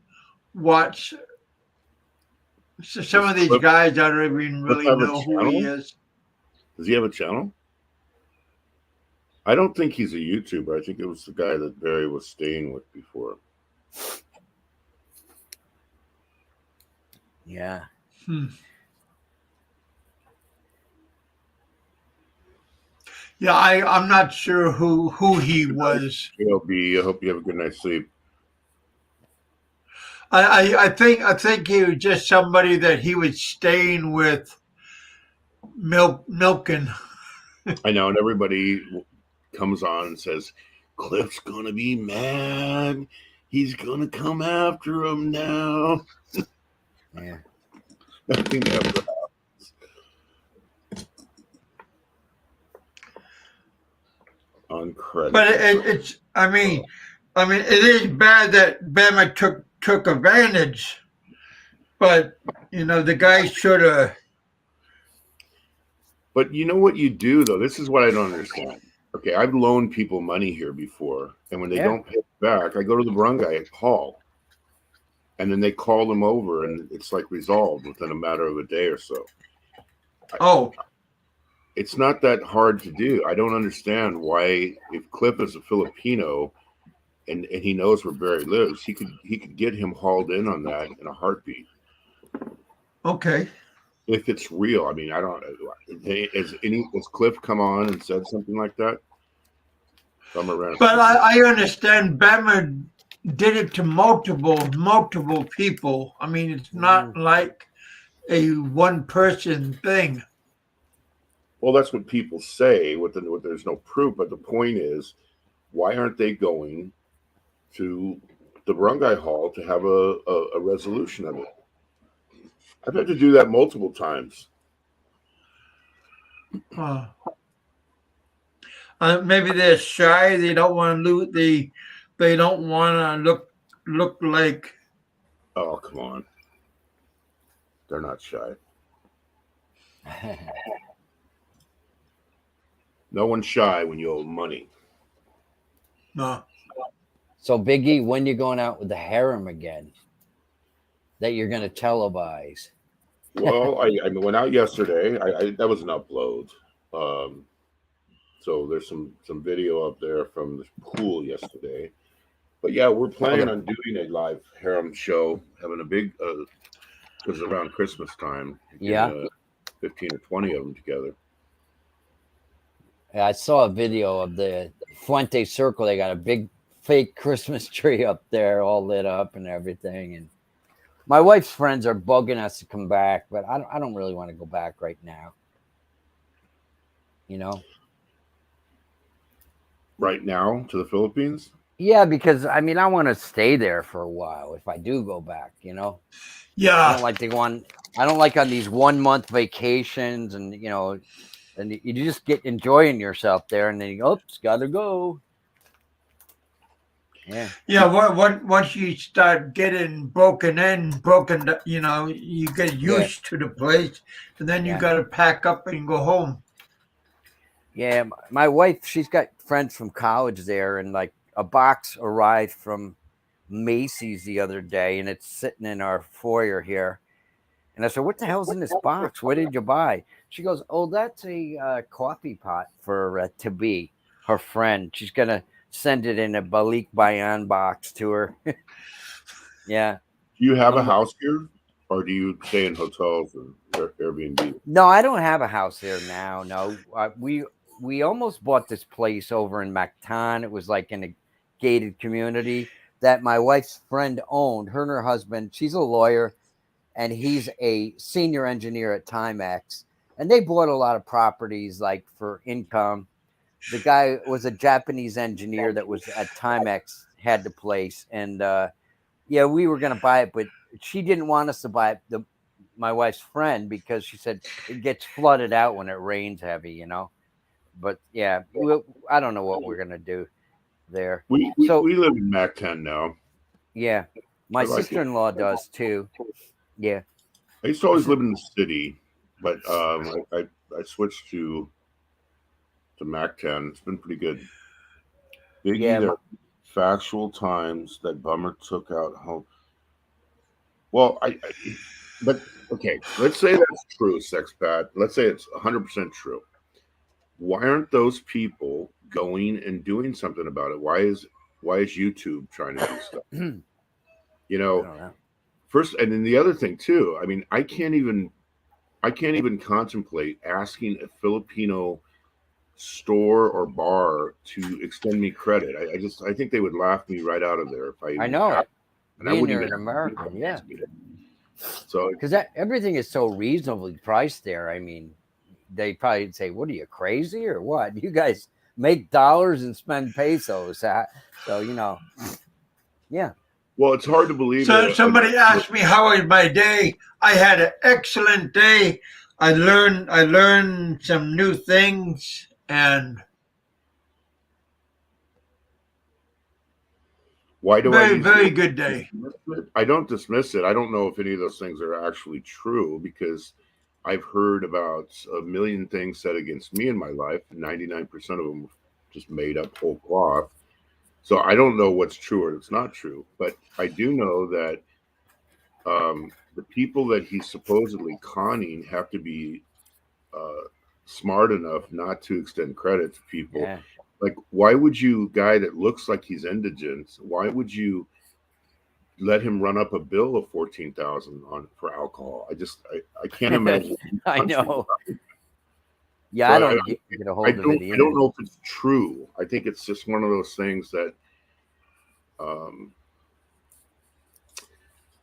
[SPEAKER 1] watch. Some of these guys I don't even really know who he is.
[SPEAKER 3] Does he have a channel? I don't think he's a YouTuber. I think it was the guy that Barry was staying with before.
[SPEAKER 2] Yeah.
[SPEAKER 1] Yeah, I'm not sure who he was.
[SPEAKER 3] I hope you have a good night's sleep.
[SPEAKER 1] I think he was just somebody that he was staying with, milking.
[SPEAKER 3] I know, and everybody comes on and says, "Cliff's gonna be mad. He's gonna come after him now."
[SPEAKER 2] Yeah.
[SPEAKER 3] I think that's what happens. On credit.
[SPEAKER 1] But it's I mean it is bad that Bama took advantage, but the guy should have
[SPEAKER 3] But you know what you do though? This is what I don't understand. Okay, I've loaned people money here before, and when they
[SPEAKER 2] Yeah.
[SPEAKER 3] don't pay it back, I go to the barangay and call, and then they call them over, and it's like resolved within a matter of a day or so.
[SPEAKER 1] Oh,
[SPEAKER 3] It's not that hard to do. I don't understand why, if Cliff is a Filipino and he knows where Barry lives, he could get him hauled in on that in a heartbeat.
[SPEAKER 1] okay.
[SPEAKER 3] If it's real, I mean, I don't. Has Cliff come on and said something like that?
[SPEAKER 1] But I understand Bama did it to multiple people. I mean, it's not like a one person thing.
[SPEAKER 3] Well, that's what people say. There's no proof, but the point is, why aren't they going to the barangay hall to have a resolution of it? I've had to do that multiple times.
[SPEAKER 1] Maybe they're shy. They don't want to lose. They don't want to look like.
[SPEAKER 3] Oh, come on. They're not shy. No one's shy when you owe money.
[SPEAKER 1] No.
[SPEAKER 2] So, Biggie, when you going out with the harem again? That you're going to televise?
[SPEAKER 3] Well, I went out yesterday. That was an upload. So there's some video up there from the pool yesterday. But yeah, we're planning on doing a live harem show, having a big because around Christmas time, 15 or 20 of them together.
[SPEAKER 2] I saw a video of the Fuente Circle. They got a big fake Christmas tree up there, all lit up and everything. And my wife's friends are bugging us to come back, but I don't really want to go back right now. You know?
[SPEAKER 3] Right now to the Philippines?
[SPEAKER 2] Yeah, because I mean, I want to stay there for a while if I do go back, you know?
[SPEAKER 1] Yeah.
[SPEAKER 2] I don't like on these 1 month vacations and, you know, and you just get enjoying yourself there and then you go, oops, gotta go. Yeah.
[SPEAKER 1] Yeah. Once you start getting broken, you know, you get used to the place, and then you got to pack up and go home.
[SPEAKER 2] Yeah. My wife, she's got friends from college there, and like a box arrived from Macy's the other day, and it's sitting in our foyer here. And I said, what the hell's in this box? What did you buy? She goes, oh, that's a coffee pot for Tabi, her friend. She's going to send it in a Balik Bayan box to her. Yeah.
[SPEAKER 3] Do you have a house here? Or do you stay in hotels or Airbnb?
[SPEAKER 2] No, I don't have a house there now. No. We almost bought this place over in Mactan. It was like in a gated community that my wife's friend owned. Her and her husband, she's a lawyer, and he's a senior engineer at Timex. And they bought a lot of properties like for income. The guy was a Japanese engineer that was at Timex, had the place. And we were going to buy it, but she didn't want us to buy it, my wife's friend, because she said it gets flooded out when it rains heavy, you know. But yeah, I don't know what we're going to do there.
[SPEAKER 3] We live in Mactan now.
[SPEAKER 2] Yeah. My sister-in-law does too. Yeah.
[SPEAKER 3] I used to always live in the city, but I switched to Mactan. It's been pretty good. Biggie, there are factual times that Bummer took out home. Well, but okay, let's say that's true, Sexpat. Let's say it's 100% true. Why aren't those people going and doing something about it? Why is YouTube trying to do stuff? You know. First, and then the other thing too. I mean, I can't even contemplate asking a Filipino store or bar to extend me credit. I think they would laugh me right out of there if I
[SPEAKER 2] know it.
[SPEAKER 3] And I wouldn't
[SPEAKER 2] even
[SPEAKER 3] even
[SPEAKER 2] an American, yeah.
[SPEAKER 3] So
[SPEAKER 2] because everything is so reasonably priced there. I mean, they probably say, "What are you, crazy or what? You guys make dollars and spend pesos." So you know, yeah.
[SPEAKER 3] Well, it's hard to believe.
[SPEAKER 1] So somebody asked me how was my day. I had an excellent day. I learned some new things, and
[SPEAKER 3] why do
[SPEAKER 1] very good day.
[SPEAKER 3] I don't dismiss it. I don't know if any of those things are actually true because I've heard about a million things said against me in my life. 99% of them were just made up whole cloth. So I don't know what's true or it's not true, but I do know that the people that he's supposedly conning have to be smart enough not to extend credit to people.
[SPEAKER 2] Yeah.
[SPEAKER 3] Like, why would you, guy that looks like he's indigent, why would you let him run up a bill of 14,000 on for alcohol? I can't imagine.
[SPEAKER 2] I know. Yeah,
[SPEAKER 3] So
[SPEAKER 2] I don't get a hold of it either.
[SPEAKER 3] I don't know if it's true. I think it's just one of those things that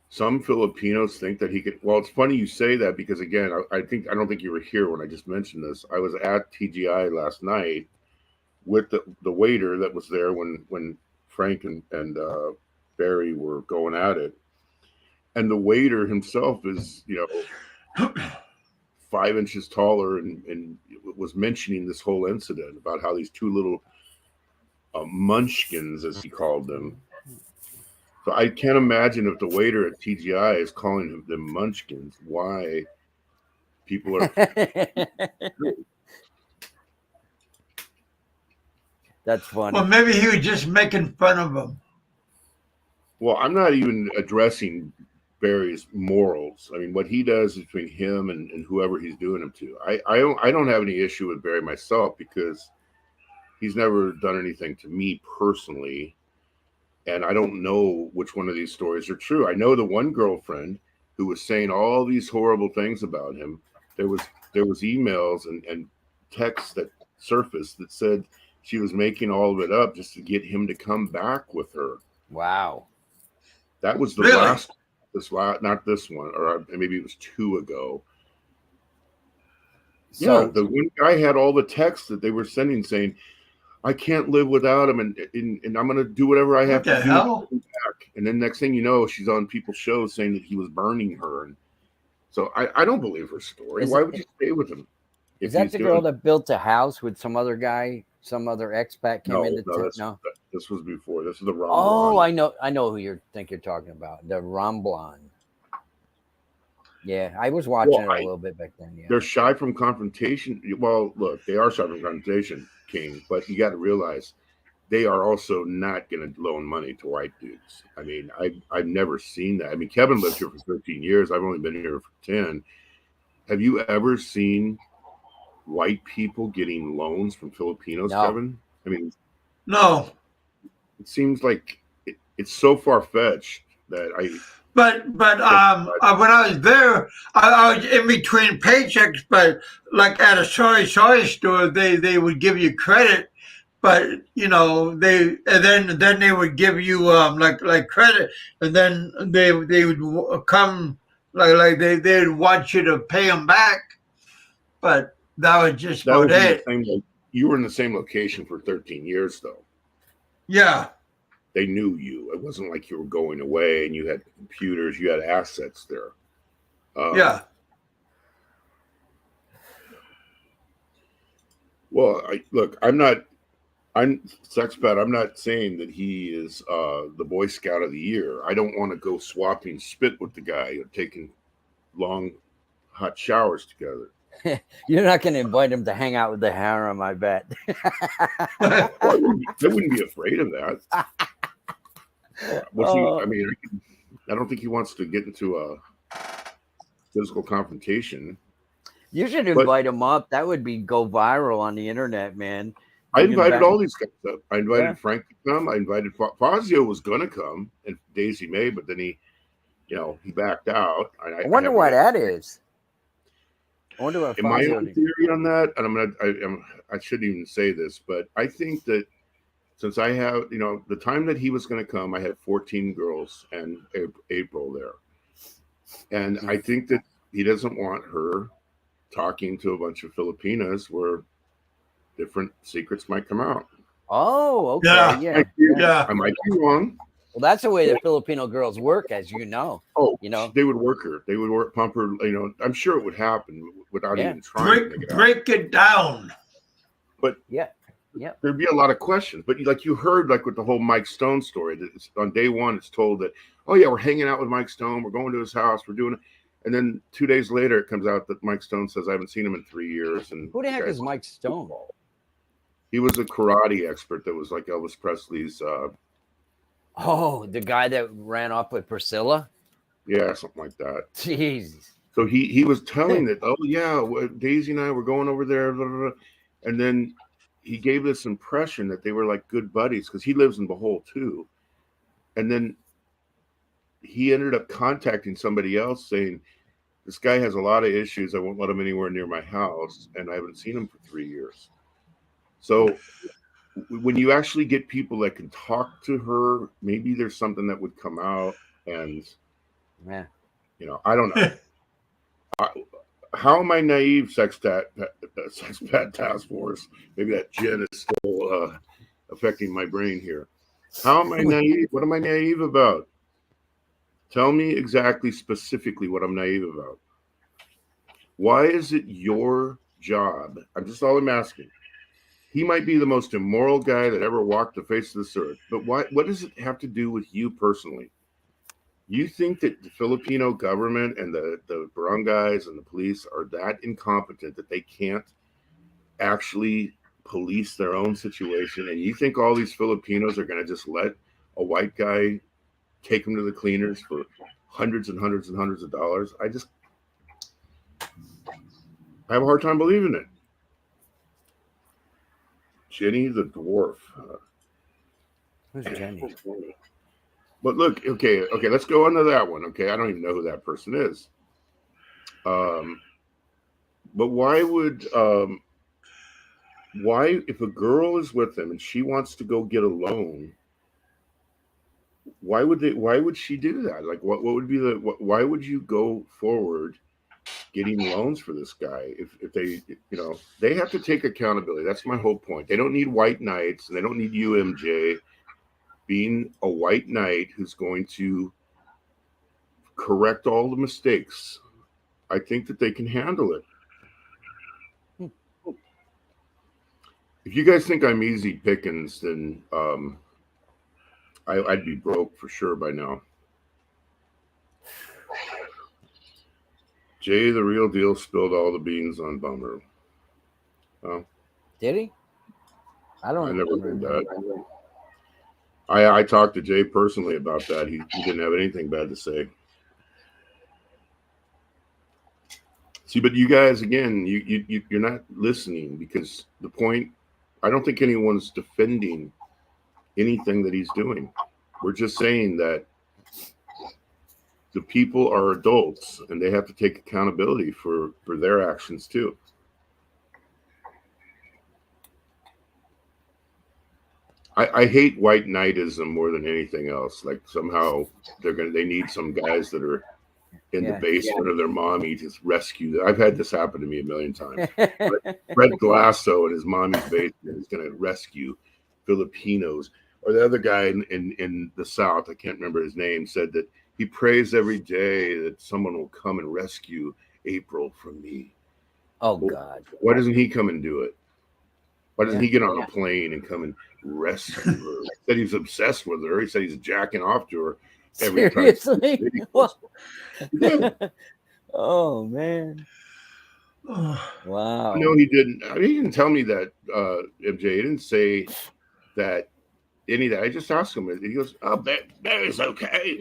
[SPEAKER 3] some Filipinos think that he could. Well, it's funny you say that because again, I don't think you were here when I just mentioned this. I was at TGI last night with the waiter that was there when Frank and Barry were going at it, and the waiter himself is 5 inches taller and was mentioning this whole incident about how these two little munchkins, as he called them. So I can't imagine if the waiter at TGI is calling them munchkins, why people are.
[SPEAKER 2] That's funny.
[SPEAKER 1] Well, maybe he was just making fun of them.
[SPEAKER 3] Well, I'm not even addressing Barry's morals. I mean, what he does is between him and whoever he's doing them to. I don't have any issue with Barry myself because he's never done anything to me personally. And I don't know which one of these stories are true. I know the one girlfriend who was saying all these horrible things about him. There was emails and texts that surfaced that said she was making all of it up just to get him to come back with her.
[SPEAKER 2] Wow.
[SPEAKER 3] That was the
[SPEAKER 1] Really?
[SPEAKER 3] not this one, or maybe it was 2 ago.
[SPEAKER 2] So,
[SPEAKER 3] Yeah, the one guy had all the texts that they were sending saying, I can't live without him, and I'm going to do whatever I have
[SPEAKER 1] What the
[SPEAKER 3] to do
[SPEAKER 1] hell?
[SPEAKER 3] to get him back. And then next thing you know, she's on people's shows saying that he was burning her. And so I don't believe her story. Why would you stay with him?
[SPEAKER 2] is that the girl that built a house with some other guy, some other expat came into town? No.
[SPEAKER 3] This was before. This is the Ron.
[SPEAKER 2] Oh, I know who you're talking about. The Ramblon. Yeah, I was watching it a little bit back then. Yeah.
[SPEAKER 3] They're shy from confrontation. Well, look, they are shy from confrontation, King, but you got to realize they are also not going to loan money to white dudes. I mean, I've never seen that. I mean, Kevin lived here for 13 years. I've only been here for 10. Have you ever seen white people getting loans from Filipinos,
[SPEAKER 2] No.
[SPEAKER 3] Kevin? I mean,
[SPEAKER 1] No.
[SPEAKER 3] it seems like it's so far-fetched that
[SPEAKER 1] But when I was there, I was in between paychecks. But like at a soy store, they would give you credit, but then they would give you like credit, and then they would come like they'd want you to pay them back. But that was just
[SPEAKER 3] that was
[SPEAKER 1] about
[SPEAKER 3] in
[SPEAKER 1] it.
[SPEAKER 3] the same, you were in the same location for 13 years, though.
[SPEAKER 1] Yeah.
[SPEAKER 3] They knew you. It wasn't like you were going away and you had computers, you had assets there.
[SPEAKER 1] Yeah.
[SPEAKER 3] Well, I'm Sexpat. I'm not saying that he is the Boy Scout of the Year. I don't want to go swapping spit with the guy or taking long, hot showers together.
[SPEAKER 2] You're not going to invite him to hang out with the harem, I bet.
[SPEAKER 3] I wouldn't be afraid of that. I mean, I don't think he wants to get into a physical confrontation.
[SPEAKER 2] You should invite him up. That would go viral on the internet, man.
[SPEAKER 3] I invited all these guys up. I invited
[SPEAKER 2] Yeah.
[SPEAKER 3] Frank to come. I invited Fazio was going to come and Daisy May, but then he backed out.
[SPEAKER 2] I wonder why that is. I wonder what
[SPEAKER 3] In my own theory on that, and I shouldn't even say this, but I think that since I have, the time that he was going to come, I had 14 girls and April there. And I think that he doesn't want her talking to a bunch of Filipinas where different secrets might come out.
[SPEAKER 2] Oh, okay. Yeah.
[SPEAKER 1] Yeah.
[SPEAKER 3] I might be wrong.
[SPEAKER 2] Well, that's the way the Filipino girls work, as you know.
[SPEAKER 3] Oh, they would work her. They would pump her. I'm sure it would happen without even trying to make it out.
[SPEAKER 1] Break it down.
[SPEAKER 3] But
[SPEAKER 2] yeah,
[SPEAKER 3] there'd be a lot of questions. But you heard with the whole Mike Stone story, that on day one it's told that, oh yeah, we're hanging out with Mike Stone, we're going to his house, we're doing it, And then 2 days later, it comes out that Mike Stone says I haven't seen him in 3 years. And
[SPEAKER 2] Who the heck is Mike Stone?
[SPEAKER 3] he was a karate expert that was like Elvis Presley's.
[SPEAKER 2] Oh, the guy that ran off with Priscilla?
[SPEAKER 3] Yeah, something like that.
[SPEAKER 2] Jesus.
[SPEAKER 3] So he was telling that, oh yeah, Daisy and I were going over there, blah, blah, blah. And then he gave this impression that they were like good buddies because he lives in Bohol too. And then he ended up contacting somebody else saying, this guy has a lot of issues. I won't let him anywhere near my house, and I haven't seen him for 3 years. So when you actually get people that can talk to her, maybe there's something that would come out. And
[SPEAKER 2] Yeah.
[SPEAKER 3] you know, I don't know. How am I naive, Sex Pad Task Force? Maybe that gin is still affecting my brain here. How am I naive? What am I naive about? Tell me exactly, specifically what I'm naive about. Why is it your job? I'm asking. He might be the most immoral guy that ever walked the face of this earth, but what does it have to do with you personally? You think that the Filipino government and the barangays and the police are that incompetent that they can't actually police their own situation? And you think all these Filipinos are going to just let a white guy take them to the cleaners for hundreds and hundreds and hundreds of dollars? I have a hard time believing it. Jenny the dwarf.
[SPEAKER 2] Who's Jenny?
[SPEAKER 3] But look, okay, let's go on to that one. Okay, I don't even know who that person is. But why if a girl is with them and she wants to go get a loan, why would she do that? Like, what would be why would you go forward getting loans for this guy if they, you know, they have to take accountability. That's my whole point. They don't need white knights, and they don't need you, MJ, being a white knight who's going to correct all the mistakes. I think that they can handle it. If you guys think I'm easy pickings, then I'd be broke for sure by now. Jay, the real deal, spilled all the beans on Bummer. Oh,
[SPEAKER 2] did he? I
[SPEAKER 3] never heard that. I talked to Jay personally about that. He didn't have anything bad to say. See, but you guys, again, you're not listening, because the point, I don't think anyone's defending anything that he's doing. We're just saying that the people are adults and they have to take accountability for their actions too. I hate white knightism more than anything else. Like, somehow they need some guys that are in the basement of their mommy to rescue them. I've had this happen to me a million times. Fred Glasso in his mommy's basement is going to rescue Filipinos. Or the other guy in the South, I can't remember his name, said that he prays every day that someone will come and rescue April from me.
[SPEAKER 2] Oh, God.
[SPEAKER 3] Why doesn't he come and do it? Why doesn't he get on a plane and come and rescue her? He said he's obsessed with her. He said he's jacking off to her every
[SPEAKER 2] Seriously?
[SPEAKER 3] time.
[SPEAKER 2] Yeah. Oh, man. Wow.
[SPEAKER 3] No, he didn't. I mean, he didn't tell me that, MJ. He didn't say that any of that. I just asked him. He goes, "Oh, Barry's okay.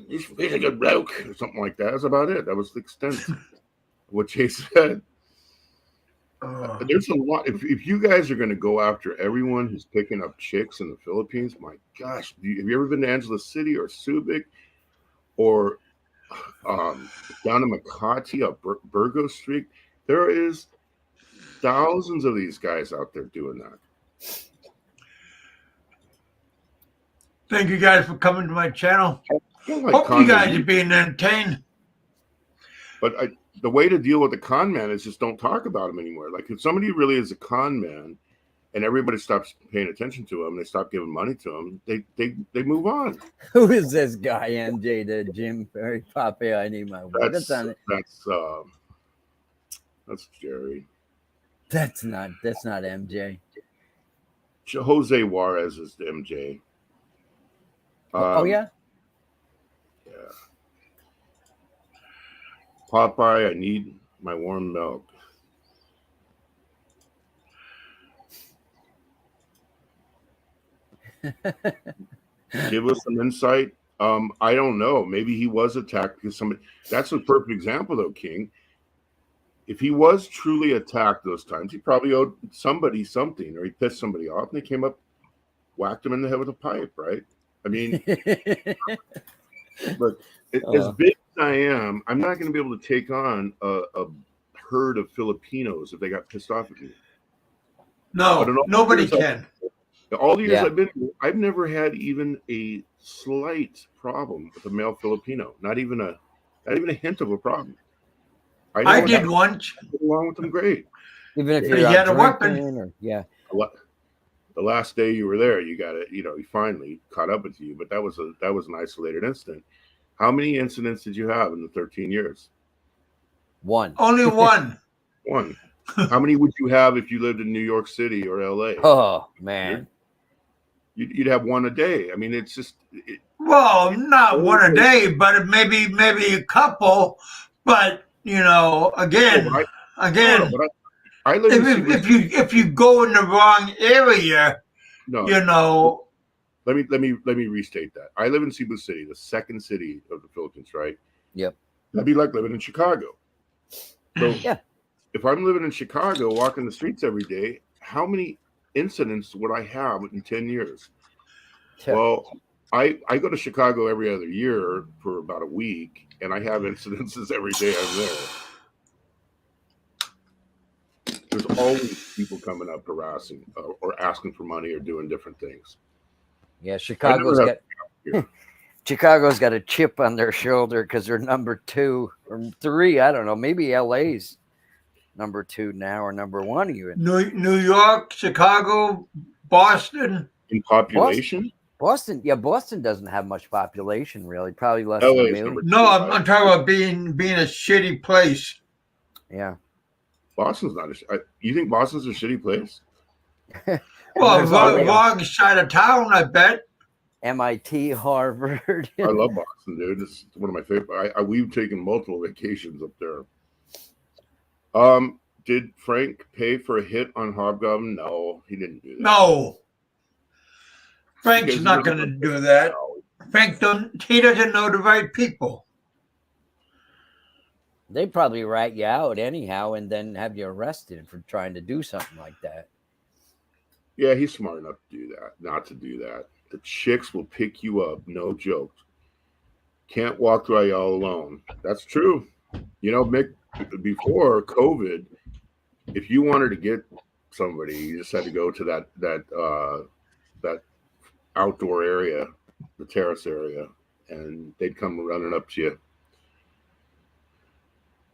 [SPEAKER 3] He's a good bloke," or something like that. That's about it. That was the extent of what Jay said. There's a lot. If you guys are going to go after everyone who's picking up chicks in the Philippines, my gosh, have you ever been to Angeles City or Subic or down in Makati up Burgos Street? There is thousands of these guys out there doing that.
[SPEAKER 1] Thank you guys for coming to my channel.
[SPEAKER 3] Like,
[SPEAKER 1] hope you guys are being entertained.
[SPEAKER 3] But the way to deal with the con man is just don't talk about him anymore. Like, if somebody really is a con man and everybody stops paying attention to him, they stop giving money to him, they move on.
[SPEAKER 2] Who is this guy, MJ, the Jim Ferry Pape? I need my word.
[SPEAKER 3] That's Jerry.
[SPEAKER 2] That's not MJ.
[SPEAKER 3] Jose Juarez is the MJ.
[SPEAKER 2] Oh, yeah?
[SPEAKER 3] Yeah. Popeye, I need my warm milk. Give us some insight. I don't know. Maybe he was attacked because somebody. That's a perfect example, though, King. If he was truly attacked those times, he probably owed somebody something, or he pissed somebody off, and they came up, whacked him in the head with a pipe, right? I mean, but as big as I am, I'm not going to be able to take on a herd of Filipinos if they got pissed off at me.
[SPEAKER 1] No, nobody can.
[SPEAKER 3] All the years I've been here, I've never had even a slight problem with a male Filipino. Not even a hint of a problem.
[SPEAKER 1] I did once.
[SPEAKER 3] Get along with them great.
[SPEAKER 2] Even if
[SPEAKER 1] He had a weapon.
[SPEAKER 2] Or, yeah.
[SPEAKER 3] The last day you were there, you got it. You know, he finally caught up with you. But that was an isolated incident. How many incidents did you have in the 13 years?
[SPEAKER 2] One.
[SPEAKER 1] Only one.
[SPEAKER 3] One. How many would you have if you lived in New York City or LA?
[SPEAKER 2] Oh man,
[SPEAKER 3] you'd have one a day. I mean, it's just.
[SPEAKER 1] Well, not one a day, but maybe a couple. But you know, again,
[SPEAKER 3] I live
[SPEAKER 1] if you go in the wrong area, you know.
[SPEAKER 3] Let me restate that. I live in Cebu City, the second city of the Philippines, right?
[SPEAKER 2] Yep.
[SPEAKER 3] That'd be like living in Chicago. So
[SPEAKER 2] yeah.
[SPEAKER 3] If I'm living in Chicago, walking the streets every day, how many incidents would I have in 10 years? Yeah. Well, I go to Chicago every other year for about a week, and I have incidences every day I'm there. There's always people coming up harassing or asking for money or doing different things.
[SPEAKER 2] Yeah, Chicago's got a chip on their shoulder because they're number 2 or 3. I don't know. Maybe LA's number 2 now or number 1 even.
[SPEAKER 1] New York, Chicago, Boston.
[SPEAKER 3] In population?
[SPEAKER 2] Boston doesn't have much population really. Probably less than a million.
[SPEAKER 1] No, I'm talking about being a shitty place.
[SPEAKER 2] Yeah.
[SPEAKER 3] Boston's not you think Boston's a shitty place?
[SPEAKER 1] Well, wrong side of town, I bet.
[SPEAKER 2] MIT, Harvard.
[SPEAKER 3] I love Boston, dude. It's one of my favorite. We've taken multiple vacations up there. Did Frank pay for a hit on Hobgoblin? No, he didn't do that.
[SPEAKER 1] No. Frank's not going to do that. Frank doesn't know the right people.
[SPEAKER 2] They probably rat you out anyhow and then have you arrested for trying to do something like that.
[SPEAKER 3] Yeah, he's smart enough to do that, not to do that. The chicks will pick you up, no joke. Can't walk through all alone. That's true. You know, Mick, before COVID, if you wanted to get somebody, you just had to go to that outdoor area, the terrace area, and they'd come running up to you.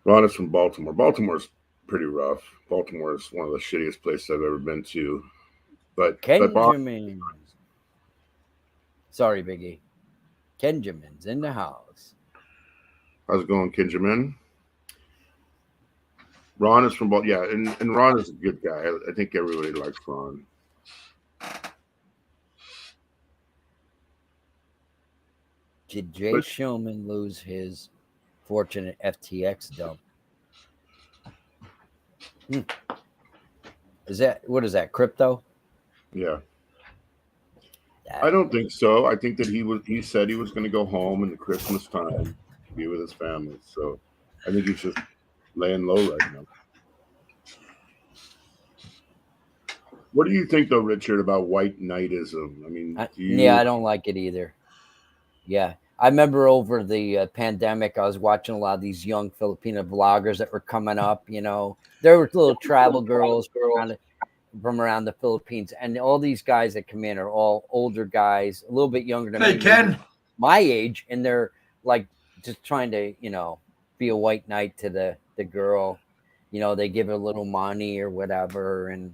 [SPEAKER 3] Ron is from Baltimore. Baltimore's pretty rough. Baltimore is one of the shittiest places I've ever been to. But
[SPEAKER 2] Kenjamin. Sorry, Biggie. Kenjamin's in the house.
[SPEAKER 3] How's it going, Kenjamin? Ron is from Baltimore. Yeah, and Ron is a good guy. I think everybody likes Ron.
[SPEAKER 2] Did Jay Shulman lose his fortune at FTX dump? What is that, crypto?
[SPEAKER 3] Yeah. I don't think so. I think that he said he was going to go home in the Christmas time, be with his family. So I think he's just laying low right now. What do you think, though, Richard, about white knightism? I mean,
[SPEAKER 2] I don't like it either. Yeah. I remember over the pandemic, I was watching a lot of these young Filipino vloggers that were coming up. You know, there were little travel girls from around the Philippines, and all these guys that come in are all older guys, a little bit younger than me,
[SPEAKER 1] Ken,
[SPEAKER 2] my age, and they're like just trying to, you know, be a white knight to the girl. You know, they give her a little money or whatever, and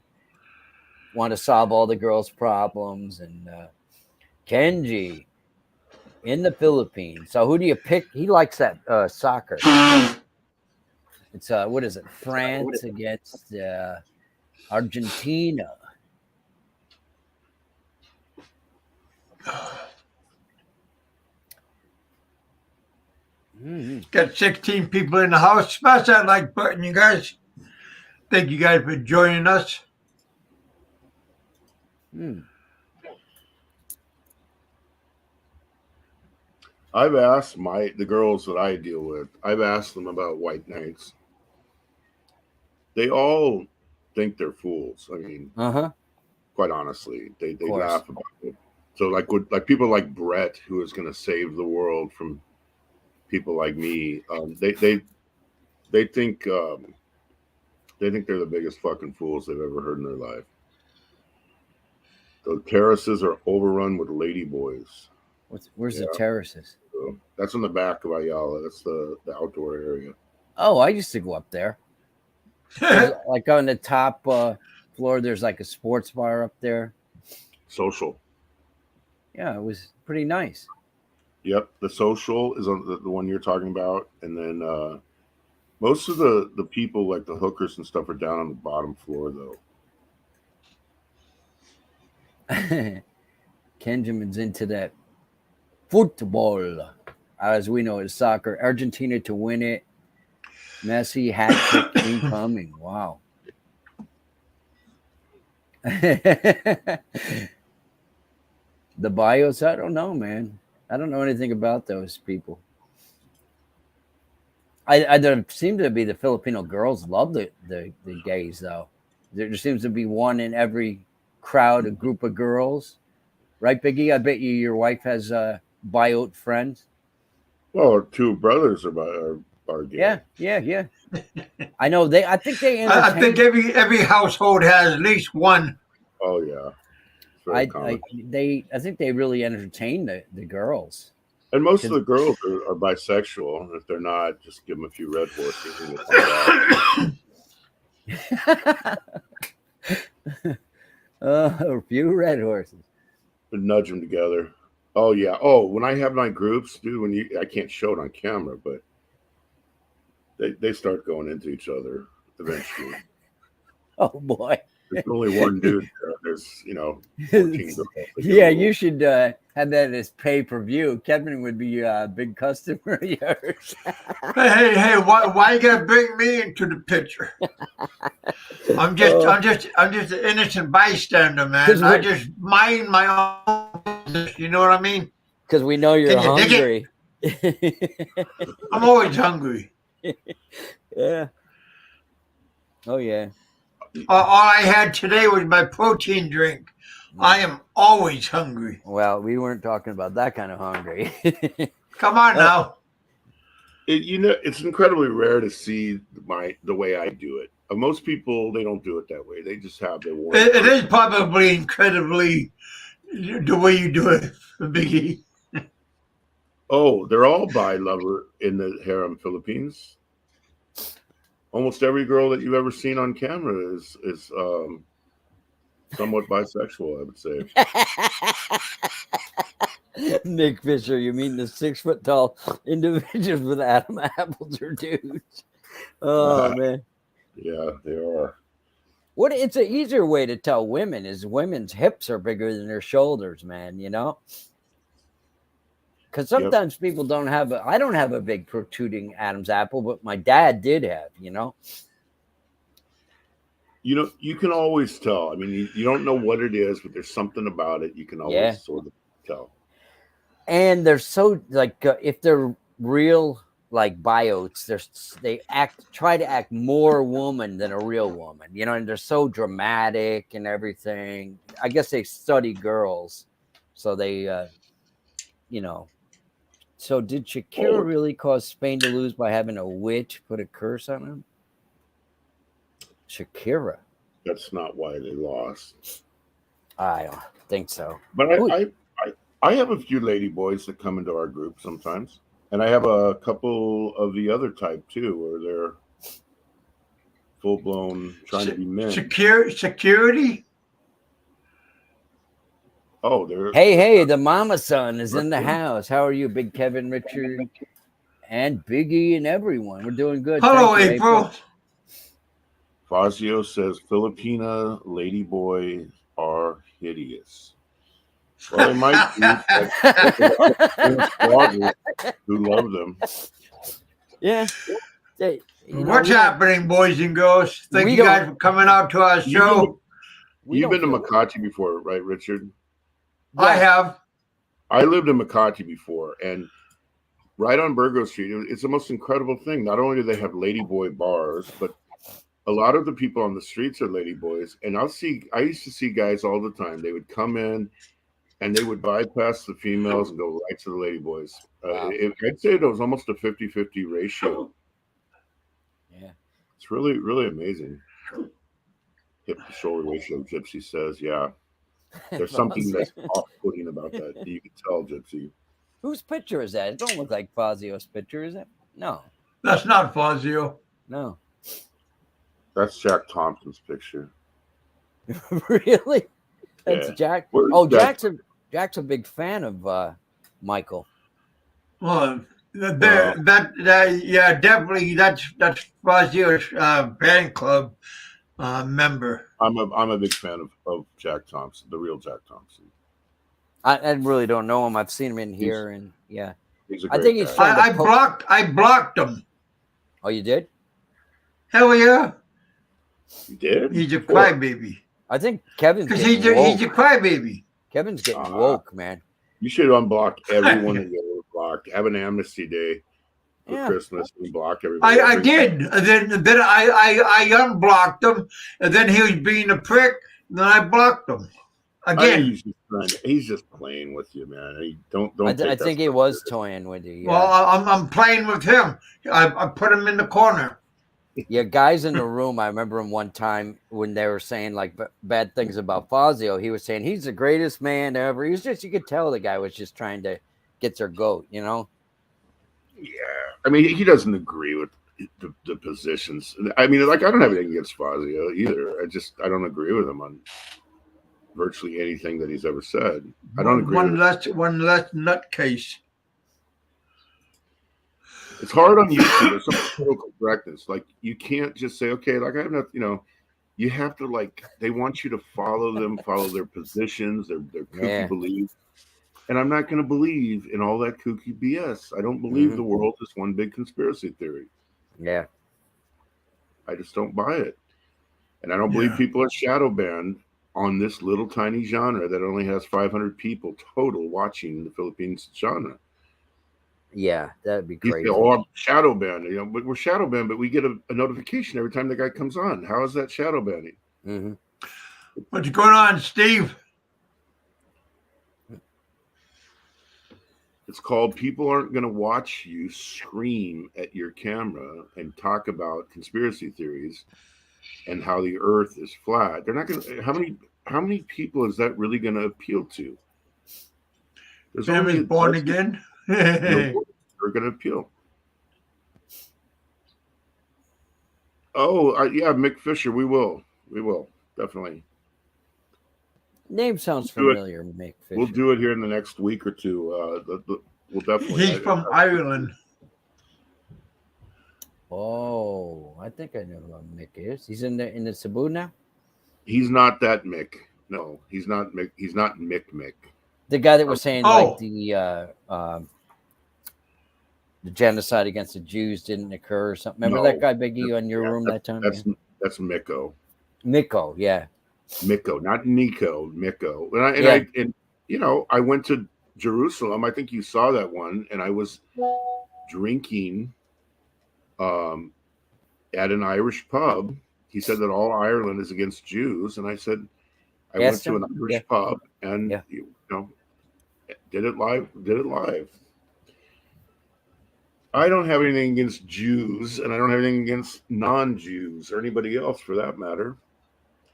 [SPEAKER 2] want to solve all the girls' problems. And Kenji in the Philippines. So who do you pick? He likes that soccer. It's what is it? France against Argentina. Mhm.
[SPEAKER 1] Got 16 people in the house. Smash that like button, you guys. Thank you guys for joining us.
[SPEAKER 2] Mm.
[SPEAKER 3] I've asked the girls that I deal with. I've asked them about white knights. They all think they're fools. I mean,
[SPEAKER 2] Uh-huh.
[SPEAKER 3] quite honestly, they
[SPEAKER 2] course.
[SPEAKER 3] laugh about it. So like people like Brett, who is going to save the world from people like me, they think they're the biggest fucking fools they've ever heard in their life. The terraces are overrun with lady boys.
[SPEAKER 2] Where's the
[SPEAKER 3] Yeah.
[SPEAKER 2] terraces?
[SPEAKER 3] So that's in the back of Ayala. That's the outdoor area.
[SPEAKER 2] Oh, I used to go up there. There's, like on the top floor, there's like a sports bar up there.
[SPEAKER 3] Social.
[SPEAKER 2] Yeah, it was pretty nice.
[SPEAKER 3] Yep, the social is on the one you're talking about, and then most of the people like the hookers and stuff are down on the bottom floor though.
[SPEAKER 2] Kenjamin's into that football, as we know as soccer. Argentina to win it. Messi hat trick incoming. Wow. The bios, I don't know, man. I don't know anything about those people. There seem to be the Filipino girls love the gays though. There seems to be one in every crowd, a group of girls, right, Biggie? I bet you your wife has biot friends.
[SPEAKER 3] Well, two brothers are gay.
[SPEAKER 2] Yeah. I know they. I think they.
[SPEAKER 1] I think every household has at least one.
[SPEAKER 3] Oh yeah. It's very common.
[SPEAKER 2] I think they really entertain the girls.
[SPEAKER 3] And most of the girls are bisexual. And if they're not, just give them a few red horses. And
[SPEAKER 2] A few red horses.
[SPEAKER 3] nudge them together. Oh yeah. Oh, when I have my groups, dude, I can't show it on camera, but they start going into each other eventually.
[SPEAKER 2] Oh boy.
[SPEAKER 3] There's only one dude there. There's 14 girls.
[SPEAKER 2] Yeah, you should have that as pay-per-view. Kevin would be a big customer of yours.
[SPEAKER 1] Hey, why you gotta bring me into the picture? I'm just an innocent bystander, man. I just mind my own business. You know what I mean?
[SPEAKER 2] Because we know you're hungry.
[SPEAKER 1] I'm always hungry.
[SPEAKER 2] Yeah. Oh yeah.
[SPEAKER 1] All I had today was my protein drink. I am always hungry.
[SPEAKER 2] Well, we weren't talking about that kind of hungry.
[SPEAKER 1] Come on now.
[SPEAKER 3] It's incredibly rare to see the way I do it. Most people, they don't do it that way. They just have their one.
[SPEAKER 1] It is probably incredibly the way you do it, Biggie.
[SPEAKER 3] Oh, they're all bi lover in the harem Philippines. Almost every girl that you've ever seen on camera is somewhat bisexual, I would say.
[SPEAKER 2] Nick Fisher, you mean the 6 foot tall individuals with Adam apples or dudes? Oh man.
[SPEAKER 3] Yeah, they are.
[SPEAKER 2] It's an easier way to tell women is women's hips are bigger than their shoulders, man, Because sometimes people don't have I don't have a big protruding Adam's apple, but my dad did have,
[SPEAKER 3] You can always tell. I mean, you don't know what it is, but there's something about it you can always sort of tell. And
[SPEAKER 2] they're so if they're real biotes, they try to act more woman than a real woman, and they're so dramatic and everything. I guess they study girls, so they, So did Shakira really cause Spain to lose by having a witch put a curse on him? Shakira.
[SPEAKER 3] That's not why they lost.
[SPEAKER 2] I don't think so.
[SPEAKER 3] But I have a few lady boys that come into our group sometimes. And I have a couple of the other type too, where they're full blown trying to be men.
[SPEAKER 1] Security?
[SPEAKER 3] Oh, they're
[SPEAKER 2] Hey, the mama son is in the house. How are you, Big Kevin, Richard, and Biggie, and everyone? We're doing good.
[SPEAKER 1] Hello, April.
[SPEAKER 3] Fazio says Filipina ladyboy are hideous. Well, they might be. who love them.
[SPEAKER 2] Yeah. You know,
[SPEAKER 1] What's
[SPEAKER 2] we don't-
[SPEAKER 1] happening, boys and girls? Thank
[SPEAKER 2] we
[SPEAKER 1] you
[SPEAKER 2] don't-
[SPEAKER 1] guys for coming out to our show.
[SPEAKER 2] we
[SPEAKER 3] You've
[SPEAKER 2] don't
[SPEAKER 3] been to
[SPEAKER 2] feel-
[SPEAKER 3] Makati before, right, Richard?
[SPEAKER 1] I
[SPEAKER 2] Yeah.
[SPEAKER 1] have.
[SPEAKER 3] I lived in Makati before, and right on Burgo Street, it's the most incredible thing. Not only do they have ladyboy bars, but a lot of the people on the streets are ladyboys. And I used to see guys all the time. They would come in and they would bypass the females and go right to the ladyboys.
[SPEAKER 2] Wow.
[SPEAKER 3] I'd say it was almost a 50-50 ratio.
[SPEAKER 2] Yeah.
[SPEAKER 3] It's really, really amazing. Hip to shoulder ratio, Gypsy says. Yeah. There's something that's off-putting about that. You can tell, Gypsy.
[SPEAKER 2] Whose picture is that? It don't look like Fazio's picture, is it? No.
[SPEAKER 1] That's not Fazio.
[SPEAKER 2] No.
[SPEAKER 3] That's Jack Thompson's picture.
[SPEAKER 2] Really? That's
[SPEAKER 3] Yeah.
[SPEAKER 2] Jack.
[SPEAKER 3] Where's
[SPEAKER 2] Oh,
[SPEAKER 3] Jack?
[SPEAKER 2] Jack's a big fan of Michael.
[SPEAKER 1] Well, yeah, definitely. That's Fazio's fan club member.
[SPEAKER 3] I'm a big fan of Jack Thompson, the real Jack Thompson.
[SPEAKER 2] I really don't know him. I've seen him in here, and yeah.
[SPEAKER 3] He's a
[SPEAKER 2] I
[SPEAKER 3] great
[SPEAKER 2] think he's
[SPEAKER 3] guy.
[SPEAKER 2] trying to
[SPEAKER 1] I blocked him.
[SPEAKER 2] Oh, you did?
[SPEAKER 1] Hell yeah,
[SPEAKER 3] You did?
[SPEAKER 1] he's a
[SPEAKER 3] Before.
[SPEAKER 1] crybaby.
[SPEAKER 2] I think Kevin's
[SPEAKER 1] Because
[SPEAKER 2] getting
[SPEAKER 1] he's a
[SPEAKER 2] woke.
[SPEAKER 1] crybaby.
[SPEAKER 2] Kevin's getting
[SPEAKER 3] Uh-huh.
[SPEAKER 2] woke, man.
[SPEAKER 3] You should unblock everyone and get blocked. Have an amnesty day for
[SPEAKER 2] Yeah.
[SPEAKER 3] Christmas and block everybody.
[SPEAKER 1] I did. And then I unblocked him, and then he was being a prick. And then I blocked him
[SPEAKER 3] I think
[SPEAKER 1] again.
[SPEAKER 3] he's just playing with you, man. Don't.
[SPEAKER 2] I
[SPEAKER 3] take that
[SPEAKER 2] think he
[SPEAKER 3] stuff
[SPEAKER 2] was
[SPEAKER 3] serious.
[SPEAKER 2] toying with you. Yeah.
[SPEAKER 1] Well, I'm playing with him. I put him in the corner.
[SPEAKER 2] Yeah, guys in the room. I remember him one time when they were saying like bad things about Fazio. He was saying he's the greatest man ever. He was just, you could tell the guy was just trying to get their goat, you know?
[SPEAKER 3] Yeah, I mean, he doesn't agree with the positions. I mean, like, I don't have anything against Fazio either. I don't agree with him on virtually anything that he's ever said. I don't agree.
[SPEAKER 1] One less nutcase.
[SPEAKER 3] It's hard on YouTube. There's some political correctness. Like, you can't just say, okay, like, I have not, you have to, like, they want you to follow them, follow their positions, their kooky
[SPEAKER 2] Yeah.
[SPEAKER 3] beliefs. And I'm not going to believe in all that kooky BS. I don't believe
[SPEAKER 2] Mhm.
[SPEAKER 3] the world is one big conspiracy theory.
[SPEAKER 2] Yeah.
[SPEAKER 3] I just don't buy it. And I don't believe
[SPEAKER 1] Yeah.
[SPEAKER 3] people are shadow banned on this little tiny genre that only has 500 people total watching the Philippines genre.
[SPEAKER 2] Yeah, that'd be
[SPEAKER 3] You say,
[SPEAKER 2] crazy.
[SPEAKER 3] oh, I'm shadow banned. But we're shadow banned, but we get a notification every time the guy comes on. How is that shadow banning?
[SPEAKER 2] Hmm.
[SPEAKER 1] What's going on, Steve?
[SPEAKER 3] It's called people aren't going to watch you scream at your camera and talk about conspiracy theories and how the earth is flat. They're not going to. How many people is that really going to appeal to? There's
[SPEAKER 1] Family's
[SPEAKER 3] only
[SPEAKER 1] born
[SPEAKER 3] that's
[SPEAKER 1] again.
[SPEAKER 3] They're going to appeal. Oh, yeah, Mick Fisher. We will definitely.
[SPEAKER 2] Name sounds
[SPEAKER 3] We'll do it.
[SPEAKER 2] familiar, Mick Fisher.
[SPEAKER 3] We'll do it here in the next week or two. We'll definitely.
[SPEAKER 1] He's from Ireland.
[SPEAKER 2] Oh, I think I know who Mick is. He's in the Cebu now.
[SPEAKER 3] He's not that Mick. No, he's not Mick. He's not Mick.
[SPEAKER 2] The guy that was saying
[SPEAKER 1] Oh.
[SPEAKER 2] like the genocide against the Jews didn't occur or something. Remember
[SPEAKER 3] No.
[SPEAKER 2] that guy, Biggie, on your
[SPEAKER 3] Yeah,
[SPEAKER 2] room that time?
[SPEAKER 3] That's Miko.
[SPEAKER 2] Miko, yeah.
[SPEAKER 3] Miko, not Nico. Miko. And I went to Jerusalem. I think you saw that one, and I was drinking at an Irish pub. He said that all Ireland is against Jews, and I said I went
[SPEAKER 2] Asked
[SPEAKER 3] to
[SPEAKER 2] him?
[SPEAKER 3] an Irish
[SPEAKER 2] Yeah.
[SPEAKER 3] pub and
[SPEAKER 2] Yeah.
[SPEAKER 3] did it live. I don't have anything against Jews, and I don't have anything against non-Jews or anybody else for that matter.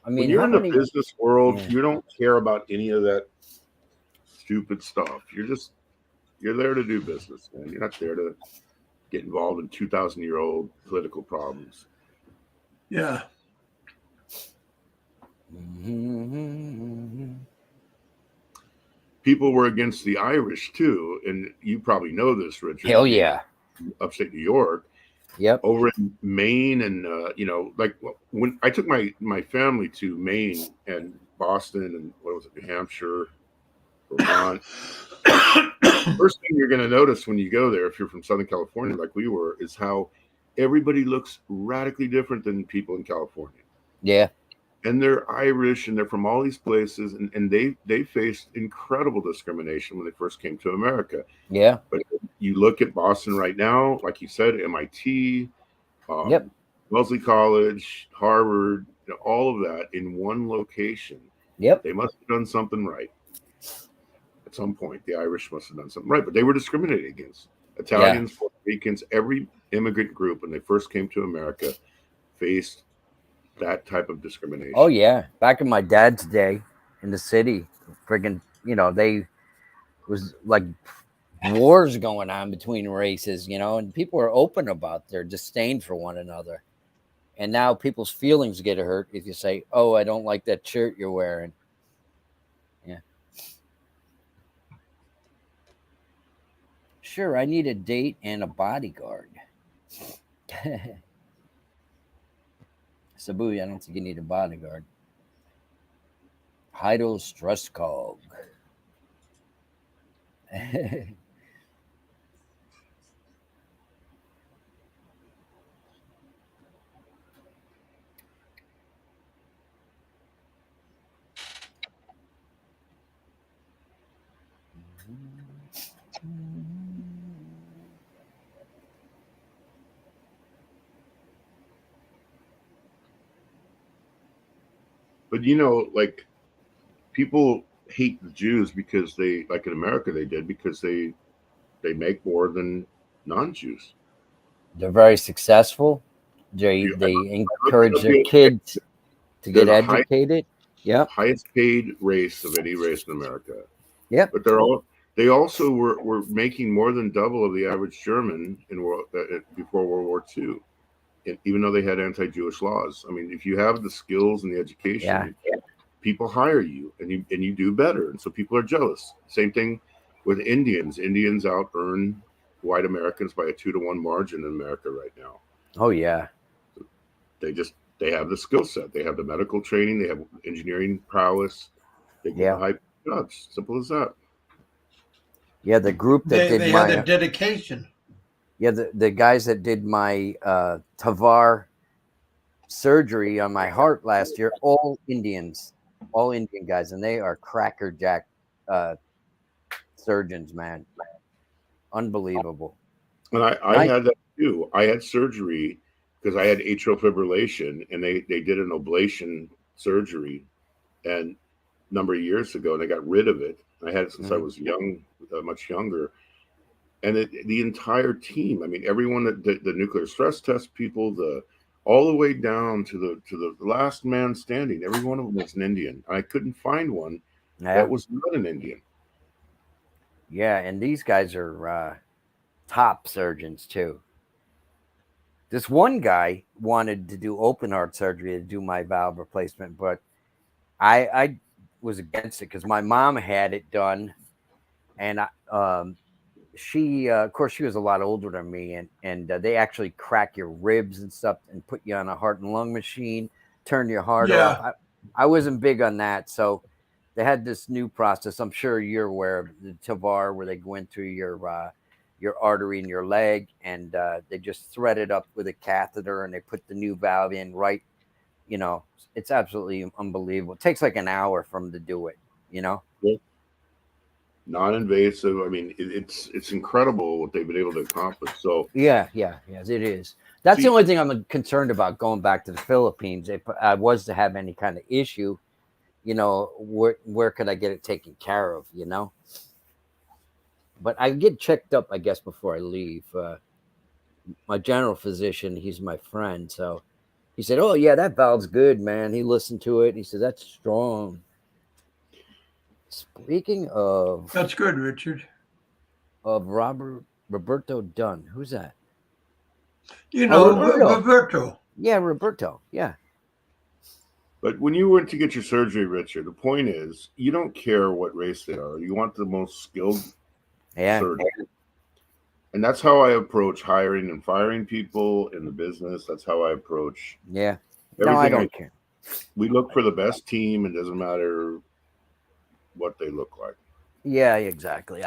[SPEAKER 2] I mean,
[SPEAKER 3] When you're
[SPEAKER 2] how
[SPEAKER 3] in
[SPEAKER 2] many?
[SPEAKER 3] the business world,
[SPEAKER 2] Yeah.
[SPEAKER 3] you don't care about any of that stupid stuff. You're there to do business, man. You're not there to get involved in 2,000-year-old political problems.
[SPEAKER 1] Yeah.
[SPEAKER 2] Mhm.
[SPEAKER 3] People were against the Irish too, and you probably know this, Richard.
[SPEAKER 2] Hell yeah.
[SPEAKER 3] Upstate New York,
[SPEAKER 2] Yep.
[SPEAKER 3] over in Maine, and like when I took my family to Maine and Boston and what was it, New Hampshire, Vermont. First thing you're going to notice when you go there, if you're from Southern California like we were, is how everybody looks radically different than people in California.
[SPEAKER 2] Yeah.
[SPEAKER 3] And they're Irish and they're from all these places, and they faced incredible discrimination when they first came to America.
[SPEAKER 2] Yeah.
[SPEAKER 3] But you look at Boston right now, like you said, MIT,
[SPEAKER 2] Yep.
[SPEAKER 3] Wellesley College, Harvard, all of that in one location.
[SPEAKER 2] Yep.
[SPEAKER 3] They must have done something right. At some point, the Irish must have done something right, but they were discriminated against. Italians, Puerto Ricans, every immigrant group when they first came to America faced that type of discrimination.
[SPEAKER 2] Oh yeah, back in my dad's day in the city, friggin', they was like wars going on between races, and people are open about their disdain for one another. And now people's feelings get hurt if you say, "Oh, I don't like that shirt you're wearing." Yeah. Sure, I need a date and a bodyguard. Sabu, I don't think you need a bodyguard. Heidel Strusskog.
[SPEAKER 3] But like people hate the Jews because they, like in America, they did because they make more than non-Jews.
[SPEAKER 2] They're very successful. They encourage their kids to get educated. Yep.
[SPEAKER 3] Highest paid race of any race in America.
[SPEAKER 2] Yep.
[SPEAKER 3] But they also were making more than double of the average German before World War II. And even though they had anti-Jewish laws. I mean, if you have the skills and the education, people hire you and you do better. And so people are jealous. Same thing with Indians. Indians out earn white Americans by a 2-to-1 margin in America right now.
[SPEAKER 2] Oh yeah.
[SPEAKER 3] They have the skill set. They have the medical training. They have engineering prowess. They get high jobs. Simple as that.
[SPEAKER 2] Yeah, the group that
[SPEAKER 1] they had the dedication.
[SPEAKER 2] Yeah, the guys that did my Tavar surgery on my heart last year, all Indian guys, and they are crackerjack surgeons, man. Unbelievable.
[SPEAKER 3] And I had that too. I had surgery because I had atrial fibrillation, and they did an ablation surgery, and a number of years ago, and they got rid of it. I had it since I was young, much younger. And the entire team, I mean, everyone, the nuclear stress test people, all the way down to the last man standing, every one of them was an Indian. I couldn't find one that was not an Indian.
[SPEAKER 2] Yeah, and these guys are top surgeons too. This one guy wanted to do open heart surgery to do my valve replacement, but I was against it because my mom had it done, and she, of course, she was a lot older than me, and they actually crack your ribs and stuff and put you on a heart and lung machine, turn your heart off. I wasn't big on that, so they had this new process. I'm sure you're aware of the Tavar, where they go in through your artery in your leg, and they just thread it up with a catheter, and they put the new valve in right. It's absolutely unbelievable. It takes like an hour for them to do it. Yeah.
[SPEAKER 3] Non-invasive. I mean, it's incredible what they've been able to accomplish. So
[SPEAKER 2] yes, it is. That's the only thing I'm concerned about going back to the Philippines. If I was to have any kind of issue, where could I get it taken care of? But I get checked up, I guess, before I leave. My general physician, he's my friend, so he said, "Oh yeah, that valve's good, man." He listened to it. He said, "That's strong." Speaking of,
[SPEAKER 1] that's good, Richard.
[SPEAKER 2] Of Roberto Dunn, who's that?
[SPEAKER 1] Roberto.
[SPEAKER 2] Yeah, Roberto. Yeah.
[SPEAKER 3] But when you went to get your surgery, Richard, the point is you don't care what race they are. You want the most skilled surgeon. And that's how I approach hiring and firing people in the business. That's how I approach.
[SPEAKER 2] Yeah. No, I don't care.
[SPEAKER 3] We look for the best team. It doesn't matter what they look like.
[SPEAKER 2] Yeah, exactly.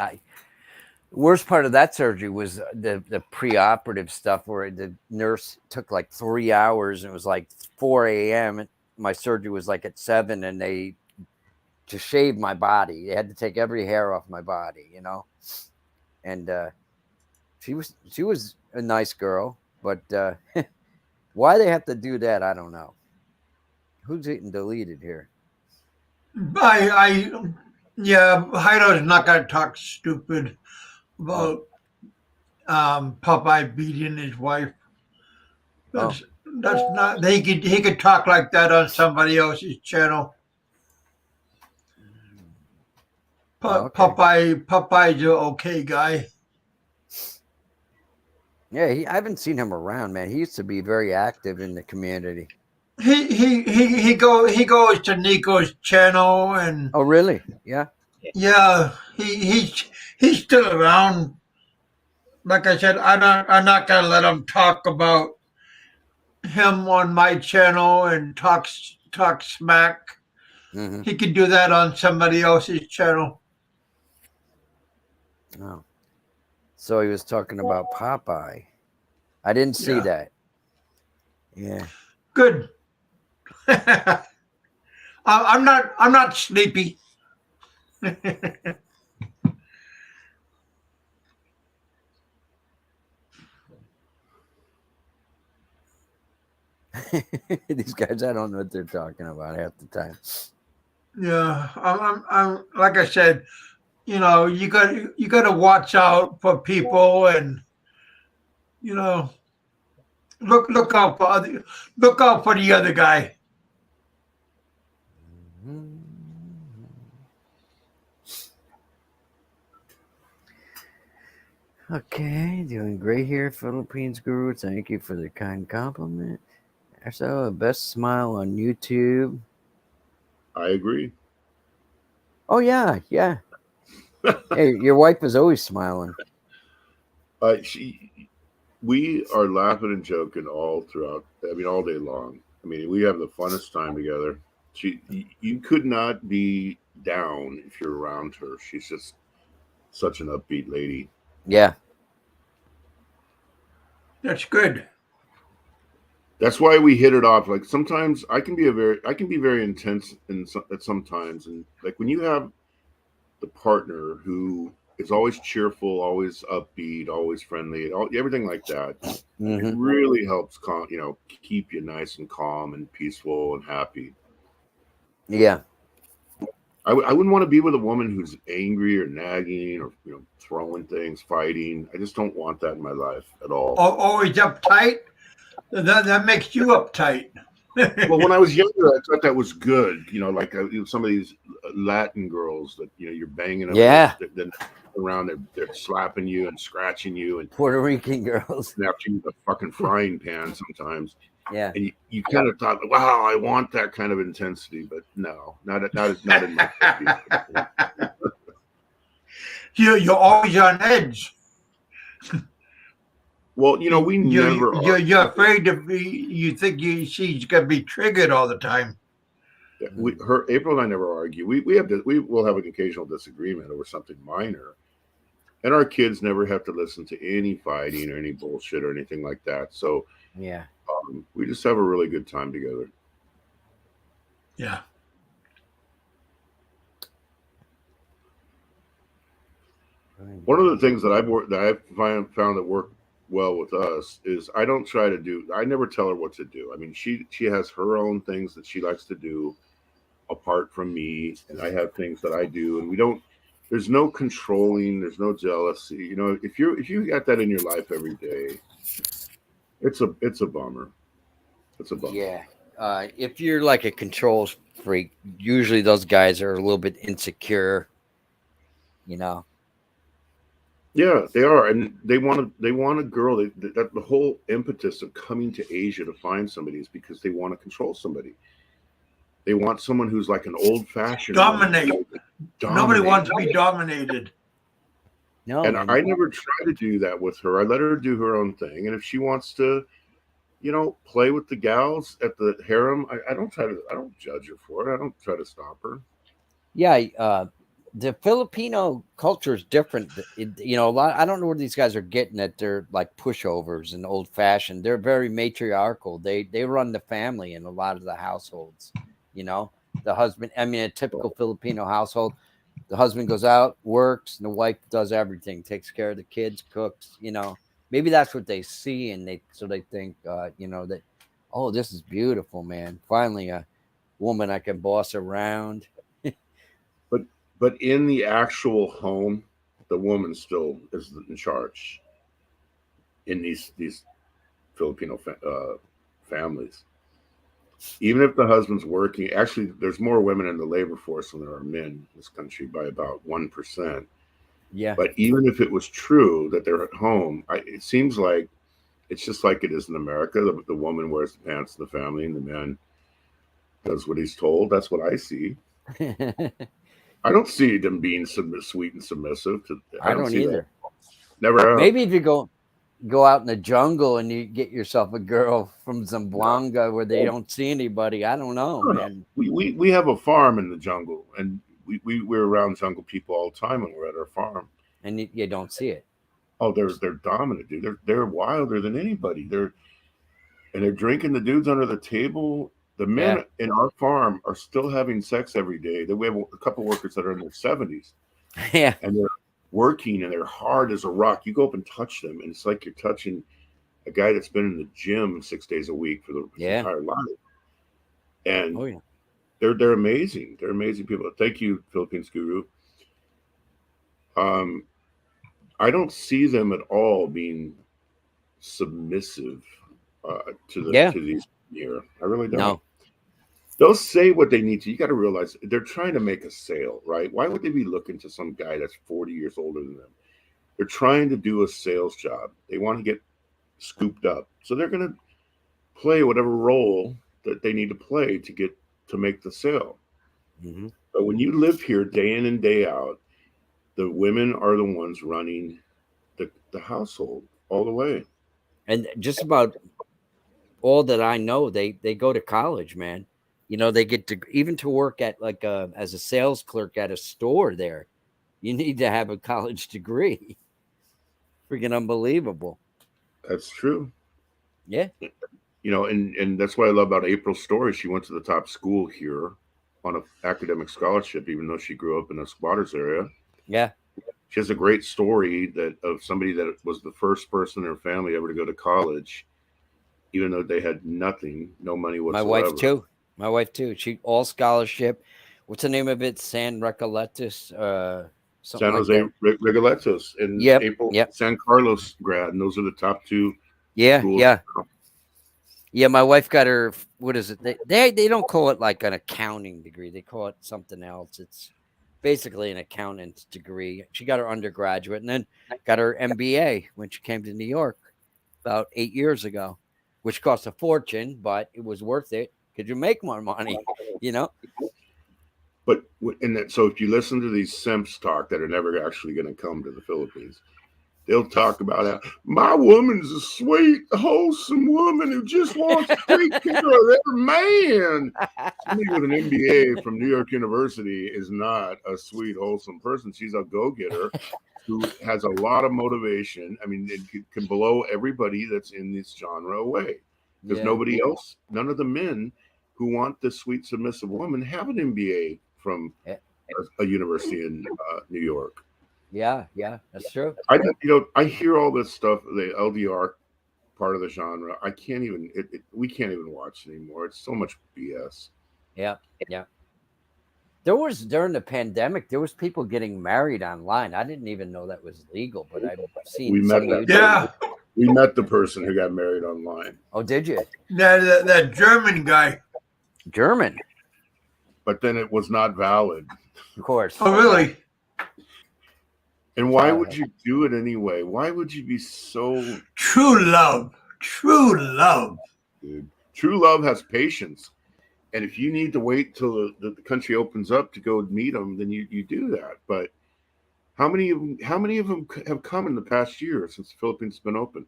[SPEAKER 2] Worst part of that surgery was the preoperative stuff where the nurse took like 3 hours and it was like 4 a.m. My surgery was like at 7, and to shave my body, they had to take every hair off my body, you know. And she was a nice girl, but why they have to do that, I don't know. Who's getting deleted here?
[SPEAKER 1] Yeah, Hido's not gonna talk stupid about Popeye beating his wife. That's not. He could talk like that on somebody else's channel.
[SPEAKER 2] Okay.
[SPEAKER 1] Popeye's an okay guy.
[SPEAKER 2] Yeah, I haven't seen him around, man. He used to be very active in the community.
[SPEAKER 1] He goes to Nico's channel, and
[SPEAKER 2] Oh, really? Yeah.
[SPEAKER 1] yeah, he's still around. Like I said, I'm not gonna let him talk about him on my channel and talk smack.
[SPEAKER 2] Mm-hmm.
[SPEAKER 1] He could do that on somebody else's channel.
[SPEAKER 2] Oh. So he was talking about Popeye. I didn't see
[SPEAKER 1] Yeah.
[SPEAKER 2] that. Yeah.
[SPEAKER 1] Good. I'm not sleepy.
[SPEAKER 2] These guys, I don't know what they're talking about half the time.
[SPEAKER 1] Yeah, I'm like I said, you got to watch out for people, and look out for the other guy.
[SPEAKER 2] Okay, doing great here, Philippines Guru. Thank you for the kind compliment. So, best smile on YouTube.
[SPEAKER 3] I agree.
[SPEAKER 2] Oh yeah. Hey, your wife is always smiling.
[SPEAKER 3] We are laughing and joking all throughout. I mean, all day long. I mean, we have the funnest time together. You could not be down if you're around her. She's just such an upbeat lady.
[SPEAKER 2] Yeah.
[SPEAKER 1] That's good.
[SPEAKER 3] That's why we hit it off. Like sometimes I can be very intense at sometimes, and like when you have the partner who is always cheerful, always upbeat, always friendly, everything like that.
[SPEAKER 2] Mm-hmm.
[SPEAKER 3] It really helps keep you nice and calm and peaceful and happy.
[SPEAKER 2] Yeah.
[SPEAKER 3] I wouldn't want to be with a woman who's angry or nagging or throwing things, fighting. I just don't want that in my life at all.
[SPEAKER 1] Always uptight. That makes you uptight.
[SPEAKER 3] Well, when I was younger, I thought that was good. Like some of these Latin girls that you're banging them.
[SPEAKER 2] Yeah.
[SPEAKER 3] Then around, they're slapping you and scratching you, and
[SPEAKER 2] Puerto Rican girls.
[SPEAKER 3] after you the fucking frying pan sometimes.
[SPEAKER 2] Yeah.
[SPEAKER 3] And you kind of thought, wow, I want that kind of intensity, but no, not in my 50s.
[SPEAKER 1] You're always on edge.
[SPEAKER 3] Well, we never.
[SPEAKER 1] You're afraid to be. You think she's gonna be triggered all the time.
[SPEAKER 3] April and I never argue. We will have an occasional disagreement over something minor, and our kids never have to listen to any fighting or any bullshit or anything like that. So
[SPEAKER 2] yeah,
[SPEAKER 3] we just have a really good time together.
[SPEAKER 1] Yeah.
[SPEAKER 3] One of the things that I found that work well with us is I never tell her what to do. I mean, she has her own things that she likes to do apart from me, and I have things that I do, and there's no controlling, there's no jealousy. If you got that in your life every day, it's a bummer. It's a bummer.
[SPEAKER 2] Yeah. If you're like a control freak, usually those guys are a little bit insecure,
[SPEAKER 3] Yeah, they are, and they want a girl. That the whole impetus of coming to Asia to find somebody is because they want to control somebody. They want someone who's like an old-fashioned
[SPEAKER 1] dominate. Nobody wants to be dominated.
[SPEAKER 2] No,
[SPEAKER 3] and I never try to do that with her. I let her do her own thing, and if she wants to, play with the gals at the harem, I don't judge her for it. I don't try to stop her.
[SPEAKER 2] Yeah. the Filipino culture is different. You know, a lot. I don't know where these guys are getting that they're like pushovers and old fashioned. They're very matriarchal. They run the family in a lot of the households. You know, the husband. I mean, a typical Filipino household. The husband goes out, works, and the wife does everything, takes care of the kids, cooks. You know, maybe that's what they see, and they think, you know, that, oh, this is beautiful, man. Finally, a woman I can boss around.
[SPEAKER 3] But in the actual home, the woman still is in charge in these Filipino families. Even if the husband's working, actually, there's more women in the labor force than there are men in this country by about 1%.
[SPEAKER 2] Yeah.
[SPEAKER 3] But even if it was true that they're at home, it seems like it's just like it is in America. The woman wears the pants of the family, and the man does what he's told. That's what I see. I don't see them being sweet and submissive.
[SPEAKER 2] I don't
[SPEAKER 3] see
[SPEAKER 2] either.
[SPEAKER 3] That. Never have.
[SPEAKER 2] Maybe if you go out in the jungle and you get yourself a girl from Zamboanga where they don't see anybody. I don't know, man.
[SPEAKER 3] We have a farm in the jungle, and we're around jungle people all the time when we're at our farm.
[SPEAKER 2] And you don't see it.
[SPEAKER 3] Oh, they're dominant, dude. They're wilder than anybody. They're drinking the dudes under the table. The men in our farm are still having sex every day. We have a couple workers that are in their 70s.
[SPEAKER 2] Yeah.
[SPEAKER 3] And they're working, and they're hard as a rock. You go up and touch them, and it's like you're touching a guy that's been in the gym 6 days a week for his entire life. And they're amazing. They're amazing people. Thank you, Philippines Guru. I don't see them at all being submissive to these here. I really don't.
[SPEAKER 2] No.
[SPEAKER 3] They'll say what they need to. You got to realize they're trying to make a sale, right? Why would they be looking to some guy that's 40 years older than them? They're trying to do a sales job. They want to get scooped up. So they're going to play whatever role that they need to play to make the sale.
[SPEAKER 2] Mm-hmm.
[SPEAKER 3] But when you live here day in and day out, the women are the ones running the household all the way.
[SPEAKER 2] And just about all that I know, they go to college, man. You know, they get to work at as a sales clerk at a store there. You need to have a college degree. Freaking unbelievable.
[SPEAKER 3] That's true.
[SPEAKER 2] Yeah.
[SPEAKER 3] You know, and that's what I love about April's story. She went to the top school here on an academic scholarship, even though she grew up in a squatters area.
[SPEAKER 2] Yeah.
[SPEAKER 3] She has a great story of somebody that was the first person in her family ever to go to college, even though they had nothing, no money whatsoever.
[SPEAKER 2] My wife too. She all scholarship. What's the name of it? San Recoletos.
[SPEAKER 3] San Jose Recoletos and April San Carlos grad, and those are the top two.
[SPEAKER 2] Yeah, schools. Yeah. My wife got her. What is it? They don't call it like an accounting degree. They call it something else. It's basically an accountant's degree. She got her undergraduate and then got her MBA when she came to New York about 8 years ago, which cost a fortune, but it was worth it. Could you make more money? You know.
[SPEAKER 3] But so if you listen to these simps talk that are never actually going to come to the Philippines, they'll talk about how my woman's a sweet, wholesome woman who just wants to take care of their man. Somebody with an MBA from New York University is not a sweet, wholesome person. She's a go-getter who has a lot of motivation. I mean, it can blow everybody that's in this genre away. Because nobody else, none of the men who want this sweet, submissive woman have an MBA from a university in New York.
[SPEAKER 2] Yeah, that's true.
[SPEAKER 3] I hear all this stuff, the LDR part of the genre. I can't even. We can't even watch it anymore. It's so much BS.
[SPEAKER 2] Yeah. There was during the pandemic. There was people getting married online. I didn't even know that was legal, but I've seen.
[SPEAKER 3] We met that.
[SPEAKER 1] Yeah.
[SPEAKER 3] We met the person who got married online.
[SPEAKER 2] Oh, did you?
[SPEAKER 1] That German guy.
[SPEAKER 2] German.
[SPEAKER 3] But then it was not valid.
[SPEAKER 2] Of course.
[SPEAKER 1] Oh, really?
[SPEAKER 3] And why would you do it anyway? Why would you be so...
[SPEAKER 1] True love.
[SPEAKER 3] Dude. True love has patience. And if you need to wait till the country opens up to go meet them, then you do that. But how many of them have come in the past year since the Philippines has been open?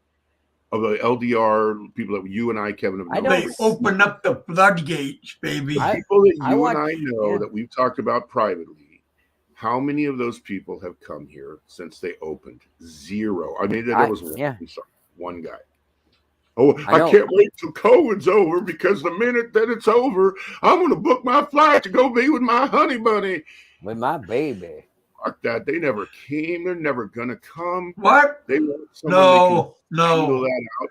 [SPEAKER 3] Of the LDR people that you and I, Kevin, have known.
[SPEAKER 1] They open up the floodgates, baby.
[SPEAKER 3] People that you and I know that we've talked about privately. How many of those people have come here since they opened? Zero. I mean, there was one.
[SPEAKER 2] Yeah.
[SPEAKER 3] I'm sorry, one guy. Oh,
[SPEAKER 2] I
[SPEAKER 3] I
[SPEAKER 2] know.
[SPEAKER 3] can't wait till COVID's over because the minute that it's over, I'm going to book my flight to go be with my honey bunny.
[SPEAKER 2] With my baby.
[SPEAKER 3] Fuck that. They never came. They're never going to come.
[SPEAKER 1] What?
[SPEAKER 3] They want someone they can
[SPEAKER 1] No,
[SPEAKER 3] handle
[SPEAKER 1] no.
[SPEAKER 3] that out.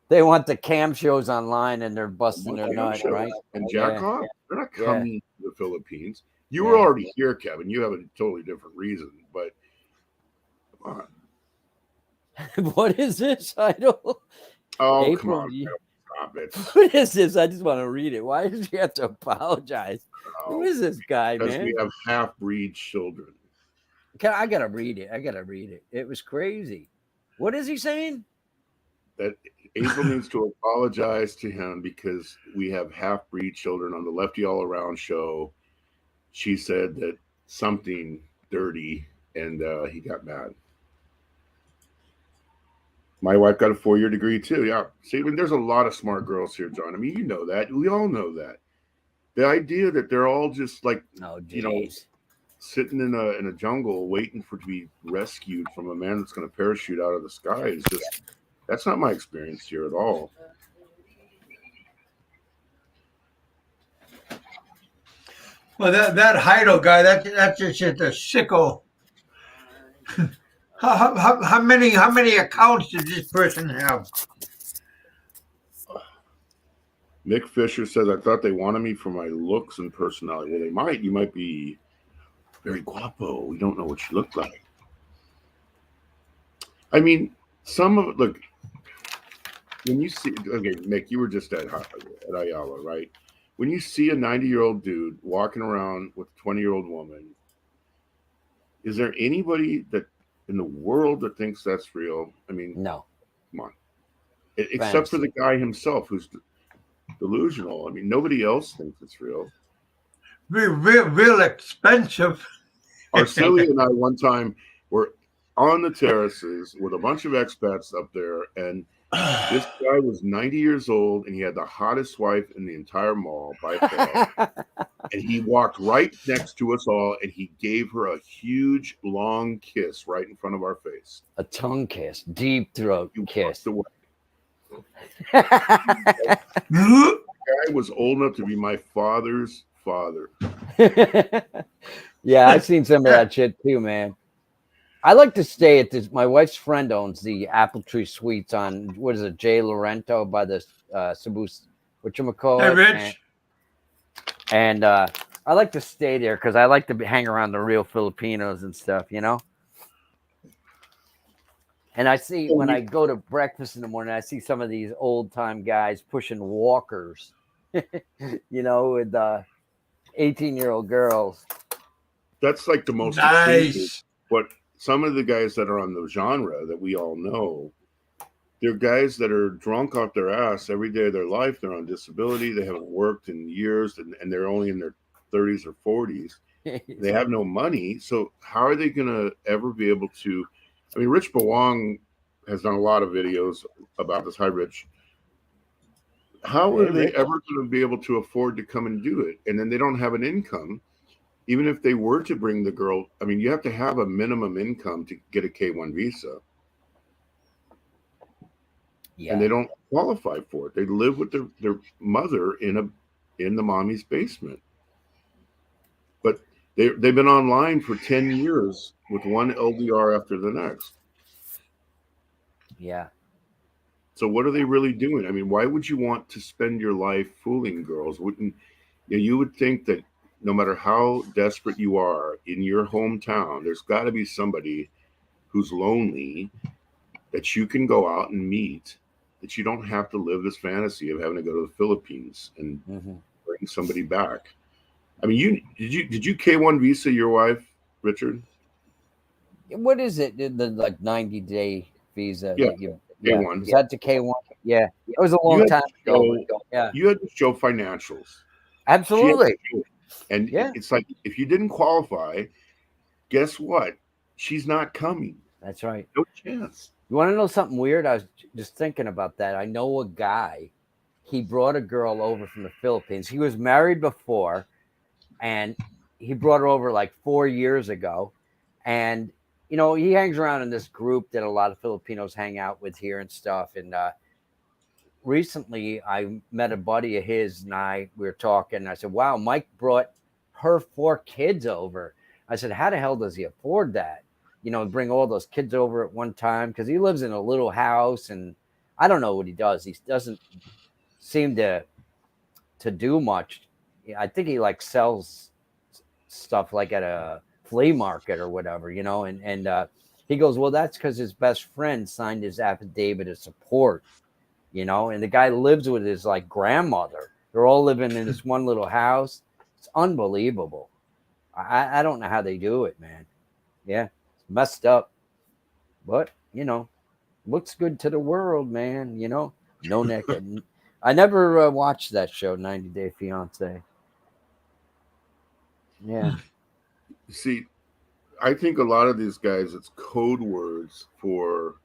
[SPEAKER 2] They want the cam shows online and they're busting their
[SPEAKER 3] Cam
[SPEAKER 2] nut,
[SPEAKER 3] shows
[SPEAKER 2] right?
[SPEAKER 3] And jack
[SPEAKER 2] Yeah.
[SPEAKER 3] off. They're not
[SPEAKER 2] Yeah.
[SPEAKER 3] coming to the Philippines. You were
[SPEAKER 2] Yeah.
[SPEAKER 3] already here, Kevin. You have a totally different reason, but come on.
[SPEAKER 2] What is this? I don't.
[SPEAKER 3] Oh,
[SPEAKER 2] April,
[SPEAKER 3] come on.
[SPEAKER 2] you-
[SPEAKER 3] Stop it.
[SPEAKER 2] What is this? I just want to read it. Why does she have to apologize? Who
[SPEAKER 3] No,
[SPEAKER 2] is this guy,
[SPEAKER 3] because
[SPEAKER 2] man?
[SPEAKER 3] we have half-breed children.
[SPEAKER 2] I gotta read it. It was crazy. What is he saying?
[SPEAKER 3] That April needs to apologize to him because we have half-breed children on the Lefty All Around show. She said that something dirty, and he got mad. My wife got a 4-year degree too. Yeah. See, I mean, there's a lot of smart girls here, John. I mean, you know that. We all know that. The idea that they're all just like,
[SPEAKER 2] Oh,
[SPEAKER 3] you know,
[SPEAKER 2] jeez.
[SPEAKER 3] sitting in a jungle waiting to be rescued from a man that's going to parachute out of the sky is just, that's not my experience here at all.
[SPEAKER 1] Well, that Heido guy, that's just a sicko. How many accounts does this person have?
[SPEAKER 3] Nick Fisher says, I thought they wanted me for my looks and personality. Well, they might. You might be very guapo. We don't know what you look like. I mean, some of it, look, when you see, okay, Nick, you were just at Ayala, right? When you see a 90-year-old dude walking around with a 20-year-old woman, is there anybody that in the world that thinks that's real? I mean,
[SPEAKER 2] No.
[SPEAKER 3] come on. Except for the guy himself who's delusional. I mean, nobody else thinks it's real.
[SPEAKER 1] Real expensive.
[SPEAKER 3] Arcelia and I one time were on the terraces with a bunch of expats up there, and this guy was 90 years old, and he had the hottest wife in the entire mall by far. And he walked right next to us all, and he gave her a huge, long kiss right in front of our face.
[SPEAKER 2] A tongue kiss, deep throat
[SPEAKER 3] He
[SPEAKER 2] kiss.
[SPEAKER 3] walked away. The guy was old enough to be my father's father.
[SPEAKER 2] Yeah, I've seen some of that shit too, man. I like to stay at this. My wife's friend owns the Apple Tree Suites on, what is it, Jay Laurento by the Cebu, whatchamacallit?
[SPEAKER 1] Hey, Rich.
[SPEAKER 2] And I like to stay there because I like to hang around the real Filipinos and stuff, you know? And I see when I go to breakfast in the morning, I see some of these old time guys pushing walkers, you know, with 18-year-old girls.
[SPEAKER 3] That's like the most extreme.
[SPEAKER 1] Nice.
[SPEAKER 3] But some of the guys that are on the genre that we all know, they're guys that are drunk off their ass every day of their life. They're on disability. They haven't worked in years, and they're only in their 30s or 40s. They have no money. So how are they going to ever be able to? I mean, Rich Bawang has done a lot of videos about this. Hi, Rich. How are they ever going to be able to afford to come and do it? And then they don't have an income. Even if they were to bring the girl, I mean, you have to have a minimum income to get a K-1 visa.
[SPEAKER 2] Yeah.
[SPEAKER 3] And they don't qualify for it. They live with their mother in the mommy's basement. But they've been online for 10 years with one LDR after the next.
[SPEAKER 2] Yeah.
[SPEAKER 3] So what are they really doing? I mean, why would you want to spend your life fooling girls? You would think that no matter how desperate you are in your hometown, there's got to be somebody who's lonely that you can go out and meet, that you don't have to live this fantasy of having to go to the Philippines and bring somebody back. I mean, did you K-1 visa your wife, Richard?
[SPEAKER 2] What is it? The like 90-day visa?
[SPEAKER 3] Yeah,
[SPEAKER 2] that
[SPEAKER 3] K-1.
[SPEAKER 2] Is that the K-1? Yeah, it was a long time ago. Yeah,
[SPEAKER 3] you had to show financials.
[SPEAKER 2] absolutely.
[SPEAKER 3] And it's like, if you didn't qualify, guess what? She's not coming.
[SPEAKER 2] That's right.
[SPEAKER 3] No chance.
[SPEAKER 2] You want to know something weird? I was just thinking about that. I know a guy. He brought a girl over from the Philippines. He was married before, and he brought her over like 4 years ago, and he hangs around in this group that a lot of Filipinos hang out with here and stuff. And recently, I met a buddy of his, and we were talking. And I said, "Wow, Mike brought her 4 kids over." I said, "How the hell does he afford that? Bring all those kids over at one time?" Because he lives in a little house, and I don't know what he does. He doesn't seem to do much. I think he like sells stuff like at a flea market or whatever, and he goes, "Well, that's because his best friend signed his affidavit of support, and the guy lives with his like grandmother. They're all living in this one little house. It's unbelievable. I don't know how they do it, man. Yeah, it's messed up, but looks good to the world, man. No naked." I never watched that show, 90 Day Fiance. Yeah.
[SPEAKER 3] See, I think a lot of these guys, it's code words for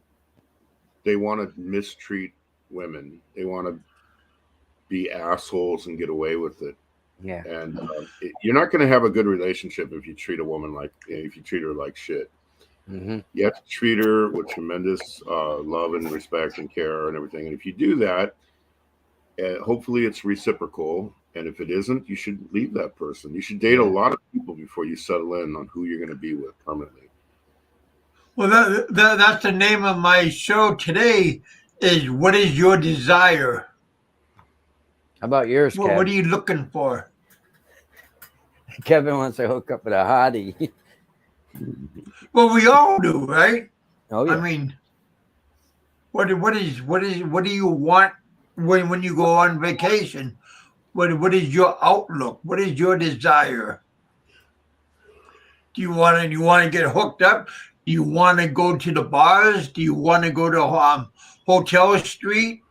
[SPEAKER 3] they want to mistreat women. They want to be assholes and get away with it.
[SPEAKER 2] Yeah.
[SPEAKER 3] And you're not going to have a good relationship if you treat a woman if you treat her like shit.
[SPEAKER 2] Mm-hmm.
[SPEAKER 3] You have to treat her with tremendous love and respect and care and everything. And if you do that, hopefully it's reciprocal. And if it isn't, you should leave that person. You should date a lot of people before you settle in on who you're going to be with permanently.
[SPEAKER 1] Well, that's the name of my show today is What is Your Desire?
[SPEAKER 2] How about yours, Kevin?
[SPEAKER 1] What are you looking for?
[SPEAKER 2] Kevin wants to hook up with a hottie.
[SPEAKER 1] Well, we all do, right?
[SPEAKER 2] Oh, yeah.
[SPEAKER 1] I mean, what do you want when you go on vacation? What is your outlook? What is your desire? Do you want to get hooked up? Do you want to go to the bars? Do you want to go to Hotel Street?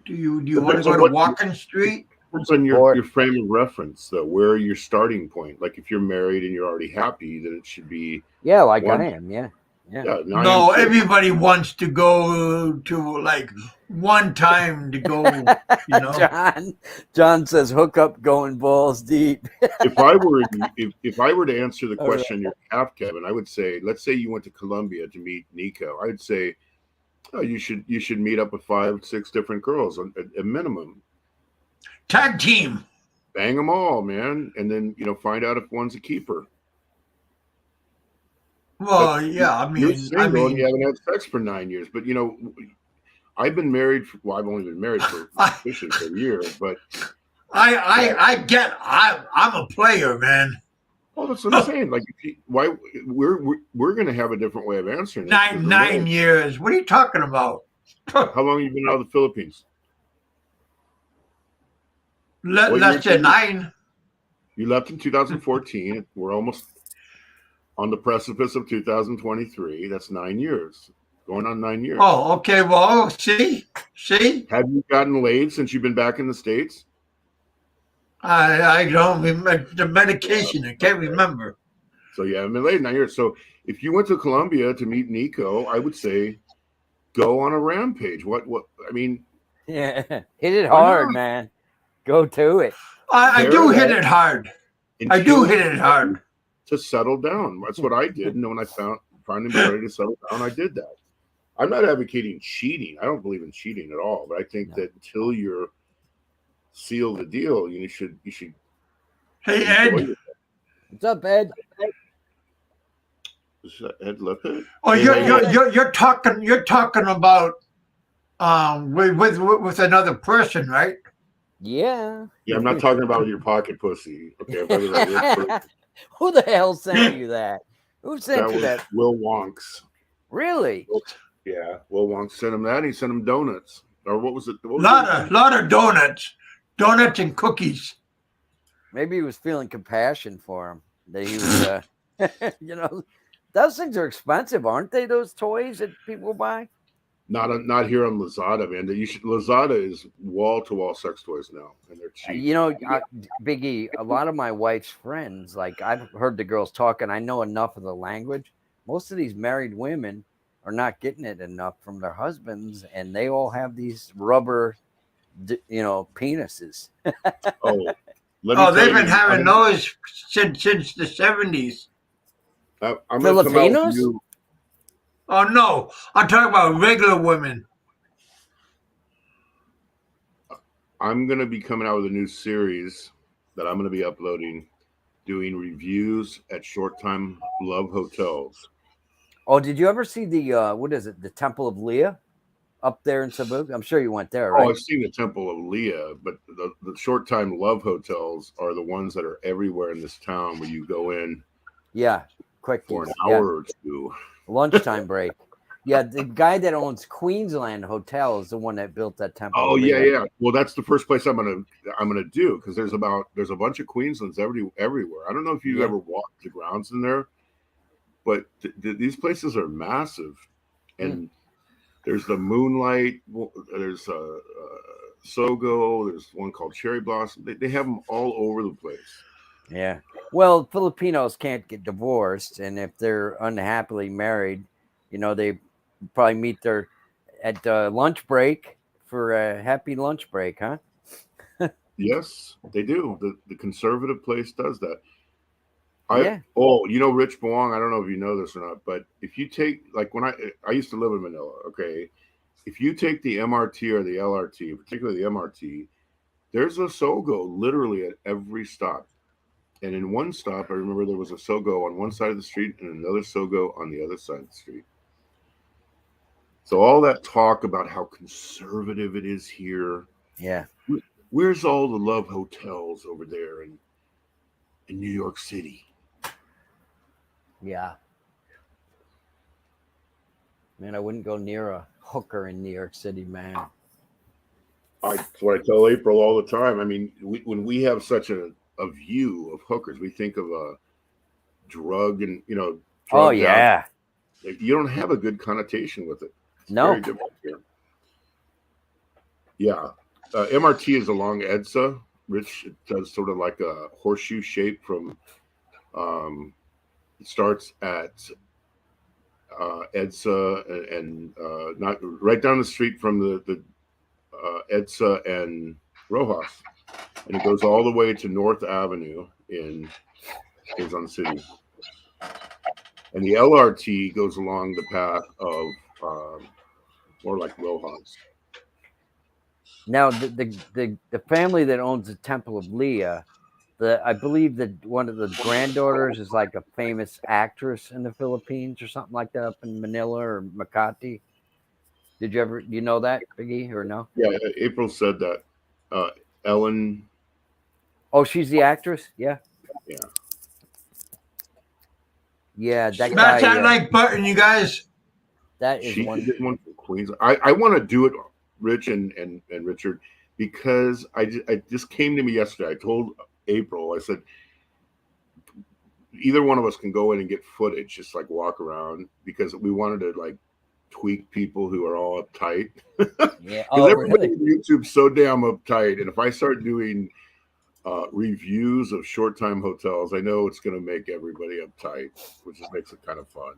[SPEAKER 1] Do you want to go to Walking Street?
[SPEAKER 3] Depends on your frame of reference, though. Where your starting point? Like if you're married and you're already happy, then it should be.
[SPEAKER 2] Yeah, like I am. Yeah.
[SPEAKER 1] No, everybody wants to go to like one time to go.
[SPEAKER 2] John says hook up going balls deep.
[SPEAKER 3] if I were to answer the question you have, Kevin, I would say, let's say you went to Colombia to meet Nico. I'd say, you should meet up with 5-6 different girls at a minimum.
[SPEAKER 1] Tag team.
[SPEAKER 3] Bang them all, man, and then find out if one's a keeper.
[SPEAKER 1] Well,
[SPEAKER 3] but
[SPEAKER 1] yeah, I mean,
[SPEAKER 3] and you haven't had sex for 9 years, but I've been married. I've only been married for officially for a year, but
[SPEAKER 1] I'm a player, man.
[SPEAKER 3] Well, that's what I'm saying. Like, why we're going to have a different way of answering it.
[SPEAKER 1] 9 years. What are you talking about?
[SPEAKER 3] How long have you been out of the Philippines?
[SPEAKER 1] Less than 9.
[SPEAKER 3] You left in 2014. We're almost on the precipice of 2023. That's 9 years. Going on 9 years.
[SPEAKER 1] Oh, okay. Well, see?
[SPEAKER 3] Have you gotten laid since you've been back in the States?
[SPEAKER 1] I don't remember the medication. I can't remember.
[SPEAKER 3] So you haven't been laid in 9 years. So if you went to Colombia to meet Nico, I would say go on a rampage. What I mean,
[SPEAKER 2] yeah, hit it hard, man. Go to it.
[SPEAKER 1] I do hit it hard. I do hit it hard.
[SPEAKER 3] To settle down. That's what I did. And when I finally ready to settle down, I did that. I'm not advocating cheating. I don't believe in cheating at all. But I think that until you're seal the deal, you should.
[SPEAKER 1] Hey, Ed.
[SPEAKER 2] What's up, Ed?
[SPEAKER 3] Is that Ed Lippett?
[SPEAKER 1] Oh, you're talking about with another person, right?
[SPEAKER 2] Yeah.
[SPEAKER 3] Yeah, I'm not talking about your pocket pussy. Okay.
[SPEAKER 2] Who the hell sent you that? Who sent you that?
[SPEAKER 3] Will Wonks.
[SPEAKER 2] Really?
[SPEAKER 3] Yeah, Will Wonks sent him that. He sent him donuts. Or what was it?
[SPEAKER 1] Lot of donuts and cookies.
[SPEAKER 2] Maybe he was feeling compassion for him. That he was, those things are expensive, aren't they? Those toys that people buy.
[SPEAKER 3] Not here on Lazada, man. Lazada is wall-to-wall sex toys now, and they're cheap.
[SPEAKER 2] Biggie, a lot of my wife's friends, like I've heard the girls talk, and I know enough of the language. Most of these married women are not getting it enough from their husbands, and they all have these rubber, penises.
[SPEAKER 3] Oh, Let me
[SPEAKER 1] Oh,
[SPEAKER 3] tell
[SPEAKER 1] they've been
[SPEAKER 3] you,
[SPEAKER 1] having those since the 70s.
[SPEAKER 3] I'm going to come out with a
[SPEAKER 2] Filipinos?
[SPEAKER 3] new.
[SPEAKER 1] Oh no, I'm talking about regular women.
[SPEAKER 3] I'm going to be coming out with a new series that I'm going to be uploading, doing reviews at short time love hotels.
[SPEAKER 2] Oh, did you ever see the what is it? The Temple of Leah up there in Cebu? I'm sure you went there,
[SPEAKER 3] Oh,
[SPEAKER 2] right?
[SPEAKER 3] I've seen the Temple of Leah, but the short time love hotels are the ones that are everywhere in this town where you go in
[SPEAKER 2] Yeah, quick
[SPEAKER 3] for an
[SPEAKER 2] yeah,
[SPEAKER 3] hour or two.
[SPEAKER 2] lunchtime break. Yeah, the guy that owns Queensland Hotel is the one that built that Temple
[SPEAKER 3] Oh
[SPEAKER 2] of
[SPEAKER 3] yeah,
[SPEAKER 2] Leah.
[SPEAKER 3] yeah. Well, that's the first place I'm gonna do because there's a bunch of Queenslands everywhere. I don't know if you
[SPEAKER 2] Yeah.
[SPEAKER 3] ever walked the grounds in there, but these places are massive, and there's the Moonlight. There's Sogo. There's one called Cherry Blossom. They have them all over the place.
[SPEAKER 2] Yeah. Well, Filipinos can't get divorced, and if they're unhappily married, you know, they probably meet their at lunch break for a happy lunch break, huh?
[SPEAKER 3] Yes, they do. The conservative place does that.
[SPEAKER 2] Yeah.
[SPEAKER 3] You know Rich Boang. I don't know if you know this or not, but if you take like when I used to live in Manila, okay, if you take the MRT or the LRT, particularly the MRT, there's a Sogo literally at every stop. And in one stop, I remember there was a Sogo on one side of the street and another Sogo on the other side of the street. So all that talk about how conservative it is here,
[SPEAKER 2] Yeah.
[SPEAKER 3] where's all the love hotels over there in New York City?
[SPEAKER 2] Yeah. Man, I wouldn't go near a hooker in New York City, man.
[SPEAKER 3] That's what I tell April all the time. I mean, when we have such a view of hookers, we think of a drug and
[SPEAKER 2] Oh
[SPEAKER 3] drugged out.
[SPEAKER 2] yeah.
[SPEAKER 3] You don't have a good connotation with it. It's
[SPEAKER 2] No.
[SPEAKER 3] very different here. Yeah, MRT is along EDSA. Rich does sort of like a horseshoe shape from. It starts at EDSA and not right down the street from the EDSA and Rojas, and it goes all the way to North Avenue in Quezon City. And the LRT goes along the path of more like Rojas.
[SPEAKER 2] Now the family that owns the Temple of Leah, I believe that one of the granddaughters is like a famous actress in the Philippines or something like that up in Manila or Makati. Did you ever you know that, Biggie, or no?
[SPEAKER 3] Yeah, April said that. Ellen.
[SPEAKER 2] Oh, she's the actress? Yeah.
[SPEAKER 3] Yeah.
[SPEAKER 2] Yeah, that
[SPEAKER 1] Smash
[SPEAKER 2] guy
[SPEAKER 1] that like button, you guys.
[SPEAKER 2] that is
[SPEAKER 3] She
[SPEAKER 2] one.
[SPEAKER 3] did one for Queens. I want to do it, Rich and Richard, because I just came to me yesterday. I told April, I said, either one of us can go in and get footage, just like walk around, because we wanted to like tweak people who are all uptight.
[SPEAKER 2] Yeah.
[SPEAKER 3] Because
[SPEAKER 2] Oh,
[SPEAKER 3] everybody
[SPEAKER 2] really?
[SPEAKER 3] on YouTube's so damn uptight, and if I start doing reviews of short time hotels, I know it's going to make everybody uptight, which just makes it kind of fun.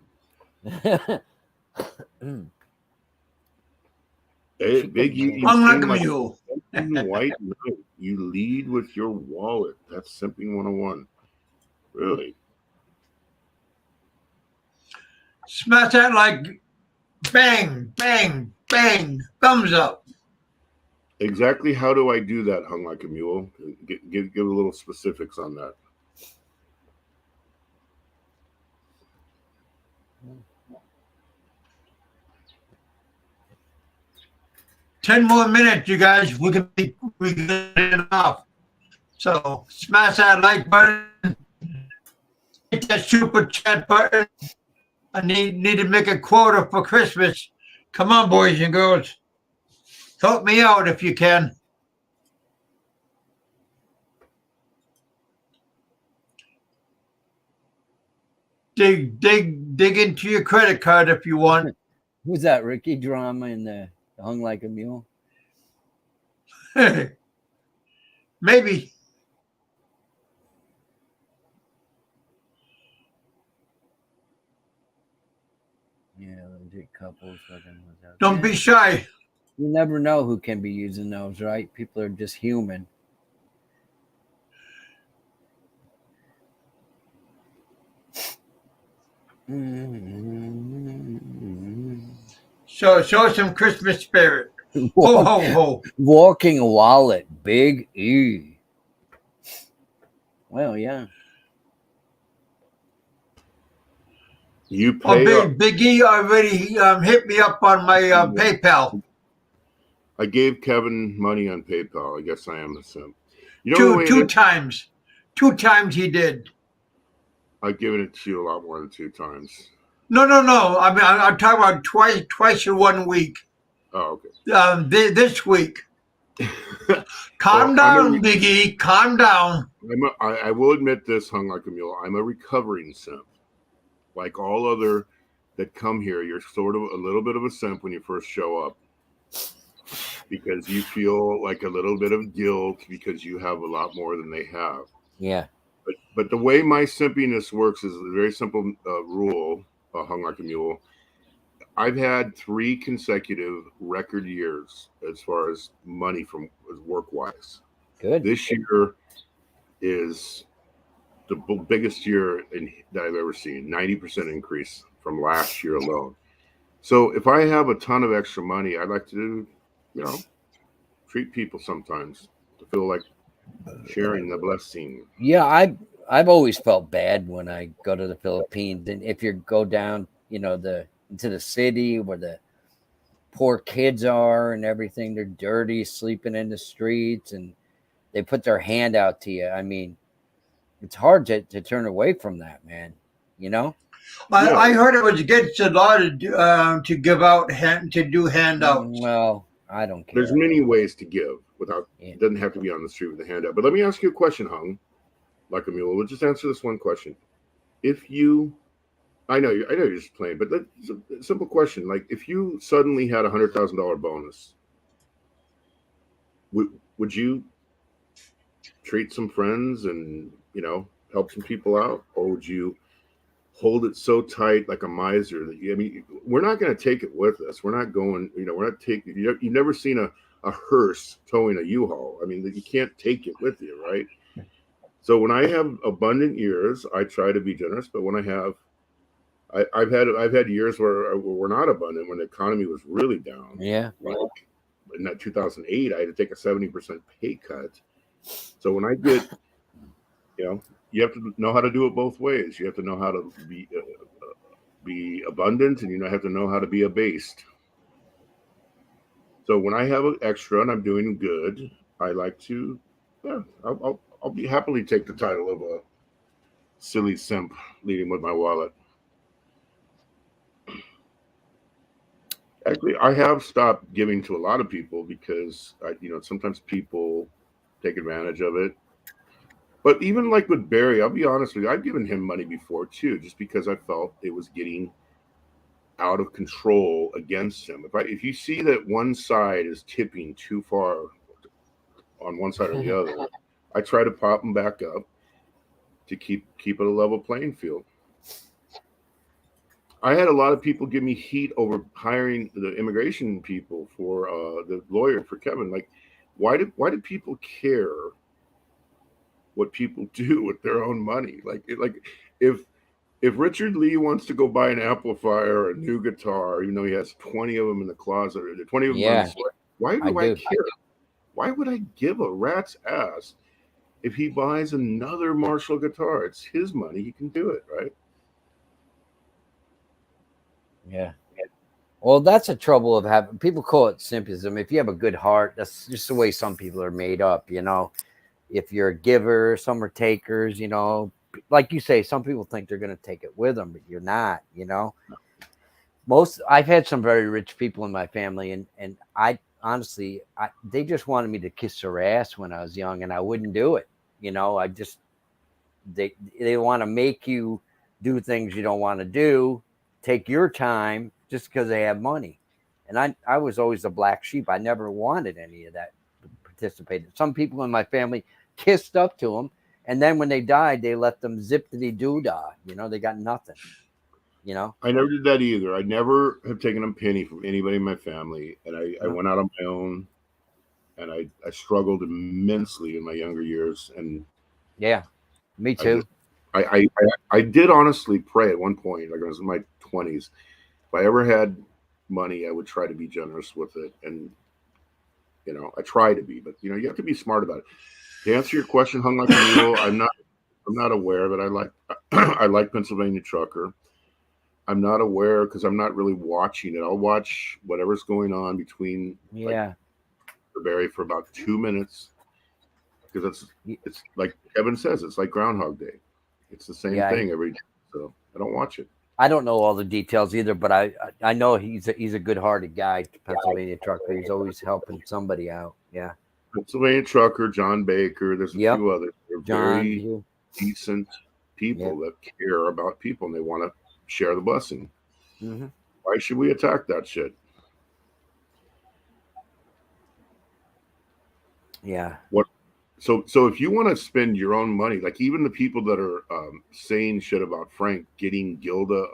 [SPEAKER 3] Hey, Big, you
[SPEAKER 1] I'm like
[SPEAKER 3] seem
[SPEAKER 1] a
[SPEAKER 3] like
[SPEAKER 1] mule.
[SPEAKER 3] Simping White Knight. You lead with your wallet. That's Simping 101. Really?
[SPEAKER 1] Smash that like bang, bang, bang, thumbs up.
[SPEAKER 3] Exactly how do I do that, Hung Like a Mule? Give a little specifics on that.
[SPEAKER 1] Ten more minutes, you guys. We can get it off. So smash that like button. Hit that super chat button. I need to make a quota for Christmas. Come on, boys and girls. Help me out if you can. Dig into your credit card if you want.
[SPEAKER 2] Who's that? Ricky Drama in the Hung Like a Mule?
[SPEAKER 1] Maybe.
[SPEAKER 2] Yeah, legit couples.
[SPEAKER 1] Don't be shy.
[SPEAKER 2] You never know who can be using those, right? People are just human.
[SPEAKER 1] So show some Christmas spirit. Ho ho ho.
[SPEAKER 2] Walking wallet, Big E. Well, yeah.
[SPEAKER 3] You
[SPEAKER 1] Oh,
[SPEAKER 3] pay up.
[SPEAKER 1] Big E already hit me up on my PayPal.
[SPEAKER 3] I gave Kevin money on PayPal. I guess I am a simp. You know the way
[SPEAKER 1] Two times. 2 times he did.
[SPEAKER 3] I've given it to you a lot more than 2 times.
[SPEAKER 1] No. I mean, I'm talking about twice in 1 week.
[SPEAKER 3] Oh, okay.
[SPEAKER 1] This week. Calm down, Big E. Calm down.
[SPEAKER 3] I will admit this, hung like a mule. I'm a recovering simp. Like all other that come here, you're sort of a little bit of a simp when you first show up because you feel like a little bit of guilt because you have a lot more than they have.
[SPEAKER 2] Yeah.
[SPEAKER 3] But the way my simpiness works is a very simple rule, hung like a mule. I've had 3 consecutive record years as far as money from work-wise.
[SPEAKER 2] Good.
[SPEAKER 3] This year is the biggest year that I've ever seen, 90% increase from last year alone. So if I have a ton of extra money, I'd like to, treat people sometimes to feel like sharing the blessing.
[SPEAKER 2] Yeah, I've always felt bad when I go to the Philippines, and if you go down, into the city where the poor kids are and everything, they're dirty, sleeping in the streets, and they put their hand out to you. I mean, it's hard to turn away from that, man.
[SPEAKER 1] I heard it was against the law to give out to do handouts.
[SPEAKER 2] Well, I don't care.
[SPEAKER 3] There's many ways to give without. It doesn't have to be on the street with a handout. But let me ask you a question, hung like a mule. We'll just answer this one question. If you, I know you're just playing, but that's a simple question. Like, if you suddenly had $100,000 bonus, would you treat some friends and help some people out, or would you hold it so tight like a miser that we're not going to take it with us. We're not going. We're not taking. You've never seen a hearse towing a U-Haul. I mean, you can't take it with you, right? So when I have abundant years, I try to be generous. But when I've had years where we're not abundant, when the economy was really down.
[SPEAKER 2] Yeah.
[SPEAKER 3] Like in that 2008, I had to take a 70% pay cut. So when I get, you have to know how to do it both ways. You have to know how to be abundant, and you have to know how to be abased. So when I have an extra and I'm doing good, I like to, I'll be happily take the title of a silly simp leading with my wallet. Actually, I have stopped giving to a lot of people because sometimes people take advantage of it. But even like with Barry, I'll be honest with you, I've given him money before too, just because I felt it was getting out of control against him. If you see that one side is tipping too far on one side or the other, I try to pop them back up to keep it a level playing field. I had a lot of people give me heat over hiring the immigration people for the lawyer for Kevin. Like, why do people care what people do with their own money? Like if Richard Lee wants to go buy an amplifier or a new guitar, even though he has 20 of them in the closet, or 20 of them on the side, why do I care? Why would I give a rat's ass if he buys another Marshall guitar? It's his money. He can do it, right?
[SPEAKER 2] Yeah. Well, that's the trouble of having people call it simpism. If you have a good heart, that's just the way some people are made up, If you're a giver, some are takers, like you say, some people think they're going to take it with them, but you're not, I've had some very rich people in my family, and I honestly, they just wanted me to kiss their ass when I was young, and I wouldn't do it. They want to make you do things you don't want to do, take your time just because they have money. And I was always the black sheep. I never wanted any of that participated. Some people in my family kissed up to them, and then when they died, they let them zip-de-doo-dah. They got nothing.
[SPEAKER 3] I never did that either. I never have taken a penny from anybody in my family, and I went out on my own, and I struggled immensely in my younger years. And
[SPEAKER 2] yeah, me too.
[SPEAKER 3] I did honestly pray at one point, like I was in my 20s. If I ever had money, I would try to be generous with it, and I try to be, but you have to be smart about it. To answer your question, hung like a mule, I'm not aware that I like I like Pennsylvania Trucker. I'm not aware because I'm not really watching it. I'll watch whatever's going on between
[SPEAKER 2] Yeah.
[SPEAKER 3] Barry for about 2 minutes because it's like Kevin says, it's like Groundhog Day. It's the same
[SPEAKER 2] Yeah,
[SPEAKER 3] thing every day. So I don't watch it.
[SPEAKER 2] I don't know all the details either, but I know he's a good-hearted guy, Pennsylvania Trucker. He's always helping somebody out. Yeah.
[SPEAKER 3] Pennsylvania Trucker, John Baker, there's a
[SPEAKER 2] Yep.
[SPEAKER 3] few others. They're
[SPEAKER 2] John.
[SPEAKER 3] very decent people that care about people and they want to share the blessing.
[SPEAKER 2] Mm-hmm.
[SPEAKER 3] Why should we attack that shit?
[SPEAKER 2] Yeah.
[SPEAKER 3] So if you want to spend your own money, like even the people that are saying shit about Frank getting Gilda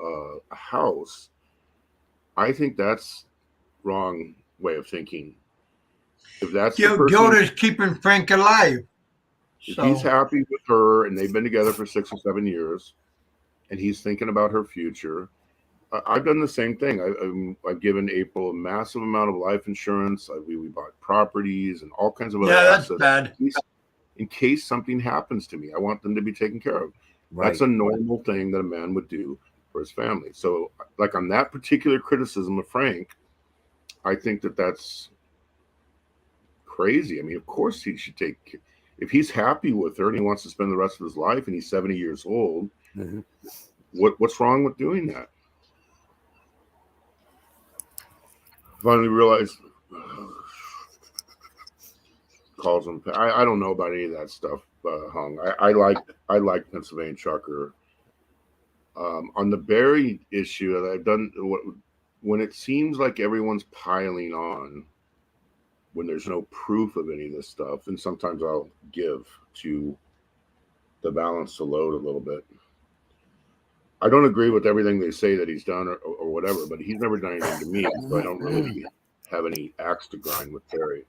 [SPEAKER 3] a house, I think that's wrong way of thinking. If that's the person,
[SPEAKER 1] Gilda's keeping Frank alive.
[SPEAKER 3] if he's happy with her and they've been together for 6 or 7 years, and he's thinking about her future, I've done the same thing. I've given April a massive amount of life insurance. We bought properties and all kinds of other
[SPEAKER 1] that's
[SPEAKER 3] assets.
[SPEAKER 1] bad.
[SPEAKER 3] In case something happens to me, I want them to be taken care of.
[SPEAKER 2] Right.
[SPEAKER 3] That's a normal thing that a man would do for his family. So, like on that particular criticism of Frank, I think that's crazy. I mean, of course he should take. If he's happy with her and he wants to spend the rest of his life, and he's 70 years old,
[SPEAKER 2] Mm-hmm.
[SPEAKER 3] what's wrong with doing that? Finally realized. Calls him. I don't know about any of that stuff, Hung. I like Pennsylvania Trucker. On the Barry issue that I've done, when it seems like everyone's piling on, when there's no proof of any of this stuff, and sometimes I'll give to balance the load a little bit. I don't agree with everything they say that he's done or whatever, but he's never done anything to me, so I don't really have any axe to grind with Barry.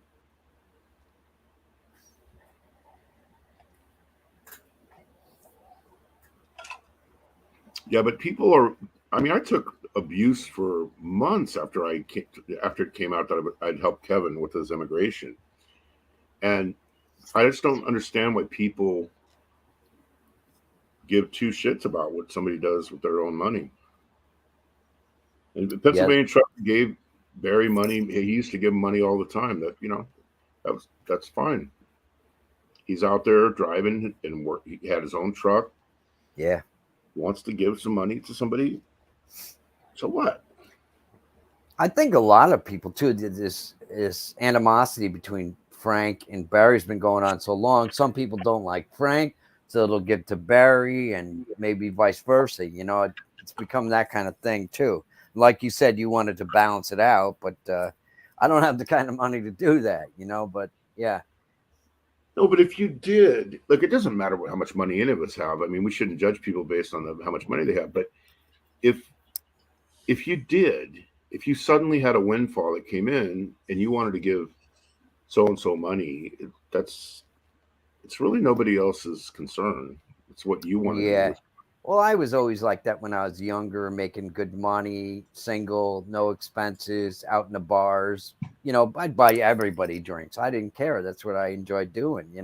[SPEAKER 3] Yeah, but people are. I mean, I took abuse for months after it came out that I'd helped Kevin with his immigration, and I just don't understand why people give two shits about what somebody does with their own money. And the Pennsylvania Trucker gave Barry money. He used to give him money all the time. That's fine. He's out there driving and work. He had his own truck.
[SPEAKER 2] Yeah.
[SPEAKER 3] Wants to give some money to somebody. So what?
[SPEAKER 2] I think a lot of people too did this animosity between Frank and Barry's been going on so long. Some people don't like Frank, so it'll give to Barry, and maybe vice versa. It's become that kind of thing too. Like you said, you wanted to balance it out, but I don't have the kind of money to do that. But yeah.
[SPEAKER 3] No, but if you did, look, it doesn't matter how much money any of us have. I mean, we shouldn't judge people based on how much money they have. But if you suddenly had a windfall that came in and you wanted to give so-and-so money, it's really nobody else's concern. It's what you want to do.
[SPEAKER 2] Well, I was always like that when I was younger, making good money, single, no expenses, out in the bars. I'd buy everybody drinks. I didn't care. That's what I enjoyed doing,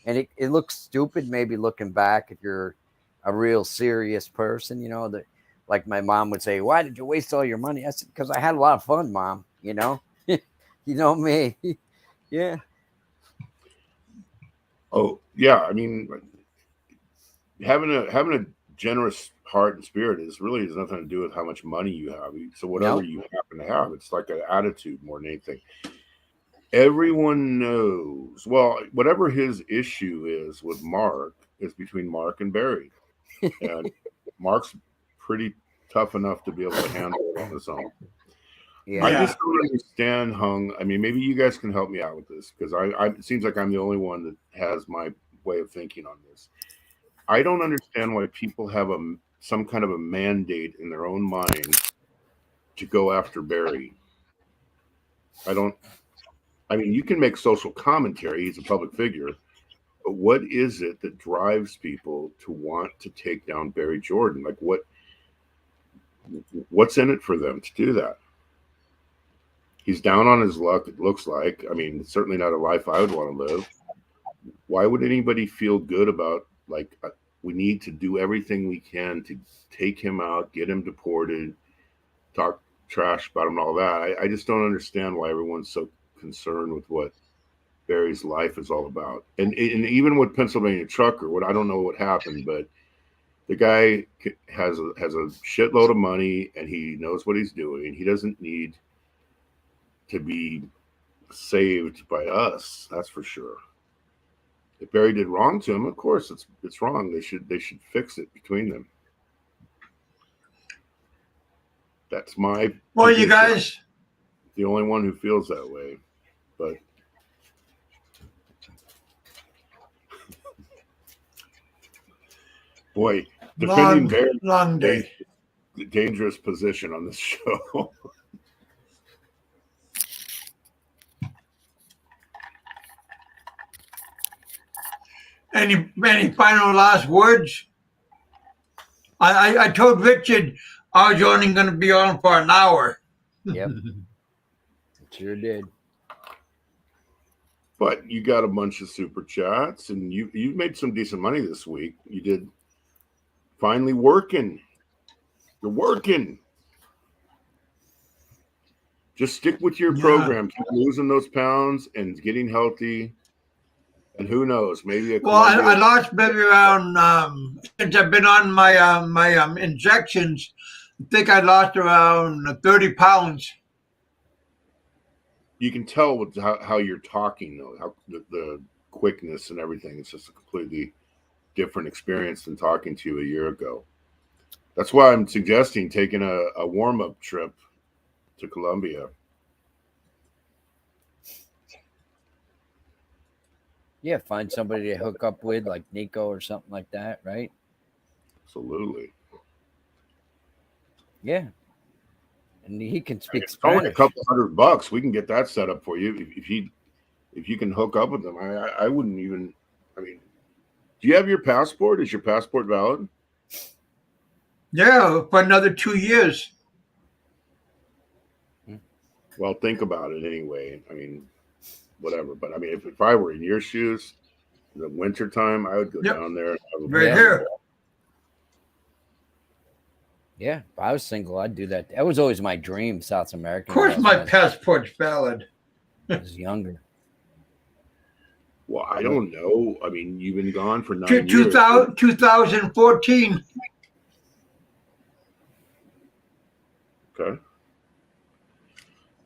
[SPEAKER 2] And it looks stupid maybe looking back if you're a real serious person, that like my mom would say, "Why did you waste all your money?" I said, "Because I had a lot of fun, Mom." You know me. Yeah.
[SPEAKER 3] Oh, yeah. I mean, having a generous heart and spirit has nothing to do with how much money you have. So whatever you happen to have, it's like an attitude more than anything. Everyone knows. Well, whatever his issue is with Mark is between Mark and Barry, and Mark's pretty tough enough to be able to handle it on his own. Yeah. I just don't understand, Hung. I mean, maybe you guys can help me out with this because it seems like I'm the only one that has my way of thinking on this. I don't understand why people have some kind of a mandate in their own mind to go after Barry. I mean, you can make social commentary. He's a public figure. what is it that drives people to want to take down Barry Jordan? Like what's in it for them to do that? He's down on his luck, it looks like. I mean, it's certainly not a life I would want to live. Why would anybody feel good about, like, we need to do everything we can to take him out, get him deported, talk trash about him and all that? I just don't understand why everyone's so concerned with what Barry's life is all about. And even with Pennsylvania Trucker, I don't know what happened, but the guy has a shitload of money and he knows what he's doing. He doesn't need to be saved by us, that's for sure. If Barry did wrong to him, of course it's wrong. They should fix it between them. That's my
[SPEAKER 1] Well, you guys,
[SPEAKER 3] the only one who feels that way. But boy, defending Barry,
[SPEAKER 1] long day.
[SPEAKER 3] Dangerous position on this show.
[SPEAKER 1] Any final last words? I told Richard I was only going to be on for an hour.
[SPEAKER 2] Yep. Sure did.
[SPEAKER 3] But you got a bunch of super chats, and you made some decent money this week. You did finally working. You're working. Just stick with your program. Keep losing those pounds and getting healthy. And who knows? Maybe
[SPEAKER 1] I lost maybe around since I've been on my injections. I think I lost around 30 pounds.
[SPEAKER 3] You can tell with how you're talking, though, how the quickness and everything. It's just a completely different experience than talking to you a year ago. That's why I'm suggesting taking a warm-up trip to Colombia.
[SPEAKER 2] Yeah, find somebody to hook up with, like Nico or something like that, right?
[SPEAKER 3] Absolutely.
[SPEAKER 2] Yeah. And he can speak
[SPEAKER 3] It's only
[SPEAKER 2] Spanish.
[SPEAKER 3] a couple $100. We can get that set up for you. If you can hook up with them, I wouldn't even. I mean, do you have your passport? Is your passport valid?
[SPEAKER 1] Yeah, for another 2 years.
[SPEAKER 3] Well, think about it anyway. I mean, whatever. But I mean, if I were in your shoes, in the wintertime, I would go down there. And have a
[SPEAKER 1] Right here.
[SPEAKER 2] Yeah, if I was single, I'd do that. That was always my dream, South American.
[SPEAKER 1] Of course, my passport's valid.
[SPEAKER 2] I was younger.
[SPEAKER 3] Well, I don't know. I mean, you've been gone for 9 years.
[SPEAKER 1] 2014.
[SPEAKER 3] Okay.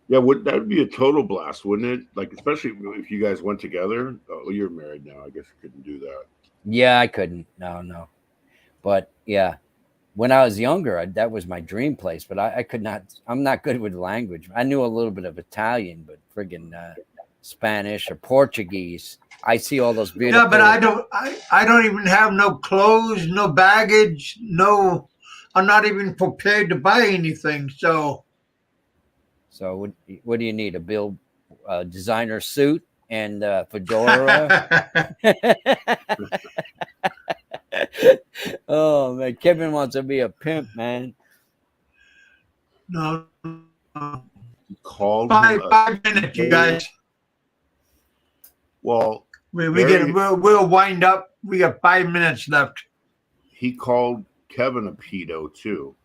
[SPEAKER 3] Yeah, that would be a total blast, wouldn't it? Like, especially if you guys went together. Oh, you're married now. I guess you couldn't do that.
[SPEAKER 2] Yeah, I couldn't. No. But yeah, when I was younger, that was my dream place. But I could not. I'm not good with language. I knew a little bit of Italian, but friggin' Spanish or Portuguese. I see all those beautiful.
[SPEAKER 1] Yeah, but I don't even have no clothes, no baggage, no. I'm not even prepared to buy anything. So
[SPEAKER 2] what do you need? A designer suit and fedora? Oh man, Kevin wants to be a pimp, man.
[SPEAKER 1] No.
[SPEAKER 3] He called
[SPEAKER 1] 5 minutes, you guys.
[SPEAKER 3] Well,
[SPEAKER 1] we'll wind up. We got 5 minutes left.
[SPEAKER 3] He called Kevin a pedo too.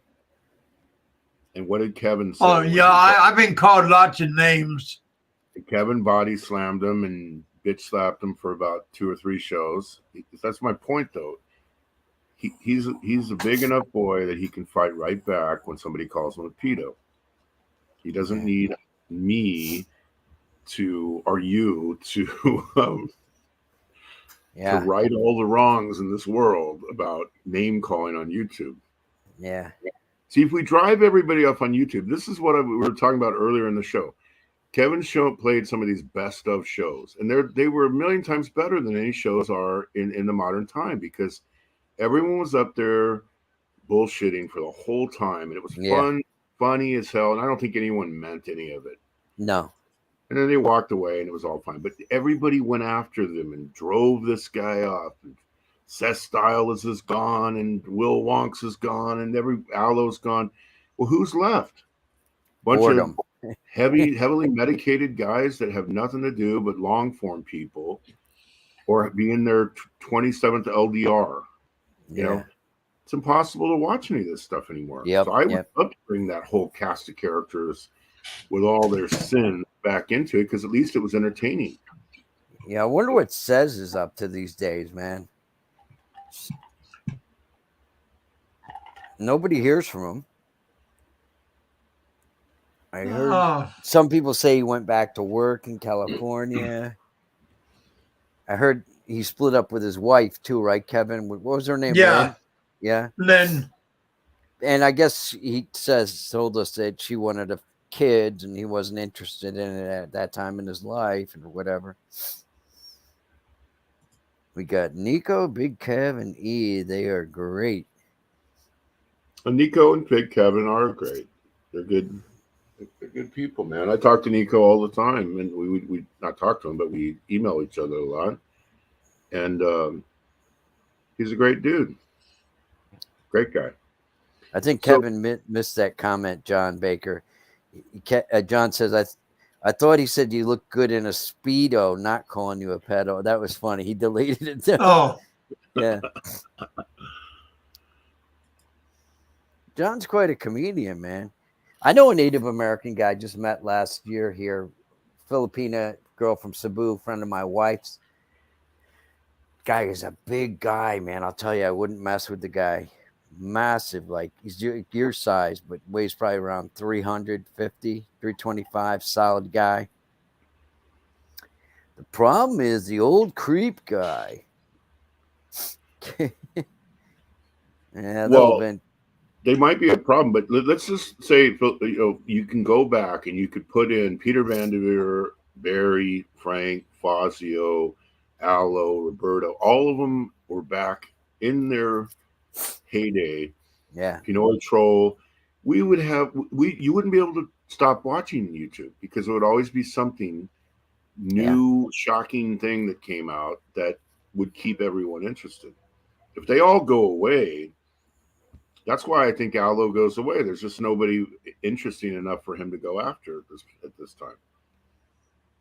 [SPEAKER 3] And what did Kevin say?
[SPEAKER 1] Oh yeah, I've been called lots of names.
[SPEAKER 3] Kevin body slammed him and bitch slapped him for about 2 or 3 shows. That's my point, though. He's a big enough boy that he can fight right back when somebody calls him a pedo. He doesn't need me to right all the wrongs in this world about name calling on YouTube.
[SPEAKER 2] Yeah.
[SPEAKER 3] See, if we drive everybody off on YouTube, this is what we were talking about earlier in the show. Kevin's show played some of these best of shows, and they were a million times better than any shows are in the modern time, because everyone was up there bullshitting for the whole time, and it was funny as hell, and I don't think anyone meant any of it.
[SPEAKER 2] No.
[SPEAKER 3] And then they walked away and it was all fine. But everybody went after them and drove this guy off. And Seth Styles is gone and Will Wonks is gone and every Alo's gone. Well, who's left? Bunch
[SPEAKER 2] Boredom.
[SPEAKER 3] of heavily medicated guys that have nothing to do but long form people or be in their 27th LDR. You know, it's impossible to watch any of this stuff anymore.
[SPEAKER 2] Yep,
[SPEAKER 3] So I would love to bring that whole cast of characters with all their sin back into it because at least it was entertaining.
[SPEAKER 2] Yeah, I wonder what Says is up to these days, man. Nobody hears from him. I heard some people say he went back to work in California. I heard he split up with his wife too, right, Kevin? What was her name?
[SPEAKER 1] Yeah.
[SPEAKER 2] Lynn? Yeah.
[SPEAKER 1] Lynn.
[SPEAKER 2] And I guess he told us that she wanted a kids and he wasn't interested in it at that time in his life or whatever. We got Nico, Big Kev, and E. They are great.
[SPEAKER 3] And Nico and Big Kevin are great. They're good. They're good people, man. I talk to Nico all the time, and we not talk to him, but we email each other a lot. And he's a great dude. Great guy.
[SPEAKER 2] I think Kevin missed that comment, John Baker. John says, I thought he said you look good in a Speedo, not calling you a pedo. That was funny. He deleted it. Too.
[SPEAKER 1] Oh.
[SPEAKER 2] Yeah. John's quite a comedian, man. I know a Native American guy I just met last year here, Filipina girl from Cebu, friend of my wife's. Guy is a big guy, man. I'll tell you, I wouldn't mess with the guy. Massive, like he's your size, but weighs probably around 350, 325, solid guy. The problem is the old creep guy. Yeah,
[SPEAKER 3] well, they might be a problem, but let's just say you can go back and you could put in Peter Van Devere, Barry, Frank, Fazio, Alo, Roberto. All of them were back in their heyday.
[SPEAKER 2] Yeah.
[SPEAKER 3] Pinoy Troll. You wouldn't be able to stop watching YouTube because it would always be something new, shocking thing that came out that would keep everyone interested. If they all go away, that's why I think Alo goes away. There's just nobody interesting enough for him to go after at this time.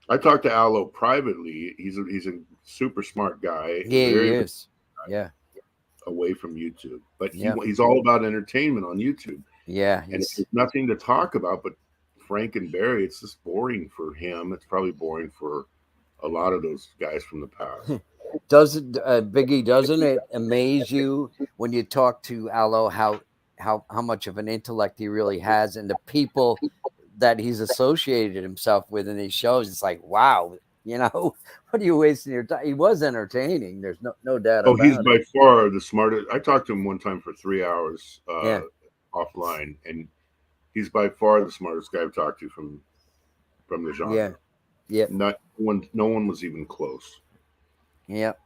[SPEAKER 3] I talked to Alo privately. He's a super smart guy.
[SPEAKER 2] Yeah, he is. Yeah.
[SPEAKER 3] Away from YouTube, but he's all about entertainment on YouTube.
[SPEAKER 2] Yeah,
[SPEAKER 3] and there's nothing to talk about but Frank and Barry. It's just boring for him. It's probably boring for a lot of those guys from the past.
[SPEAKER 2] Biggie, doesn't it amaze you when you talk to Alo how much of an intellect he really has and the people that he's associated himself with in these shows? It's like, wow, you know, what are you wasting your time? He was entertaining. There's no doubt about it.
[SPEAKER 3] He's by far the smartest. I talked to him one time for 3 hours offline, and he's by far the smartest guy I've talked to from the genre.
[SPEAKER 2] Yeah.
[SPEAKER 3] No one was even close.
[SPEAKER 2] Yep.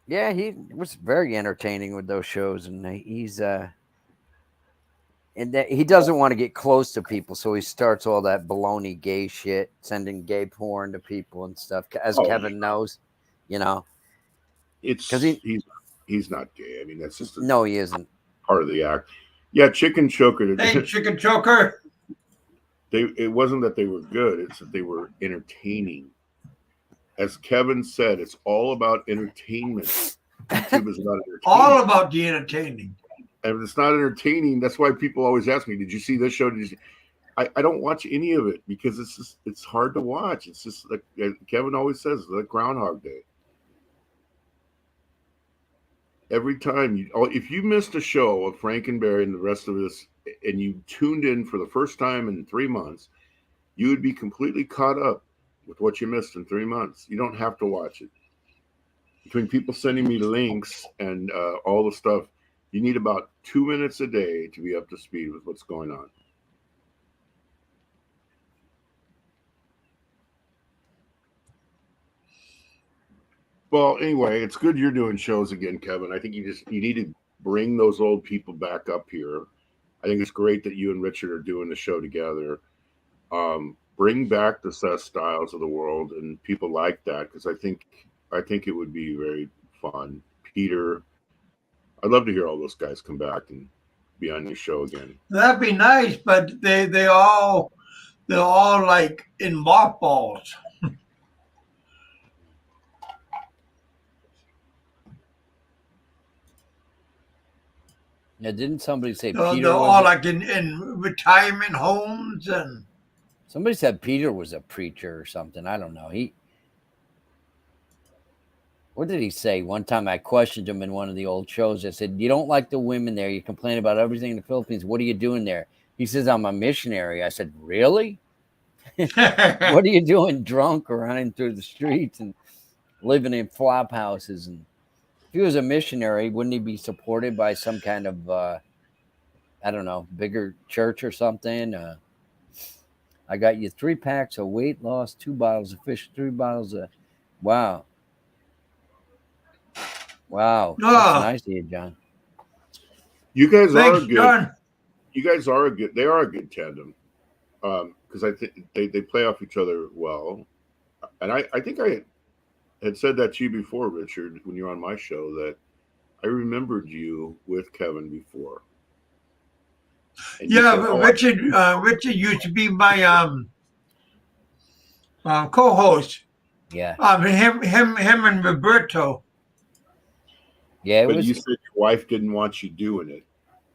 [SPEAKER 2] Yeah, he was very entertaining with those shows, and he's and that he doesn't want to get close to people, so he starts all that baloney gay shit, sending gay porn to people and stuff. As Kevin knows, you know,
[SPEAKER 3] it's because he's not gay. I mean, that's just
[SPEAKER 2] no, he isn't
[SPEAKER 3] part of the act. Yeah, Chicken Choker.
[SPEAKER 1] Hey, Chicken Choker.
[SPEAKER 3] It wasn't that they were good; it's that they were entertaining. As Kevin said, it's all about entertainment. YouTube is not entertainment.
[SPEAKER 1] All about the entertaining.
[SPEAKER 3] And if it's not entertaining, that's why people always ask me, "Did you see this show?" I don't watch any of it because it's hard to watch. It's just like Kevin always says, like Groundhog Day. Every time if you missed a show of Frank and Barry and the rest of this, and you tuned in for the first time in 3 months, you would be completely caught up with what you missed in 3 months. You don't have to watch it. Between people sending me links and all the stuff, you need about 2 minutes a day to be up to speed with what's going on. Well, anyway, it's good you're doing shows again, Kevin. I think you need to bring those old people back up here. I think it's great that you and Richard are doing the show together. Bring back the Seth Styles of the world and people like that, because I think it would be very fun. Peter, I'd love to hear all those guys come back and be on your show again.
[SPEAKER 1] That'd be nice, but they're all like in mothballs.
[SPEAKER 2] Now, didn't somebody say
[SPEAKER 1] They're
[SPEAKER 2] Peter
[SPEAKER 1] all
[SPEAKER 2] was?
[SPEAKER 1] like in retirement homes and.
[SPEAKER 2] Somebody said Peter was a preacher or something. I don't know. What did he say? One time I questioned him in one of the old shows. I said, "You don't like the women there. You complain about everything in the Philippines. What are you doing there?" He says, "I'm a missionary." I said, "Really? What are you doing drunk or running through the streets and living in flop houses?" And if he was a missionary, wouldn't he be supported by some kind of, I don't know, bigger church or something? I got you 3 packs of weight loss, 2 bottles of fish, 3 bottles of, wow. Wow. That's
[SPEAKER 1] Ah,
[SPEAKER 2] nice of you, John.
[SPEAKER 3] You guys are
[SPEAKER 1] thanks,
[SPEAKER 3] good.
[SPEAKER 1] John.
[SPEAKER 3] You guys are a good. They are a good tandem, because I think they play off each other well. And I think I had said that to you before, Richard, when you were on my show, that I remembered you with Kevin before. And you
[SPEAKER 1] Yeah,
[SPEAKER 3] said, "Oh,
[SPEAKER 1] Richard used to be my co-host.
[SPEAKER 2] Yeah.
[SPEAKER 1] Him and Roberto.
[SPEAKER 2] Yeah, it
[SPEAKER 3] but
[SPEAKER 2] was.
[SPEAKER 3] you said your wife didn't want you doing it."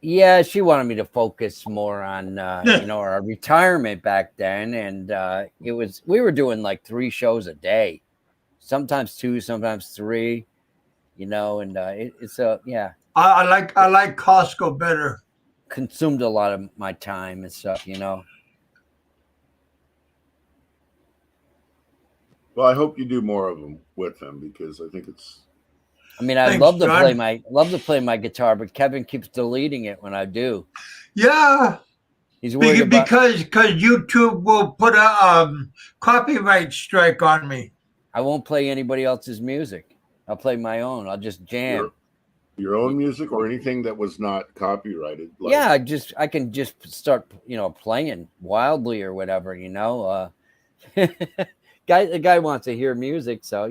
[SPEAKER 2] Yeah, she wanted me to focus more on, our retirement back then. And we were doing like 3 shows a day, sometimes 2, sometimes 3, and yeah,
[SPEAKER 1] I like Costco better.
[SPEAKER 2] consumed a lot of my time and stuff,
[SPEAKER 3] Well, I hope you do more of them with them, because I think it's.
[SPEAKER 2] I mean, I
[SPEAKER 1] Thanks,
[SPEAKER 2] love to
[SPEAKER 1] John.
[SPEAKER 2] play my guitar, but Kevin keeps deleting it when I do.
[SPEAKER 1] Yeah,
[SPEAKER 2] He's worried about.
[SPEAKER 1] because YouTube will put a copyright strike on me.
[SPEAKER 2] I won't play anybody else's music. I'll play my own. I'll just jam.
[SPEAKER 3] Your own music or anything that was not copyrighted. Like,
[SPEAKER 2] Yeah, I can just start, playing wildly or whatever. The guy wants to hear music, so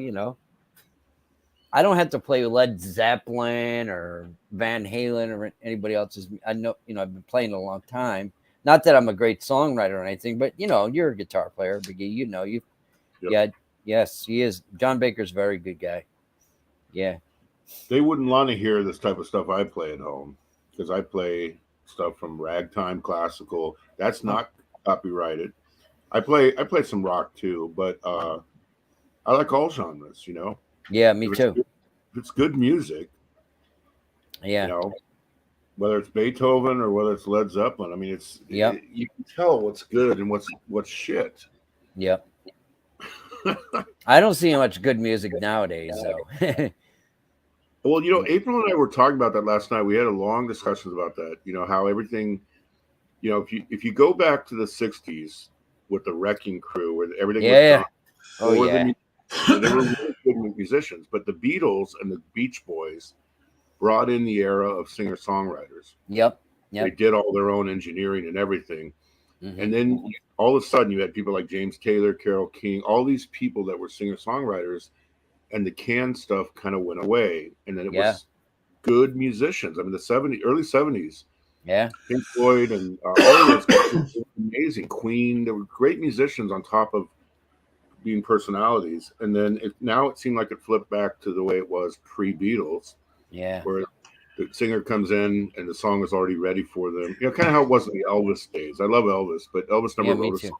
[SPEAKER 2] I don't have to play Led Zeppelin or Van Halen or anybody else's. I know, I've been playing a long time. Not that I'm a great songwriter or anything, but you're a guitar player, Biggie. You.
[SPEAKER 3] Yep.
[SPEAKER 2] Yeah, yes, he is. John Baker's a very good guy. Yeah.
[SPEAKER 3] They wouldn't want to hear this type of stuff I play at home, because I play stuff from ragtime, classical. That's not copyrighted. I play some rock too, but I like all genres.
[SPEAKER 2] Yeah, me
[SPEAKER 3] If
[SPEAKER 2] too.
[SPEAKER 3] it's good music,
[SPEAKER 2] Yeah.
[SPEAKER 3] Whether it's Beethoven or whether it's Led Zeppelin. I mean,
[SPEAKER 2] Yep.
[SPEAKER 3] You can tell what's good and what's shit.
[SPEAKER 2] Yep. I don't see much good music nowadays, though.
[SPEAKER 3] Well, April and I were talking about that last night. We had a long discussion about that. How everything, if you go back to the '60s with the Wrecking Crew, where everything
[SPEAKER 2] Yeah.
[SPEAKER 3] was
[SPEAKER 2] Oh,
[SPEAKER 3] or
[SPEAKER 2] yeah.
[SPEAKER 3] they were really good musicians, but the Beatles and the Beach Boys brought in the era of singer-songwriters.
[SPEAKER 2] Yep.
[SPEAKER 3] They did all their own engineering and everything.
[SPEAKER 2] Mhm.
[SPEAKER 3] And then all of a sudden you had people like James Taylor, Carole King, all these people that were singer-songwriters, and the canned stuff kind of went away. And then it was good musicians. I mean, early 70s,
[SPEAKER 2] Yeah.
[SPEAKER 3] Pink Floyd and all of those guys were amazing. Queen, there were great musicians on top of being personalities. And then now it seemed like it flipped back to the way it was pre-Beatles,
[SPEAKER 2] Yeah.
[SPEAKER 3] where the singer comes in and the song is already ready for them. Kind of how it was in the Elvis days. I love Elvis, but Elvis never
[SPEAKER 2] Me
[SPEAKER 3] wrote a
[SPEAKER 2] too.
[SPEAKER 3] song.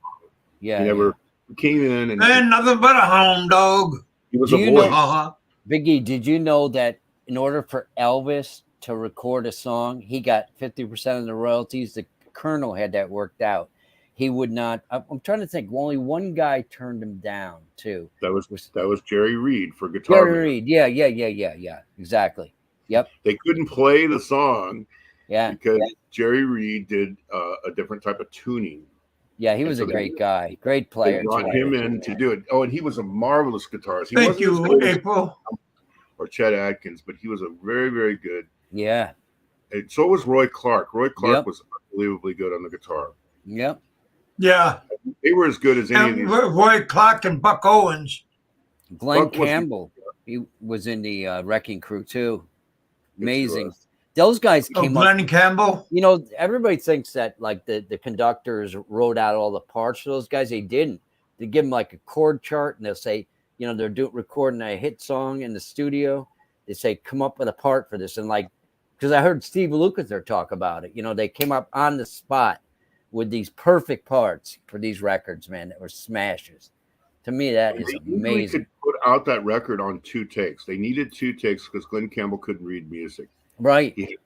[SPEAKER 2] Yeah.
[SPEAKER 3] He never came in and
[SPEAKER 1] And nothing but a hound dog.
[SPEAKER 3] he was
[SPEAKER 2] Do
[SPEAKER 3] a
[SPEAKER 2] you
[SPEAKER 3] voice.
[SPEAKER 2] know- Biggie, did you know that in order for Elvis to record a song, he got 50% of the royalties? The Colonel had that worked out. He would not. I'm trying to think. Only one guy turned him down, too.
[SPEAKER 3] That was Jerry Reed for Guitar
[SPEAKER 2] Jerry
[SPEAKER 3] Man.
[SPEAKER 2] Reed. Yeah. Exactly. Yep.
[SPEAKER 3] They couldn't play the song
[SPEAKER 2] Yeah.
[SPEAKER 3] because Jerry Reed did a different type of tuning.
[SPEAKER 2] Yeah. He was
[SPEAKER 3] so
[SPEAKER 2] a great guy. Great player.
[SPEAKER 3] They brought
[SPEAKER 2] too.
[SPEAKER 3] him in to do it. Oh, and he was a marvelous guitarist. He
[SPEAKER 1] Thank
[SPEAKER 3] wasn't as
[SPEAKER 1] you,
[SPEAKER 3] good as
[SPEAKER 1] April.
[SPEAKER 3] or Chet Atkins, but he was a very, very good.
[SPEAKER 2] Yeah.
[SPEAKER 3] And so was Roy Clark. Roy Clark
[SPEAKER 2] Yep.
[SPEAKER 3] was unbelievably good on the guitar.
[SPEAKER 2] Yep.
[SPEAKER 1] Yeah.
[SPEAKER 3] They were as good as any of
[SPEAKER 1] And
[SPEAKER 3] these.
[SPEAKER 1] Roy Clark and Buck Owens.
[SPEAKER 2] Glenn
[SPEAKER 3] Buck was-
[SPEAKER 2] Campbell, he was in the Wrecking Crew too. Amazing.
[SPEAKER 3] It's,
[SPEAKER 2] Those guys
[SPEAKER 1] Oh,
[SPEAKER 2] came up.
[SPEAKER 1] Glenn Campbell.
[SPEAKER 2] You know, everybody thinks that like the conductors wrote out all the parts for those guys. They didn't. They give them like a chord chart, and they'll say, you know, they're recording a hit song in the studio. They say, come up with a part for this. And like, because I heard Steve Lukather talk about it. You know, they came up on the spot with these perfect parts for these records, man, that were smashes. To me, that is
[SPEAKER 3] they usually
[SPEAKER 2] amazing.
[SPEAKER 3] could put out that record on 2 takes. They needed 2 takes because Glenn Campbell couldn't read music.
[SPEAKER 2] Right.
[SPEAKER 3] He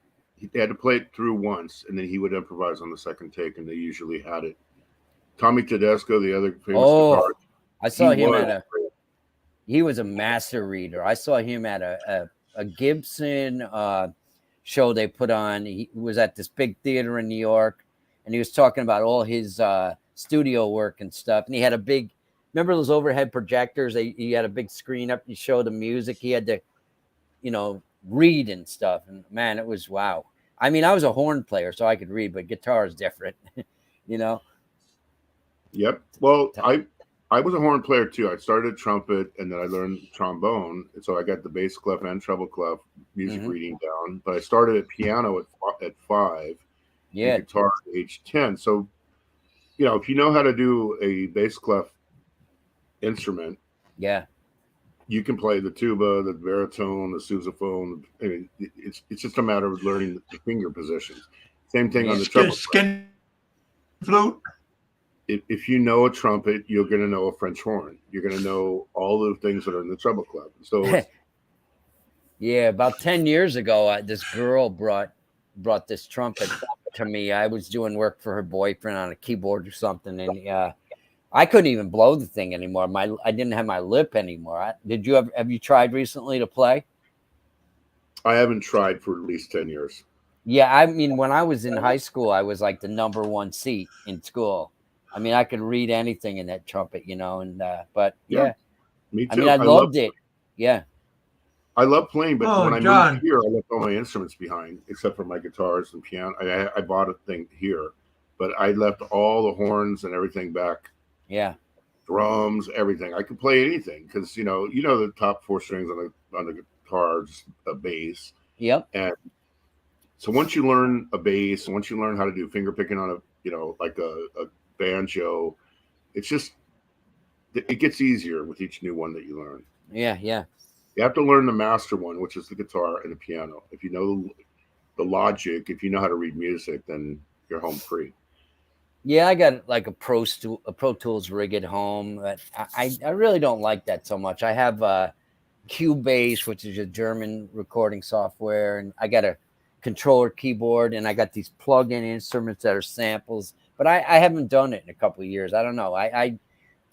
[SPEAKER 3] had to play it through once, and then he would improvise on the second take, and they usually had it. Tommy Tedesco, the other famous guitarist,
[SPEAKER 2] I saw him
[SPEAKER 3] was
[SPEAKER 2] at a. He was a master reader. I saw him at a Gibson show they put on. He was at this big theater in New York, and he was talking about all his studio work and stuff. And he had a big, remember those overhead projectors? He had a big screen up. You show the music. He had to, you know, read and stuff. And man, it was wow. I mean, I was a horn player, so I could read, but guitar is different, you know.
[SPEAKER 3] Yep. Well, I was a horn player too. I started trumpet, and then I learned trombone, and so I got the bass clef and treble clef music reading down. But I started at piano at 5,
[SPEAKER 2] Yeah.
[SPEAKER 3] and guitar at age 10. So, you know, if you know how to do a bass clef instrument,
[SPEAKER 2] Yeah.
[SPEAKER 3] you can play the tuba, the baritone, the sousaphone. I mean, it's just a matter of learning the finger positions. Same thing on the treble clef.
[SPEAKER 1] Skin flute.
[SPEAKER 3] If you know a trumpet, you're going to know a French horn. You're going to know all the things that are in the treble clef. So,
[SPEAKER 2] Yeah, about 10 years ago, this girl brought this trumpet to me. I was doing work for her boyfriend on a keyboard or something, and I couldn't even blow the thing anymore. I didn't have my lip anymore. Have you tried recently to play?
[SPEAKER 3] I haven't tried for at least 10 years.
[SPEAKER 2] Yeah, I mean, when I was in high school, I was like the number 1 seat in school. I mean, I could read anything in that trumpet, you know, and but yeah.
[SPEAKER 3] Me too.
[SPEAKER 2] I mean, I loved it. Yeah.
[SPEAKER 3] I love playing, but
[SPEAKER 1] Oh,
[SPEAKER 3] when I
[SPEAKER 1] John.
[SPEAKER 3] moved here, I left all my instruments behind, except for my guitars and piano. I bought a thing here, but I left all the horns and everything back,
[SPEAKER 2] Yeah.
[SPEAKER 3] drums, everything. I could play anything because you know the top 4 strings on the guitar, just a bass.
[SPEAKER 2] Yep.
[SPEAKER 3] And so once you learn a bass, once you learn how to do finger picking on like a banjo, it gets easier with each new one that you learn.
[SPEAKER 2] Yeah. Yeah.
[SPEAKER 3] You have to learn the master one, which is the guitar and the piano. If you know the logic, if you know how to read music, then you're home free.
[SPEAKER 2] Yeah, I got like a Pro Tools rig at home, but I really don't like that so much. I have Cubase, which is a German recording software, and I got a controller keyboard, and I got these plug-in instruments that are samples. But I haven't done it in a couple of years. I don't know. I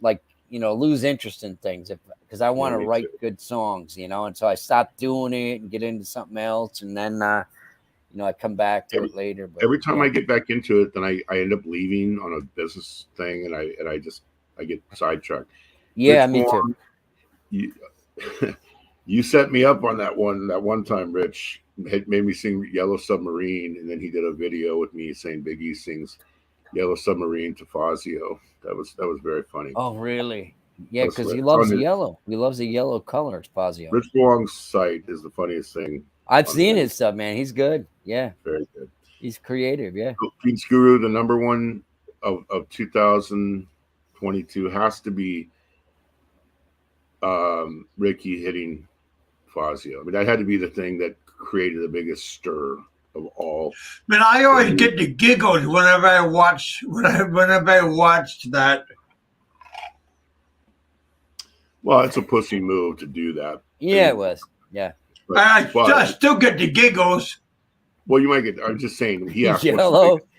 [SPEAKER 2] like, you know, lose interest in things because I want to
[SPEAKER 3] me
[SPEAKER 2] write
[SPEAKER 3] too.
[SPEAKER 2] good songs, you know, and so I stopped doing it and get into something else, and then you know, I come back to it later. But
[SPEAKER 3] Every time I get back into it, then I end up leaving on a business thing, and I get sidetracked.
[SPEAKER 2] yeah,
[SPEAKER 3] Rich
[SPEAKER 2] me too.
[SPEAKER 3] Warren, you set me up on that one time. Rich had made me sing Yellow Submarine, and then he did a video with me saying Biggie sings Yellow Submarine to Fazio. That was very funny.
[SPEAKER 2] Oh, really? Yeah,
[SPEAKER 3] That's
[SPEAKER 2] because he
[SPEAKER 3] right.
[SPEAKER 2] loves
[SPEAKER 3] On
[SPEAKER 2] the
[SPEAKER 3] the-
[SPEAKER 2] yellow. He loves the yellow color, Fazio.
[SPEAKER 3] Rich Wong's site is the funniest thing.
[SPEAKER 2] I've
[SPEAKER 3] on
[SPEAKER 2] seen
[SPEAKER 3] the-
[SPEAKER 2] his stuff, man. He's good. Yeah,
[SPEAKER 3] Very good.
[SPEAKER 2] he's creative. Yeah.
[SPEAKER 3] Pete's Guru, the number one of 2022 has to be Ricky hitting Fazio. I mean, that had to be the thing that created the biggest stir of all.
[SPEAKER 1] Man, I always get the giggles whenever I watch that.
[SPEAKER 3] Well, it's a pussy move to do that.
[SPEAKER 2] Yeah, it was. Yeah.
[SPEAKER 3] But,
[SPEAKER 1] I still get the giggles.
[SPEAKER 3] well, you might get. I'm just saying. He asked what's the
[SPEAKER 2] Yellow.
[SPEAKER 3] biggest-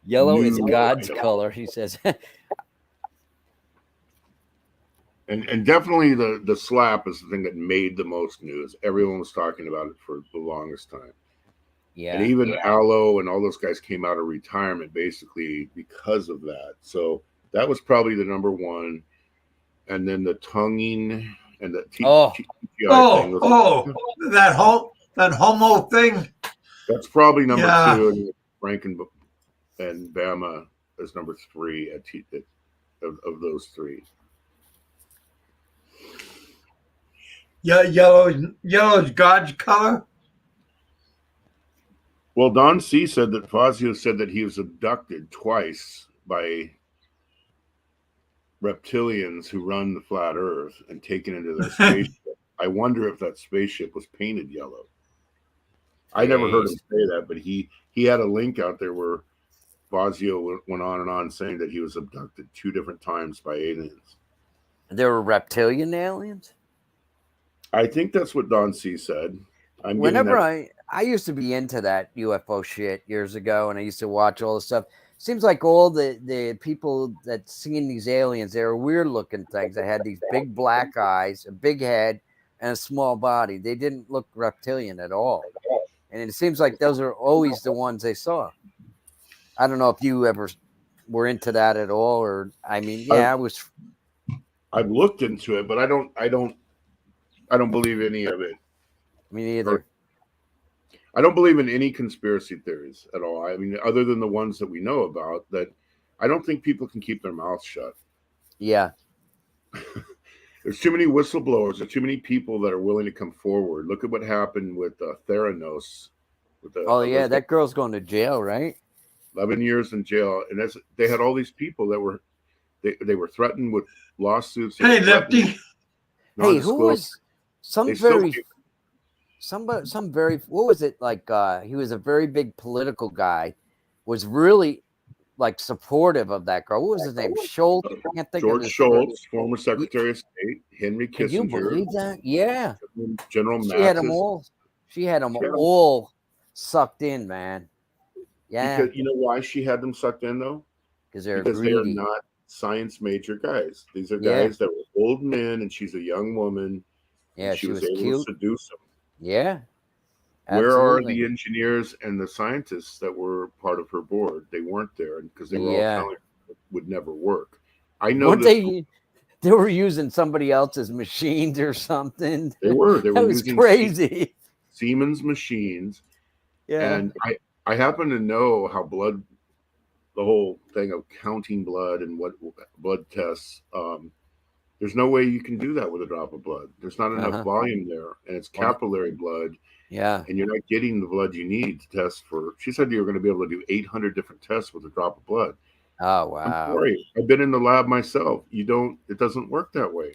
[SPEAKER 2] Yellow is
[SPEAKER 3] New
[SPEAKER 2] God's
[SPEAKER 3] light.
[SPEAKER 2] color, he says.
[SPEAKER 3] and definitely the slap is the thing that made the most news. Everyone was talking about it for the longest time.
[SPEAKER 2] Yeah.
[SPEAKER 3] And even Aloe and all those guys came out of retirement basically because of that. So that was probably the number one. And then the tonguing and the TGI thing.
[SPEAKER 1] That homo thing.
[SPEAKER 3] That's probably number
[SPEAKER 1] Yeah.
[SPEAKER 3] 2. And Frank and Bama is number 3 at of those three.
[SPEAKER 1] Yeah, yellow's God's color.
[SPEAKER 3] Well, Don C said that Fazio said that he was abducted twice by reptilians who run the flat Earth and taken into their spaceship. I wonder if that spaceship was painted yellow. I never heard him say that, but he had a link out there where Fazio went on and on saying that he was abducted 2 different times by aliens.
[SPEAKER 2] There were reptilian aliens?
[SPEAKER 3] I think that's what Don C said.
[SPEAKER 2] Whenever I used to be into that UFO shit years ago, and I used to watch all the stuff. Seems like all the people that seen these aliens, they were weird looking things. They had these big black eyes, a big head, and a small body. They didn't look reptilian at all. And it seems like those are always the ones they saw. I don't know if you ever were into that at all, or I mean, yeah,
[SPEAKER 3] I've looked into it, but I don't believe any of it.
[SPEAKER 2] Me neither.
[SPEAKER 3] I don't believe in any conspiracy theories at all. I mean, other than the ones that we know about, that I don't think people can keep their mouths shut.
[SPEAKER 2] Yeah.
[SPEAKER 3] There's too many whistleblowers. There's too many people that are willing to come forward. Look at what happened with Theranos.
[SPEAKER 2] That girl's going to jail, right?
[SPEAKER 3] 11 years in jail, and they had all these people that were they were threatened with lawsuits.
[SPEAKER 1] Hey, Lefty.
[SPEAKER 2] Hey, who was some very what was it like? He was a very big political guy. Was really like supportive of that girl. What was his name? Schultz. I can't think
[SPEAKER 3] George
[SPEAKER 2] of
[SPEAKER 3] Shultz, former Secretary of State, Henry Kissinger.
[SPEAKER 2] Can you believe that? Yeah.
[SPEAKER 3] General Mattis.
[SPEAKER 2] She had them all sucked in, man. Yeah.
[SPEAKER 3] Because you know why she had them sucked in though?
[SPEAKER 2] Because
[SPEAKER 3] they
[SPEAKER 2] greedy.
[SPEAKER 3] are not science major guys. These are guys that were old men, and she's a young woman.
[SPEAKER 2] Yeah,
[SPEAKER 3] she was able
[SPEAKER 2] cute.
[SPEAKER 3] to seduce them.
[SPEAKER 2] Yeah.
[SPEAKER 3] Absolutely. Where are the engineers and the scientists that were part of her board? They weren't there because they were all telling her it would never work. I know
[SPEAKER 2] they were using somebody else's machines or something.
[SPEAKER 3] They were
[SPEAKER 2] that was
[SPEAKER 3] using
[SPEAKER 2] crazy.
[SPEAKER 3] Siemens machines.
[SPEAKER 2] Yeah.
[SPEAKER 3] And I happen to know how the whole thing of counting blood and what blood tests, there's no way you can do that with a drop of blood. There's not enough volume there, and it's capillary blood.
[SPEAKER 2] Yeah.
[SPEAKER 3] And you're not getting the blood you need to test for. She said you were going to be able to do 800 different tests with a drop of blood.
[SPEAKER 2] Oh, wow.
[SPEAKER 3] I'm sorry. I've been in the lab myself. It doesn't work that way.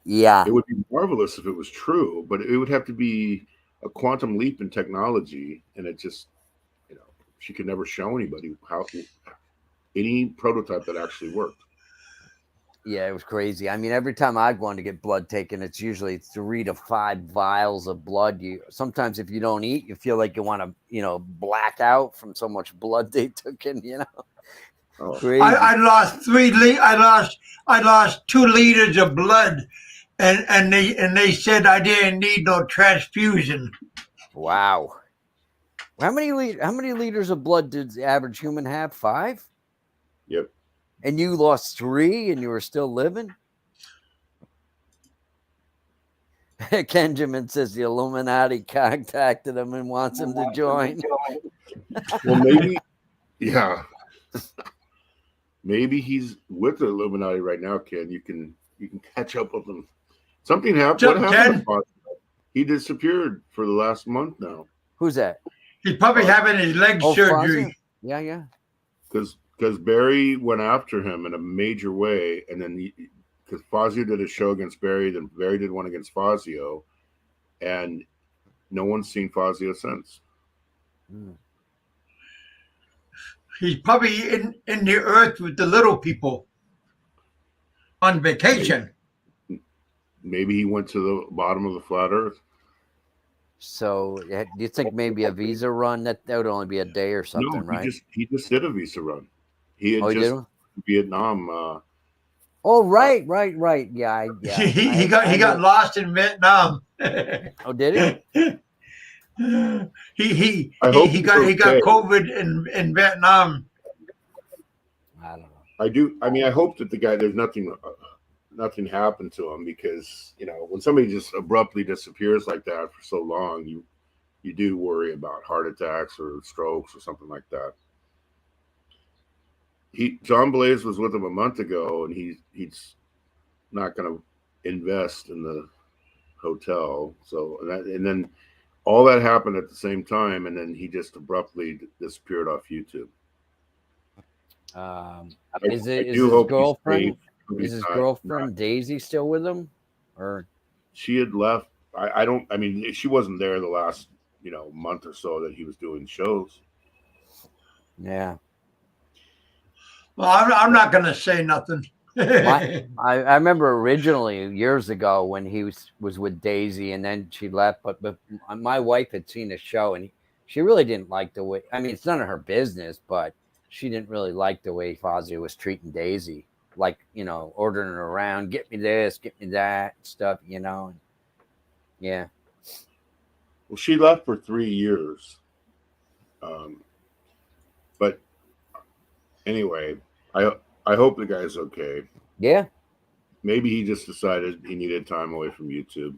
[SPEAKER 2] Yeah.
[SPEAKER 3] It would be marvelous if it was true, but it would have to be a quantum leap in technology. And it just, she could never show anybody any prototype that actually worked.
[SPEAKER 2] Yeah, it was crazy. I mean, every time I'd want to get blood taken, it's usually 3 to 5 vials of blood. Sometimes if you don't eat, you feel like you want to, black out from so much blood they took in.
[SPEAKER 3] Oh.
[SPEAKER 2] Crazy.
[SPEAKER 1] I lost 3 I lost 2 liters of blood, and they said I didn't need no transfusion.
[SPEAKER 2] Wow. How many liters of blood did the average human have? 5?
[SPEAKER 3] Yep.
[SPEAKER 2] And you lost 3 and you were still living? Kenjamin says the Illuminati contacted him and wants him to join.
[SPEAKER 3] Well, maybe, yeah. Maybe he's with the Illuminati right now, Ken. You can catch up with him. Something happened. What happened? He disappeared for the last month now.
[SPEAKER 2] Who's that?
[SPEAKER 1] He's probably having his leg surgery.
[SPEAKER 2] Fazio? Yeah.
[SPEAKER 3] Because Barry went after him in a major way, and then because Fazio did a show against Barry, then Barry did one against Fazio, and no one's seen Fazio since.
[SPEAKER 1] He's probably in the earth with the little people on vacation.
[SPEAKER 3] Maybe he went to the bottom of the flat Earth.
[SPEAKER 2] So, do you think maybe a visa run that would only be a day or something, right?
[SPEAKER 3] He just did a visa run. He had just Vietnam.
[SPEAKER 2] Right. Yeah.
[SPEAKER 1] He got lost in Vietnam.
[SPEAKER 2] Oh, did he?
[SPEAKER 1] He got COVID in Vietnam.
[SPEAKER 2] I don't know.
[SPEAKER 3] I hope that the guy, there's nothing happened to him, because when somebody just abruptly disappears like that for so long, you do worry about heart attacks or strokes or something like that. John Blaze was with him a month ago, and he's not going to invest in the hotel. So and then all that happened at the same time, and then he just abruptly disappeared off YouTube.
[SPEAKER 2] Is
[SPEAKER 3] I
[SPEAKER 2] his
[SPEAKER 3] do hope
[SPEAKER 2] girlfriend?
[SPEAKER 3] he's
[SPEAKER 2] Is his
[SPEAKER 3] not-
[SPEAKER 2] girlfriend Daisy still with him? Or
[SPEAKER 3] She had left. I don't. I mean, she wasn't there the last month or so that he was doing shows.
[SPEAKER 2] yeah.
[SPEAKER 1] Well, I'm not going to say nothing.
[SPEAKER 2] I remember originally years ago when he was with Daisy, and then she left. But my wife had seen a show, and she really didn't like the way. I mean, it's none of her business, but she didn't really like the way Fazio was treating Daisy, like ordering her around, get me this, get me that stuff, And yeah,
[SPEAKER 3] Well, she left for 3 years. But anyway, I hope the guy's okay.
[SPEAKER 2] yeah.
[SPEAKER 3] Maybe he just decided he needed time away from YouTube.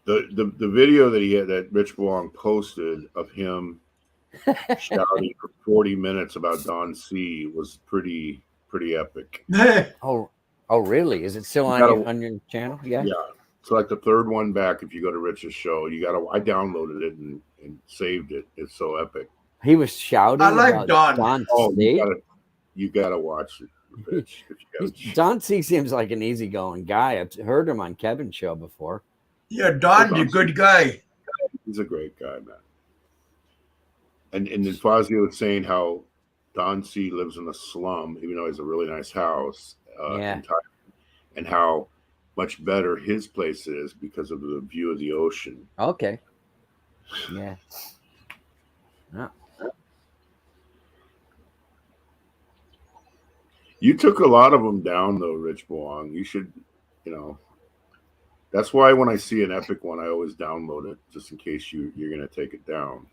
[SPEAKER 3] The video that he had, that Rich Wong posted of him shouting for 40 minutes about Don C was pretty epic.
[SPEAKER 2] Oh, really? Is it still on your channel? Yeah.
[SPEAKER 3] Yeah. It's like the third one back. If you go to Rich's show, I downloaded it and saved it. It's so epic.
[SPEAKER 2] He was shouting.
[SPEAKER 1] I like
[SPEAKER 2] about
[SPEAKER 1] Don.
[SPEAKER 3] Oh,
[SPEAKER 2] C.
[SPEAKER 3] you gotta watch it, Rich. If you gotta.
[SPEAKER 2] Don C seems like an easygoing guy. I've heard him on Kevin's show before.
[SPEAKER 1] Yeah, Don's a good guy.
[SPEAKER 3] He's a great guy, man. And then Fazio was saying how Don C lives in a slum, even though he has a really nice house.
[SPEAKER 2] Yeah.
[SPEAKER 3] In Thailand, and how much better his place is because of the view of the ocean.
[SPEAKER 2] Okay. Yeah. Yeah.
[SPEAKER 3] You took a lot of them down, though, Rich Boang. You should, That's why when I see an epic one, I always download it just in case you're going to take it down.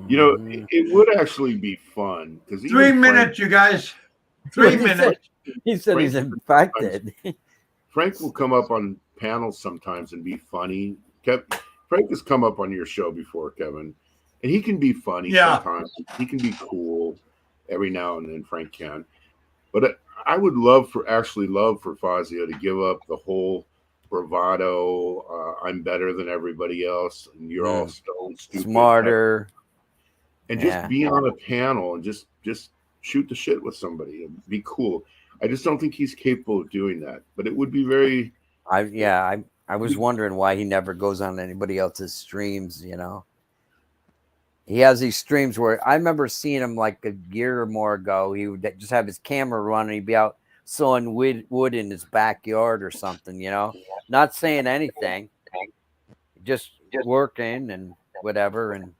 [SPEAKER 3] It would actually be fun because
[SPEAKER 1] 3 minutes, you guys. 3 minutes.
[SPEAKER 2] He said he's infected.
[SPEAKER 3] Frank will come up on panels sometimes and be funny. Frank has come up on your show before, Kevin, and he can be funny sometimes. He can be cool every now and then. Frank can, but I would love for Fazio to give up the whole bravado. I'm better than everybody else, and you're all stupid,
[SPEAKER 2] smarter,
[SPEAKER 3] and just be on a panel and just shoot the shit with somebody and be cool. I just don't think he's capable of doing that, but it would be very.
[SPEAKER 2] I was wondering why he never goes on anybody else's streams. He has these streams where I remember seeing him like a year or more ago. He would just have his camera running. He'd be out sawing wood in his backyard or something, not saying anything, just working and whatever. And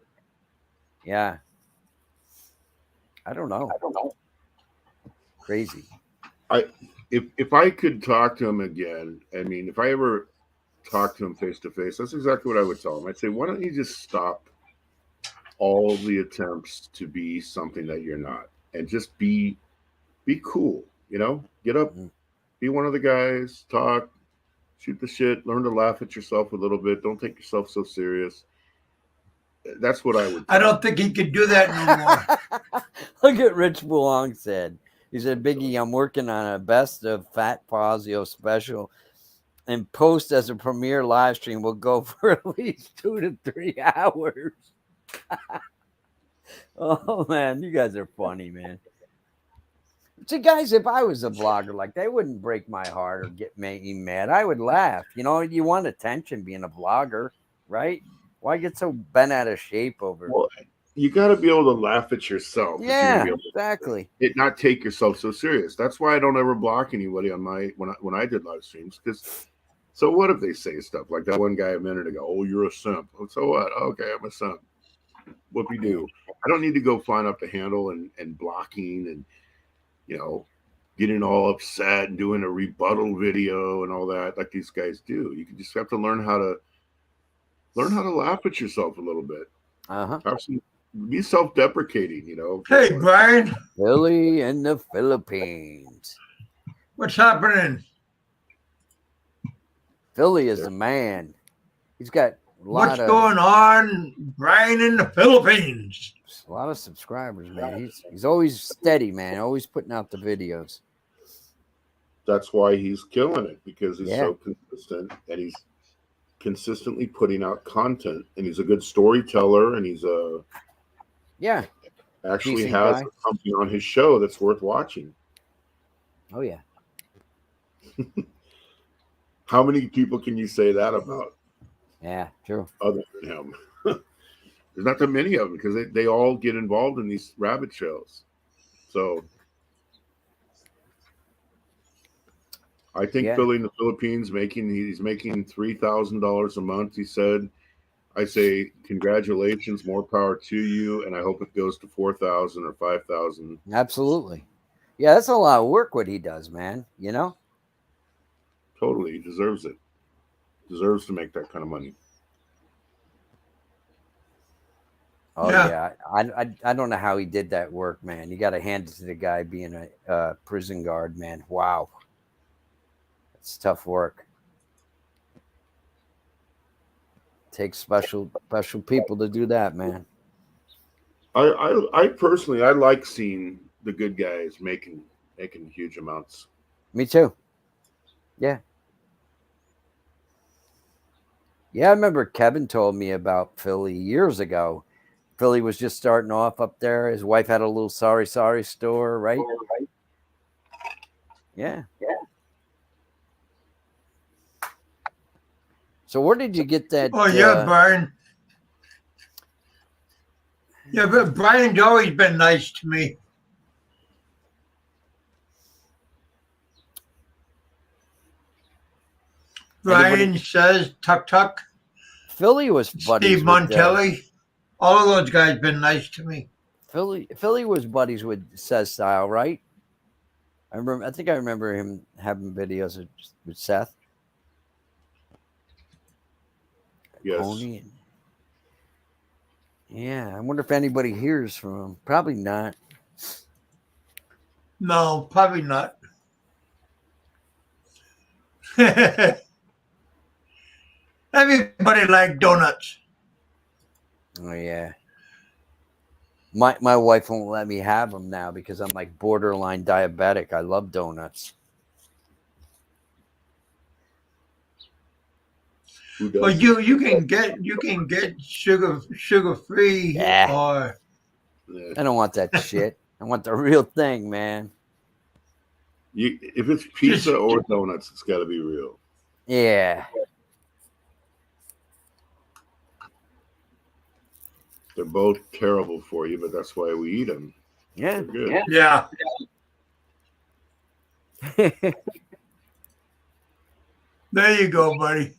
[SPEAKER 2] yeah, I don't know. Crazy.
[SPEAKER 3] If I could talk to him again, I mean, if I ever talked to him face to face, that's exactly what I would tell him. I'd say, why don't you just stop all the attempts to be something that you're not, and just be cool, get up, be one of the guys, talk, shoot the shit, learn to laugh at yourself a little bit. Don't take yourself so serious. That's what I would.
[SPEAKER 1] I don't think he could do that no more.
[SPEAKER 2] Look at Rich Boang said. He said, Biggie, I'm working on a best of Fat Fazio special, and post as a premiere live stream will go for at least 2 to 3 hours. Oh, man, you guys are funny, man. See, guys, if I was a blogger, like, they wouldn't break my heart or get me mad. I would laugh. You want attention being a blogger, right? Why get so bent out of shape over it?
[SPEAKER 3] Well, you got to be able to laugh at yourself.
[SPEAKER 2] Yeah, exactly.
[SPEAKER 3] Not take yourself so serious. That's why I don't ever block anybody on when I did live streams. Because so what if they say stuff like that one guy a minute ago? Oh, you're a simp. So what? Okay, I'm a simp. What we do? I don't need to go find up the handle and blocking and getting all upset and doing a rebuttal video and all that like these guys do. You just have to learn how to laugh at yourself a little bit. Be self-deprecating,
[SPEAKER 1] Hey, Brian.
[SPEAKER 2] Philly in the Philippines.
[SPEAKER 1] What's happening?
[SPEAKER 2] Philly is a man. He's got
[SPEAKER 1] What's going on, Brian, in the Philippines?
[SPEAKER 2] A lot of subscribers, man. He's always steady, man. Always putting out the videos.
[SPEAKER 3] That's why he's killing it, because he's
[SPEAKER 2] Yeah.
[SPEAKER 3] so consistent, and he's consistently putting out content, and he's a good storyteller, and he's
[SPEAKER 2] Yeah.
[SPEAKER 3] actually
[SPEAKER 2] Decent
[SPEAKER 3] has
[SPEAKER 2] guy.
[SPEAKER 3] something on his show that's worth watching.
[SPEAKER 2] Oh yeah.
[SPEAKER 3] How many people can you say that about
[SPEAKER 2] Yeah. True.
[SPEAKER 3] other than him? There's not that many of them, because they all get involved in these rabbit shows. So I think
[SPEAKER 2] Yeah.
[SPEAKER 3] Philly in the Philippines he's making $3,000 a month. He said, I say congratulations, more power to you, and I hope it goes to 4,000 or 5,000.
[SPEAKER 2] Absolutely. Yeah, that's a lot of work what he does, man. You know?
[SPEAKER 3] Totally, he deserves it. Deserves to make that kind of money.
[SPEAKER 2] Oh
[SPEAKER 1] Yeah.
[SPEAKER 2] yeah. I don't know how he did that work, man. You got to hand it to the guy being a prison guard, man. Wow. It's tough work. Takes special people to do that, man.
[SPEAKER 3] I personally, I like seeing the good guys making huge amounts.
[SPEAKER 2] Me too. Yeah. Yeah, I remember Kevin told me about Philly years ago. Philly was just starting off up there. His wife had a little sorry store, right? Yeah. So where did you get that?
[SPEAKER 1] Oh yeah, Brian. Yeah, but Brian's always been nice to me. Brian says, Tuck,
[SPEAKER 2] Philly was buddies
[SPEAKER 1] Steve
[SPEAKER 2] with,
[SPEAKER 1] Montelli. All of those guys been nice to me.
[SPEAKER 2] Philly was buddies with Seth Style, right? I think I remember him having videos with Seth.
[SPEAKER 3] Yes.
[SPEAKER 2] Pony. Yeah, I wonder if anybody hears from him. Probably not.
[SPEAKER 1] No, probably not. Everybody liked donuts.
[SPEAKER 2] Oh yeah. My wife won't let me have them now because I'm like borderline diabetic. I love donuts.
[SPEAKER 3] Who does?
[SPEAKER 1] But you can get sugar free
[SPEAKER 2] Yeah.
[SPEAKER 1] or
[SPEAKER 3] Yeah.
[SPEAKER 2] I don't want that shit. I want the real thing, man.
[SPEAKER 3] If it's pizza or donuts, it's got to be real.
[SPEAKER 2] Yeah.
[SPEAKER 3] They're both terrible for you, but that's why we eat them.
[SPEAKER 2] Yeah.
[SPEAKER 3] They're good.
[SPEAKER 1] yeah. There you go, buddy.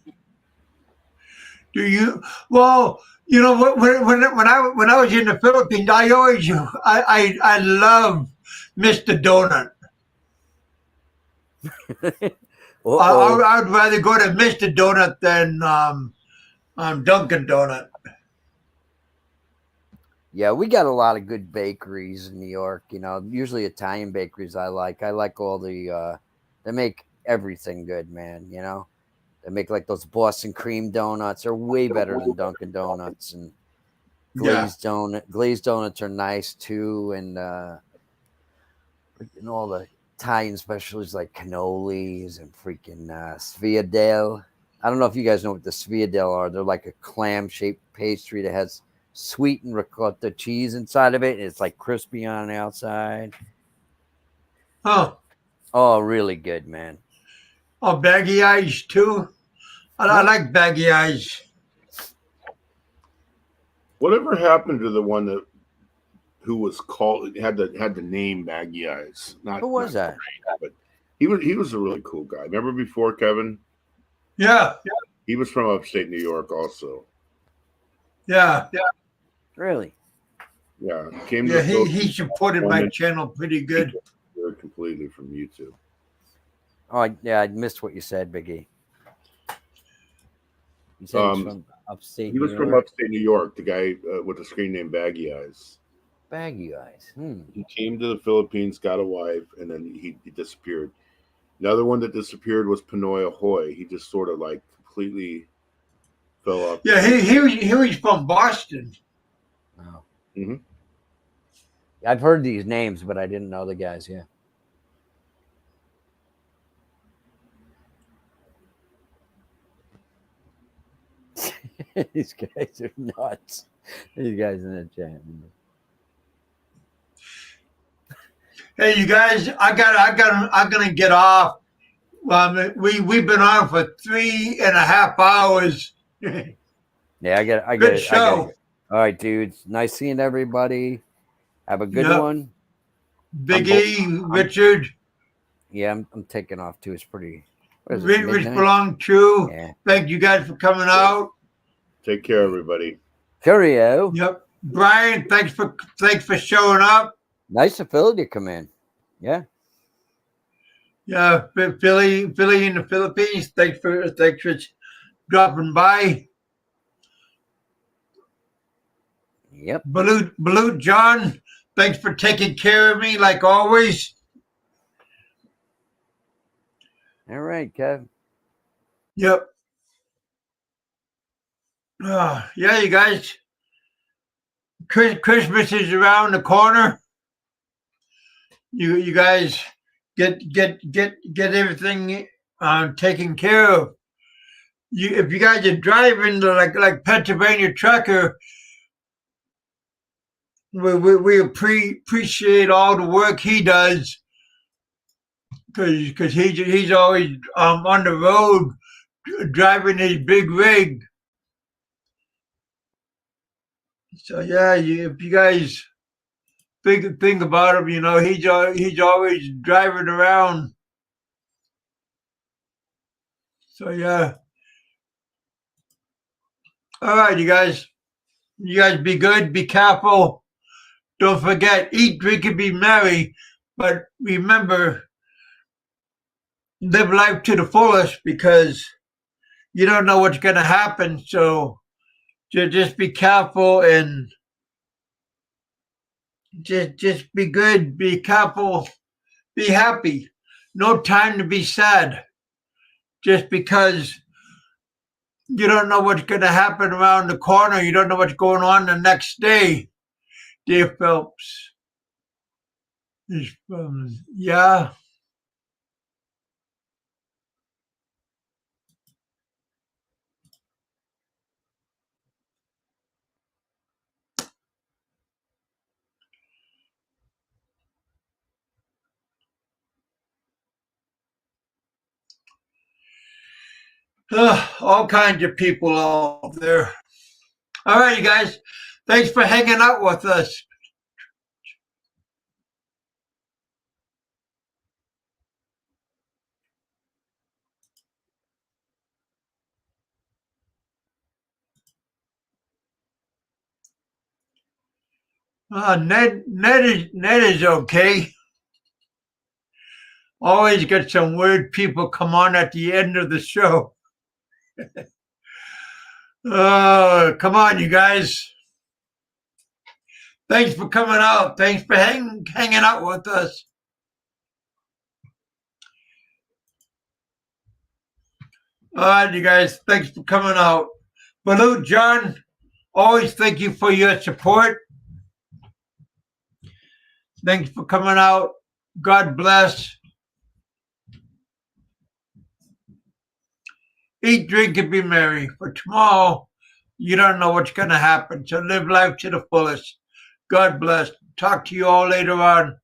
[SPEAKER 1] Do you? Well, you know when I was in the Philippines, I love Mr. Donut. I'd rather go to Mr. Donut than Dunkin' Donut.
[SPEAKER 2] Yeah, we got a lot of good bakeries in New York. You know, usually Italian bakeries. I like all the. They make everything good, man. You know, they make like those Boston cream donuts are way better than Dunkin' Donuts, and glazed donuts are nice too, and all the Italian specialties like cannolis and freaking sfiadelle. I don't know if you guys know what the sfiadelle are. They're like a clam-shaped pastry that has sweetened ricotta cheese inside of it, and it's like crispy on the outside.
[SPEAKER 1] Oh,
[SPEAKER 2] Really good, man.
[SPEAKER 1] Oh, baggy eyes too. I like baggy eyes.
[SPEAKER 3] Whatever happened to the one who was called had the name Baggy Eyes?
[SPEAKER 2] Who was that?
[SPEAKER 3] But he was a really cool guy. Remember before, Kevin?
[SPEAKER 1] Yeah.
[SPEAKER 3] He was from upstate New York also.
[SPEAKER 1] Yeah.
[SPEAKER 2] Really?
[SPEAKER 3] Yeah. Came
[SPEAKER 1] Yeah,
[SPEAKER 3] to
[SPEAKER 1] he supported my channel pretty good.
[SPEAKER 3] completely from YouTube.
[SPEAKER 2] Oh, yeah, I missed what you said, Biggie. You said he's from upstate.
[SPEAKER 3] He was from upstate New York. The guy with the screen name Baggy Eyes.
[SPEAKER 2] Baggy Eyes.
[SPEAKER 3] He came to the Philippines, got a wife, and then he disappeared. Another one that disappeared was Pinoy Ahoy. He just sort of like completely Philip.
[SPEAKER 1] Yeah, he was from Boston.
[SPEAKER 2] Oh.
[SPEAKER 3] hmm
[SPEAKER 2] I've heard these names, but I didn't know the guys. Yeah. These guys are nuts. These guys in the chat.
[SPEAKER 1] Hey, you guys, I'm gonna get off. We've been on for 3.5 hours.
[SPEAKER 2] Yeah, I got
[SPEAKER 1] Good
[SPEAKER 2] it. I
[SPEAKER 1] show.
[SPEAKER 2] got it. All right, dudes. Nice seeing everybody. Have a good
[SPEAKER 1] Yep.
[SPEAKER 2] one.
[SPEAKER 1] Big E, Richard,
[SPEAKER 2] Yeah, I'm taking off too. It's pretty. What is it,
[SPEAKER 1] Rich
[SPEAKER 2] midnight?
[SPEAKER 1] Belong True.
[SPEAKER 2] Yeah.
[SPEAKER 1] Thank you guys for coming out.
[SPEAKER 3] Take care, everybody.
[SPEAKER 2] Cheerio.
[SPEAKER 1] Yep. Brian, thanks for showing up.
[SPEAKER 2] Nice of Philly to come in. Yeah.
[SPEAKER 1] Yeah, Philly in the Philippines. Thanks for dropping by.
[SPEAKER 2] Yep.
[SPEAKER 1] Balut John, thanks for taking care of me like always.
[SPEAKER 2] All right, Kev.
[SPEAKER 1] Yep. Yeah, you guys. Christmas is around the corner. You guys get everything taken care of. If you guys are driving like Pennsylvania Trucker, we appreciate all the work he does because he's always on the road driving his big rig. So yeah, if you guys think about him, you know he's always driving around. So yeah. All right, you guys. You guys be good, be careful. Don't forget, eat, drink, and be merry. But remember, live life to the fullest because you don't know what's going to happen. So just be careful and just be good, be careful, be happy. No time to be sad just because you don't know what's going to happen around the corner. You don't know what's going on the next day, dear Phelps. Yeah. All kinds of people out there. All right, you guys. Thanks for hanging out with us. Ned is okay. Always get some weird people come on at the end of the show. Come on, you guys. Thanks for coming out. Thanks for hanging out with us. All right, you guys. Thanks for coming out. Balut John, always thank you for your support. Thanks for coming out. God bless. Eat, drink, and be merry. For tomorrow, you don't know what's going to happen. So live life to the fullest. God bless. Talk to you all later on.